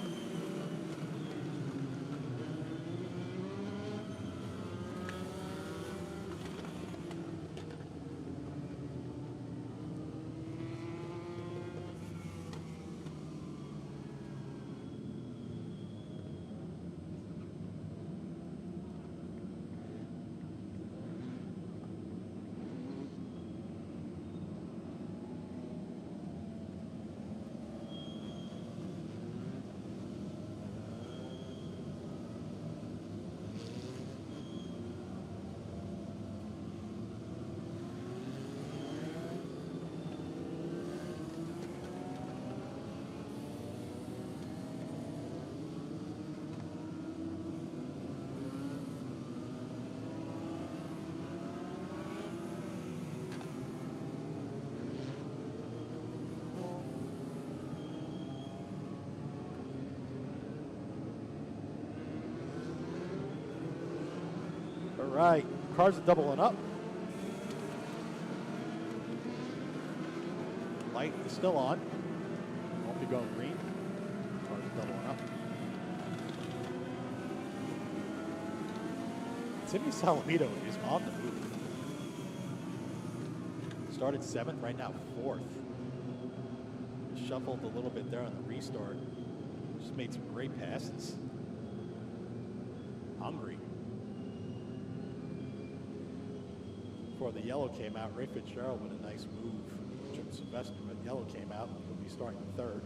A: All right, cars are doubling up. Light is still on. Won't be going green. Cars are doubling up. Timmy Salamito is on the move. Started 7th, right now 4th. Shuffled a little bit there on the restart. Just made some great passes. Hungry. Before the yellow came out, Ray Fitzgerald with a nice move. Jim Sylvester, but yellow came out. He'll be starting 3rd.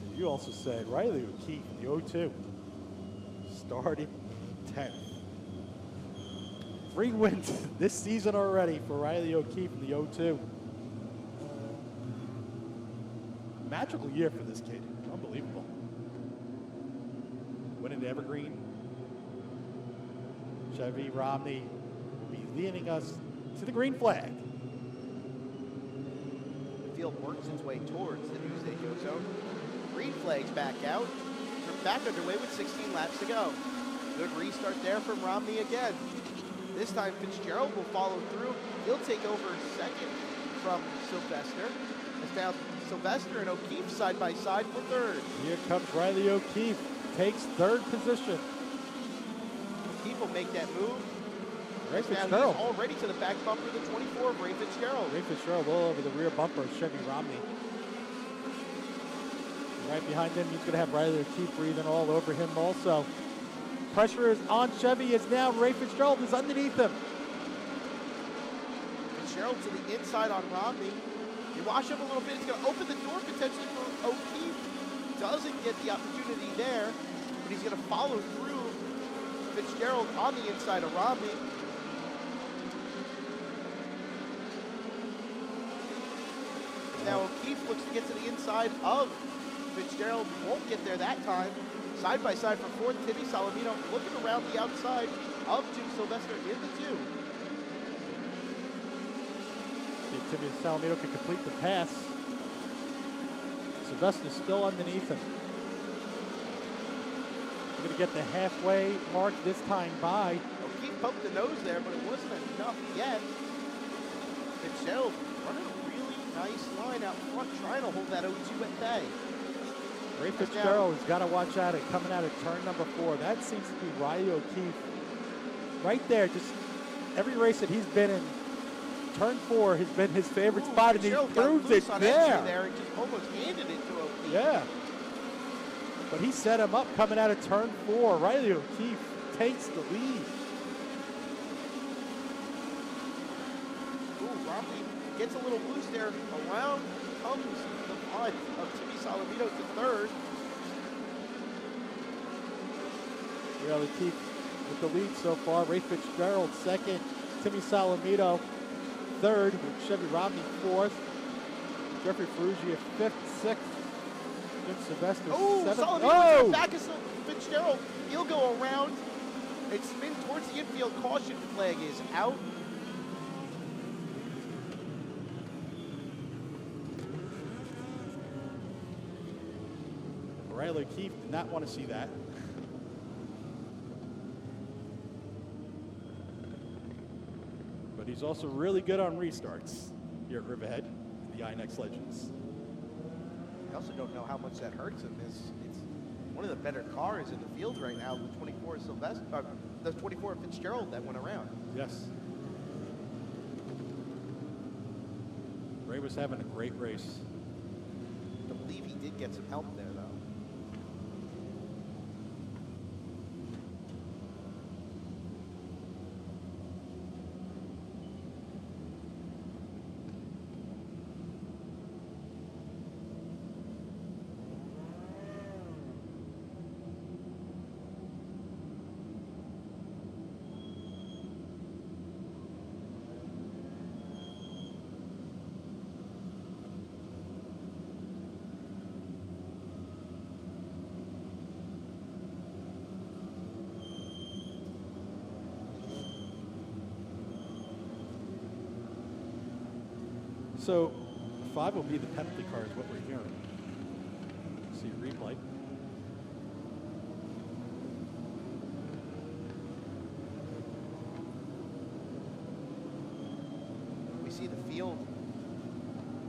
A: And you also said Riley O'Keefe in the 0-2. Starting 10th. 3 wins this season already for Riley O'Keefe in the 0-2. Magical year for this kid. Unbelievable. Winning Evergreen. Chevy Romney will be leading us to the green flag.
B: The field works its way towards the Newsday Go Zone. Green flags back out. We're back underway with 16 laps to go. Good restart there from Romney again. This time Fitzgerald will follow through. He'll take over second from Sylvester. It's now Sylvester and O'Keefe side by side for 3rd.
A: Here comes Riley O'Keefe. Takes 3rd position.
B: O'Keefe will make that move.
A: Ray
B: Now he's
A: Fitzgerald.
B: already to the back bumper of the 24 of Ray Fitzgerald.
A: Ray Fitzgerald all over the rear bumper of Chevy Romney. Right behind him, he's going to have Riley O'Keefe breathing all over him also. Pressure is on Chevy as now Ray Fitzgerald is underneath him.
B: Fitzgerald to the inside on Romney. You wash him a little bit. It's going to open the door potentially for O'Keefe. Doesn't get the opportunity there, but he's going to follow through Fitzgerald on the inside of Romney. Now O'Keefe looks to get to the inside of Fitzgerald. Won't get there that time. Side by side for 4th, Timmy Salamino looking around the outside of Jim Sylvester in the 2.
A: See if Timmy Salamino can complete the pass. Sylvester's still underneath him. We're going to get the halfway mark this time by.
B: O'Keefe poked the nose there, but it wasn't enough yet. Fitzgerald running a really nice line out front, trying to hold that 0-2 at bay.
A: Ray Fitzgerald has got to watch out at coming out of turn number 4. That seems to be Riley O'Keefe. Right there, just every race that he's been in, turn 4 has been his favorite spot, and he proves it there.
B: And just almost handed it to O'Keefe.
A: Yeah. But he set him up coming out of turn 4. Riley O'Keefe takes the lead.
B: Ooh, Romney gets a little loose there. Around comes the punt of Timmy Salamino to 3rd.
A: Riley O'Keefe with the lead so far. Ray Fitzgerald 2nd. Timmy Salamino 3rd. Chevy Romney 4th. Jeffrey Ferrugia 5th, 6th. Jim Sylvester 7th.
B: Salamino back of Fitzgerald. He'll go around and spin towards the infield. Caution flag is out.
A: Riley O'Keefe did not want to see that. But he's also really good on restarts here at Riverhead, the INEX Legends.
B: I also don't know how much that hurts him. It's one of the better cars in the field right now. The 24 Sylvester, the 24 Fitzgerald that went around.
A: Yes. Ray was having a great race.
B: I believe he did get some help there, though.
A: So 5 will be the penalty car is what we're hearing. See replay.
B: We see the field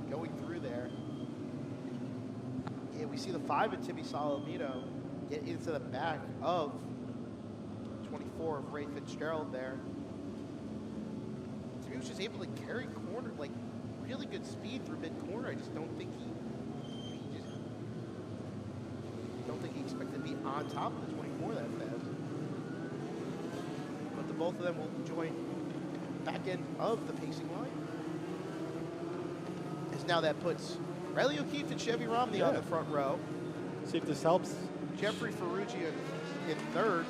B: going through there. Yeah, we see the 5 of Timmy Salamino get into the back of 24 of Ray Fitzgerald there. He was just able to carry corner, like really good speed through mid-corner. I just don't think he expected to be on top of the 24 that fast. But the both of them will join back end of the pacing line. As now that puts Riley O'Keefe and Chevy Romney on the front row.
A: See if this helps.
B: Jeffrey Ferrugia in third.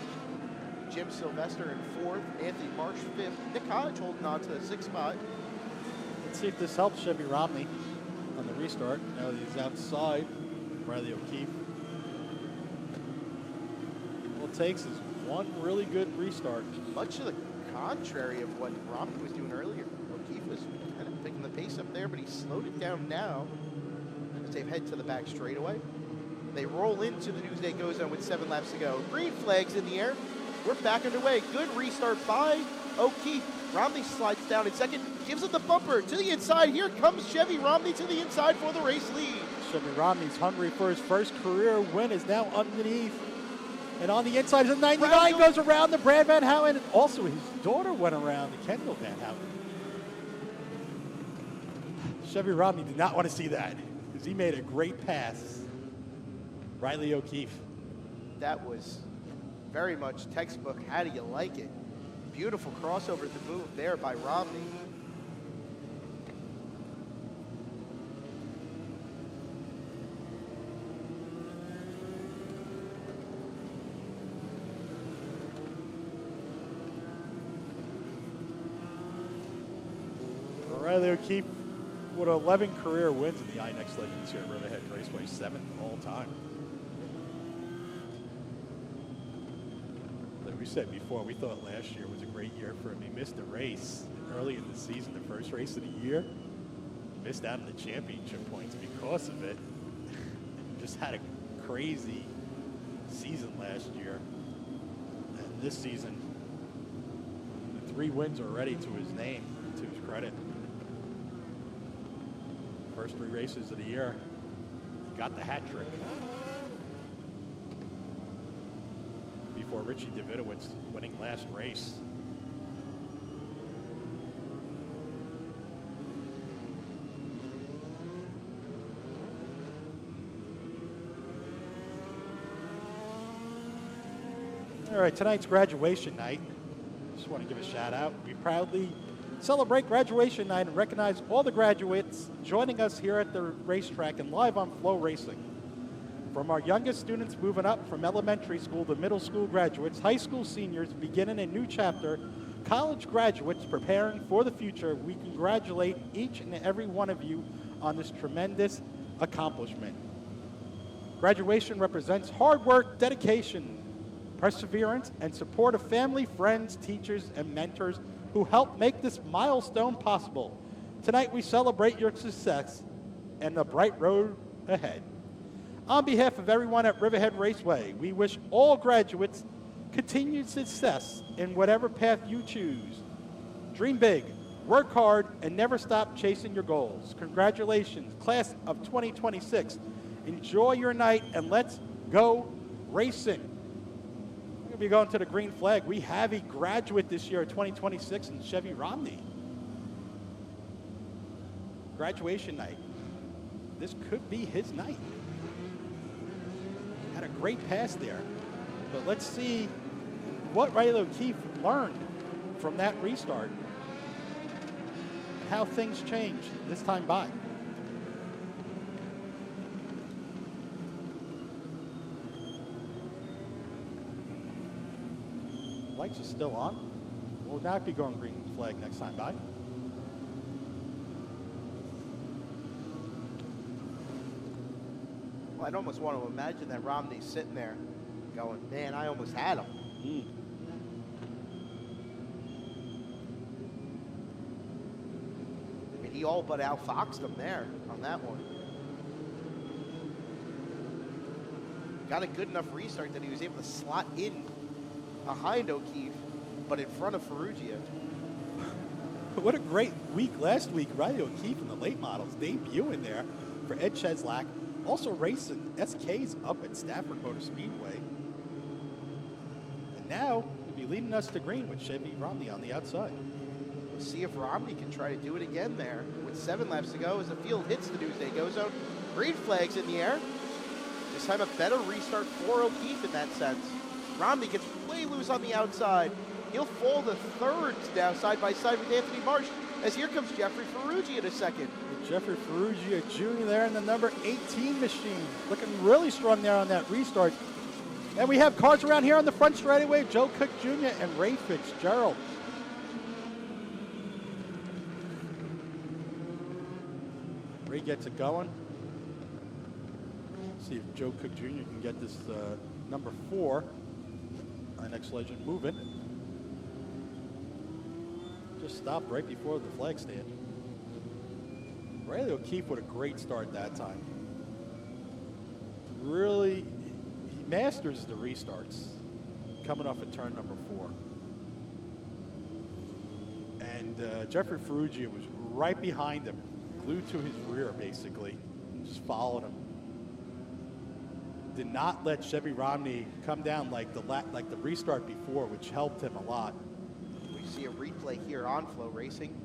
B: Jim Sylvester in fourth. Anthony Marsh fifth. Nick Hodge holding on to the sixth spot.
A: Let's see if this helps Chevy Romney on the restart. Now that he's outside, Riley O'Keefe. All it takes is one really good restart.
B: Much to the contrary of what Romney was doing earlier. O'Keefe was kind of picking the pace up there, but he slowed it down now as they head to the back straightaway. They roll into the Newsday Go Zone with 7 laps to go. Green flags in the air. We're back underway. Good restart by O'Keefe. Romney slides down in second, gives it the bumper to the inside. Here comes Chevy Romney to the inside for the race lead.
A: Chevy Romney's hungry for his first career win, is now underneath. And on the inside, the 99 goes around the Brad Van Houten. Also, his daughter went around the Kendall Van Houten. Chevy Romney did not want to see that because he made a great pass. Riley O'Keefe.
B: That was very much textbook. How do you like it? Beautiful crossover to move there by Romney.
A: Riley O'Keefe with 11 career wins in the INEX Legends here at Riverhead Raceway, 7th all time. Like we said before, we thought last year was a great year for him. He missed a race early in the season, the first race of the year. Missed out on the championship points because of it. Just had a crazy season last year. And this season, the 3 wins already to his name, to his credit. First 3 races of the year, he got the hat trick. Before Richie Davidowitz winning last race. All right, tonight's graduation night. Just want to give a shout out. We proudly celebrate graduation night and recognize all the graduates joining us here at the racetrack and live on Flow Racing. From our youngest students moving up from elementary school to middle school graduates, high school seniors beginning a new chapter, college graduates preparing for the future, we congratulate each and every one of you on this tremendous accomplishment. Graduation represents hard work, dedication, perseverance, and support of family, friends, teachers, and mentors who helped make this milestone possible. Tonight we celebrate your success and the bright road ahead. On behalf of everyone at Riverhead Raceway, we wish all graduates continued success in whatever path you choose. Dream big, work hard, and never stop chasing your goals. Congratulations, class of 2026. Enjoy your night, and let's go racing. We're going to be going to the green flag. We have a graduate this year, 2026, in Chevy Romney. Graduation night. This could be his night. Had a great pass there. But let's see what Riley O'Keefe learned from that restart and how things changed this time by. Lights are still on. Will not be going green flag next time by.
B: Well, I'd almost want to imagine that Romney's sitting there going, man, I almost had him. I mean, he all but outfoxed him there on that one. Got a good enough restart that he was able to slot in behind O'Keefe, but in front of Ferrugia.
A: What a great week last week. Riley O'Keefe in the late models debuting there for Ed Cheslak. Also racing SKs up at Stafford Motor Speedway. And now we'll be Romney leading us to green with Chevy Romney on the outside.
B: We'll see if Romney can try to do it again there. With 7 laps to go as the field hits the Newsday Go Zone. Green flags in the air. This time a better restart for O'Keefe in that sense. Romney gets way loose on the outside. He'll fall to third now side by side with Anthony Marsh as here comes Jeffrey Ferrugia in a second.
A: Jeffrey Ferrugia Jr. there in the number 18 machine. Looking really strong there on that restart. And we have cars around here on the front straightaway. Joe Cook Jr. and Ray Fitzgerald. Ray gets it going. See if Joe Cook Jr. can get this number 4 INEX Legend moving. Just stopped right before the flag stand. Riley O'Keefe with a great start that time. Really, he masters the restarts coming off of turn number 4. And Jeffrey Ferrugia was right behind him, glued to his rear basically, just followed him. Did not let Chevy Romney come down like the restart before, which helped him a lot.
B: We see a replay here on Flow Racing.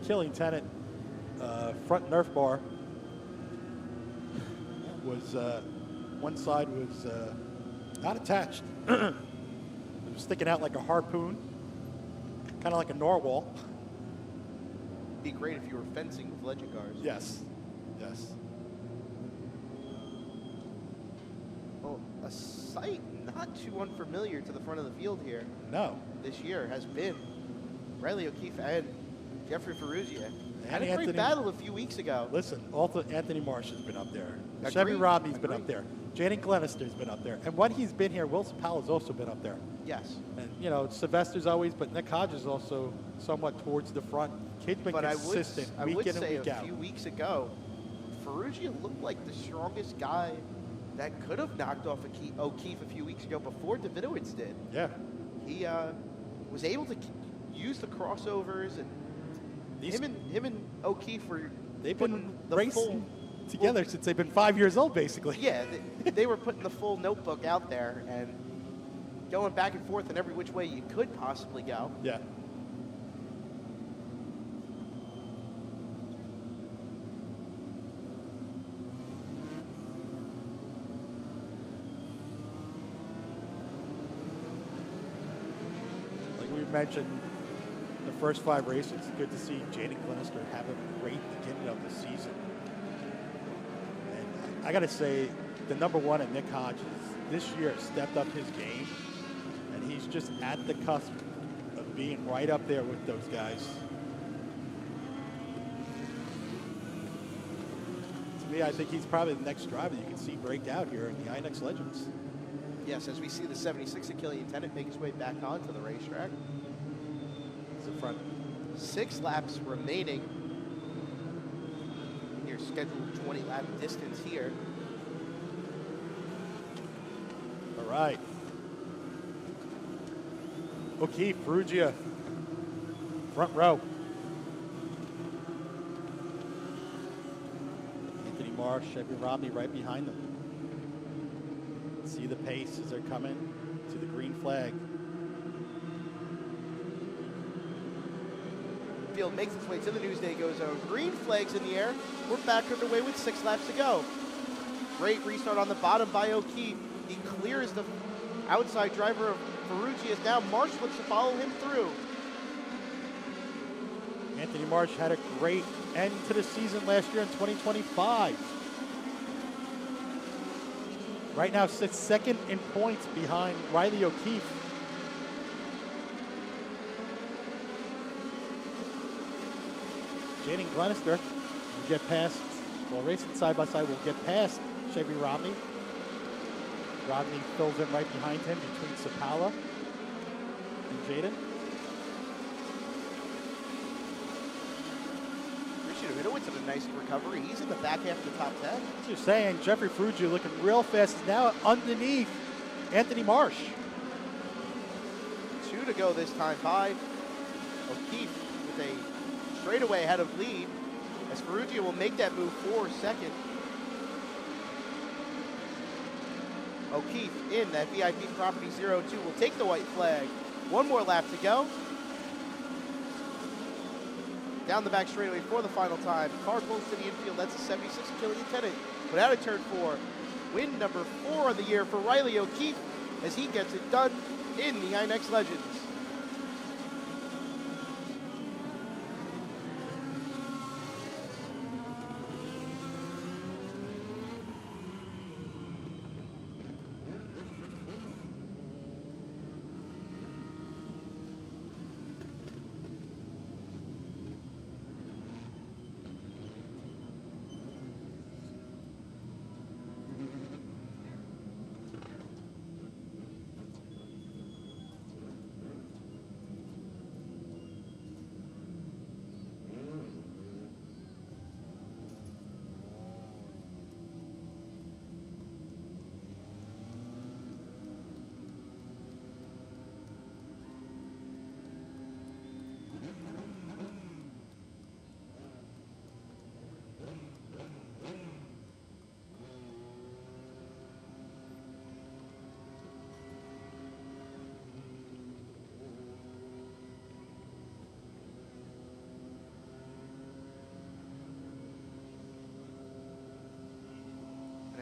A: Killing Tenant front Nerf bar was one side was not attached. It was sticking out like a harpoon, kind of like a narwhal.
B: Be great if you were fencing with legend cars.
A: Yes, yes.
B: Well, a sight not too unfamiliar to the front of the field here
A: No.
B: this year has been Riley O'Keefe and Jeffrey Ferrugia. Had
A: And
B: a great
A: Anthony-
B: battle a few weeks ago.
A: Listen, also Anthony Marsh has been up there.
B: Agreed.
A: Chevy Romney's been up
B: Agreed.
A: there. Jaden Glenister's been up there. And when he's been here, Wilson Powell has also been up there.
B: Yes.
A: And, you know, Sylvester's always, but Nick Hodge is also somewhat towards the front. Kid's been
B: But
A: consistent
B: I
A: week
B: would
A: in and
B: say
A: week
B: a
A: out.
B: few weeks ago, Ferrugia looked like the strongest guy that could have knocked off O'Keefe a few weeks ago before Davidowitz did.
A: Yeah.
B: He was able to use the crossovers, and
A: These-
B: him and O'Keefe were
A: They've
B: putting
A: been
B: the
A: racing together since they've been 5 years old, basically.
B: Yeah, they were putting the full notebook out there and going back and forth in every which way you could possibly go.
A: Yeah. Like we mentioned, the first 5 races, it's good to see Jaden Glenister have a great beginning of the season. And I got to say, the number 1 at Nick Hodges this year stepped up his game, and he's just at the cusp of being right up there with those guys. To me, I think he's probably the next driver you can see break out here in the INEX Legends.
B: Yes, as we see the 76 of Killian Tennant make his way back onto the racetrack.
A: It's the front.
B: 6 laps remaining in your scheduled 20-lap distance here.
A: All right. O'Keefe, Ferrugia, front row. Anthony Marsh, Chevy Romney right behind them. See the pace as they're coming to the green flag.
B: Field makes its way to the Newsday Go Zone. Green flags in the air. We're back underway with 6 laps to go. Great restart on the bottom by O'Keefe. He clears the outside driver of Ferrugia. Now Marsh looks to follow him through.
A: Anthony Marsh had a great end to the season last year in 2025. Right now sits second in points behind Riley O'Keefe. Jaden Glenister will get past, well, racing side by side, will get past Chevy Romney. Rodney fills in right behind him between Sapala and Jaden.
B: Richard Davidowitz with a nice recovery. He's in the back half of the top 10.
A: Just saying, Jeffrey Ferrugia looking real fast, is now underneath Anthony Marsh.
B: 2 to go this time by O'Keefe with a straightaway ahead of lead as Ferrugia will make that move for second. O'Keefe in that VIP Property 02 will take the white flag. One more lap to go. Down the back straightaway for the final time. Car pulls to the infield. That's a 76 Killian Tennant. But out of turn 4, win number 4 of the year for Riley O'Keefe as he gets it done in the INEX Legends.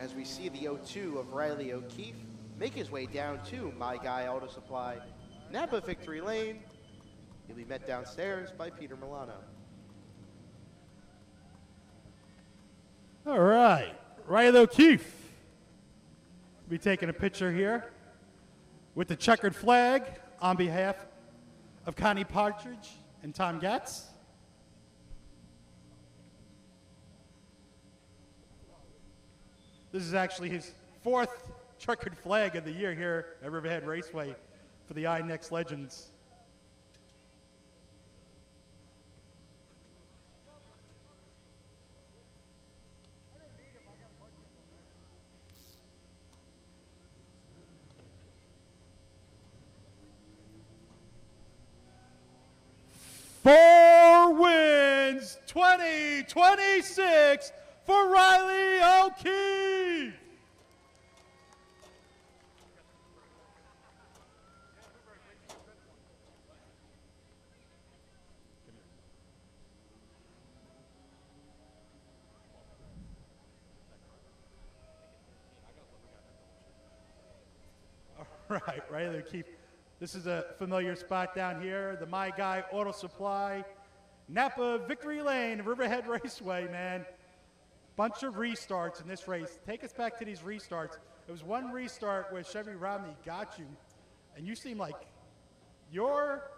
B: As we see the 0-2 of Riley O'Keefe make his way down to My Guy Auto Supply, Napa Victory Lane. He'll be met downstairs by Peter Milano.
A: All right, Riley O'Keefe will be taking a picture here with the checkered flag on behalf of Connie Partridge and Tom Gatz. This is actually his 4th checkered flag of the year here at Riverhead Raceway for the INEX Legends. Four wins, 2026 for Riley O'Keefe. All right, Riley O'Keefe. This is a familiar spot down here, the My Guy Auto Supply, Napa Victory Lane, Riverhead Raceway, man. Bunch of restarts in this race. Take us back to these restarts. It was one restart where Chevy Romney got you, and you seem like your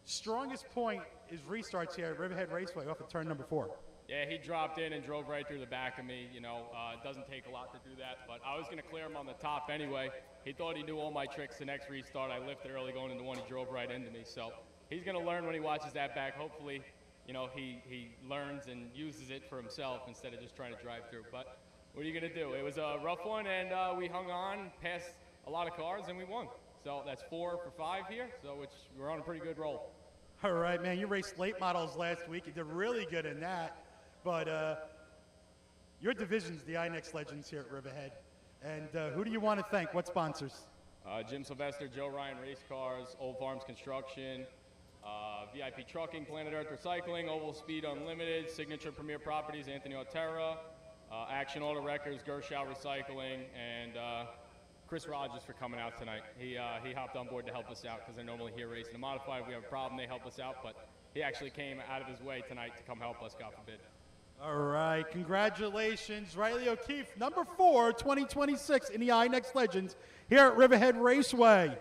A: strongest point is restarts here at Riverhead Raceway off of turn number 4.
C: Yeah, he dropped in and drove right through the back of me. You know, it doesn't take a lot to do that, but I was going to clear him on the top anyway. He thought he knew all my tricks the next restart. I lifted early going into one. He drove right into me. So he's going to learn when he watches that back. Hopefully, you know, he learns and uses it for himself instead of just trying to drive through. But what are you going to do? It was a rough one, and we hung on, passed a lot of cars, and we won. So that's 4 for 5 here, so we're on a pretty good roll.
A: All right, man. You raced late models last week. You did really good in that. But your division's the INEX Legends here at Riverhead. And who do you want to thank? What sponsors?
C: Jim Sylvester, Joe Ryan Race Cars, Old Farms Construction, VIP Trucking, Planet Earth Recycling, Oval Speed Unlimited, Signature Premier Properties, Anthony Otera, Action Auto Records, Gershow Recycling, and Chris Rogers for coming out tonight. He hopped on board to help us out because they're normally here racing a modified. If we have a problem, they help us out, but he actually came out of his way tonight to come help us, God forbid.
A: All right, congratulations, Riley O'Keefe, number 4, 2026 in the INEX Legends here at Riverhead Raceway.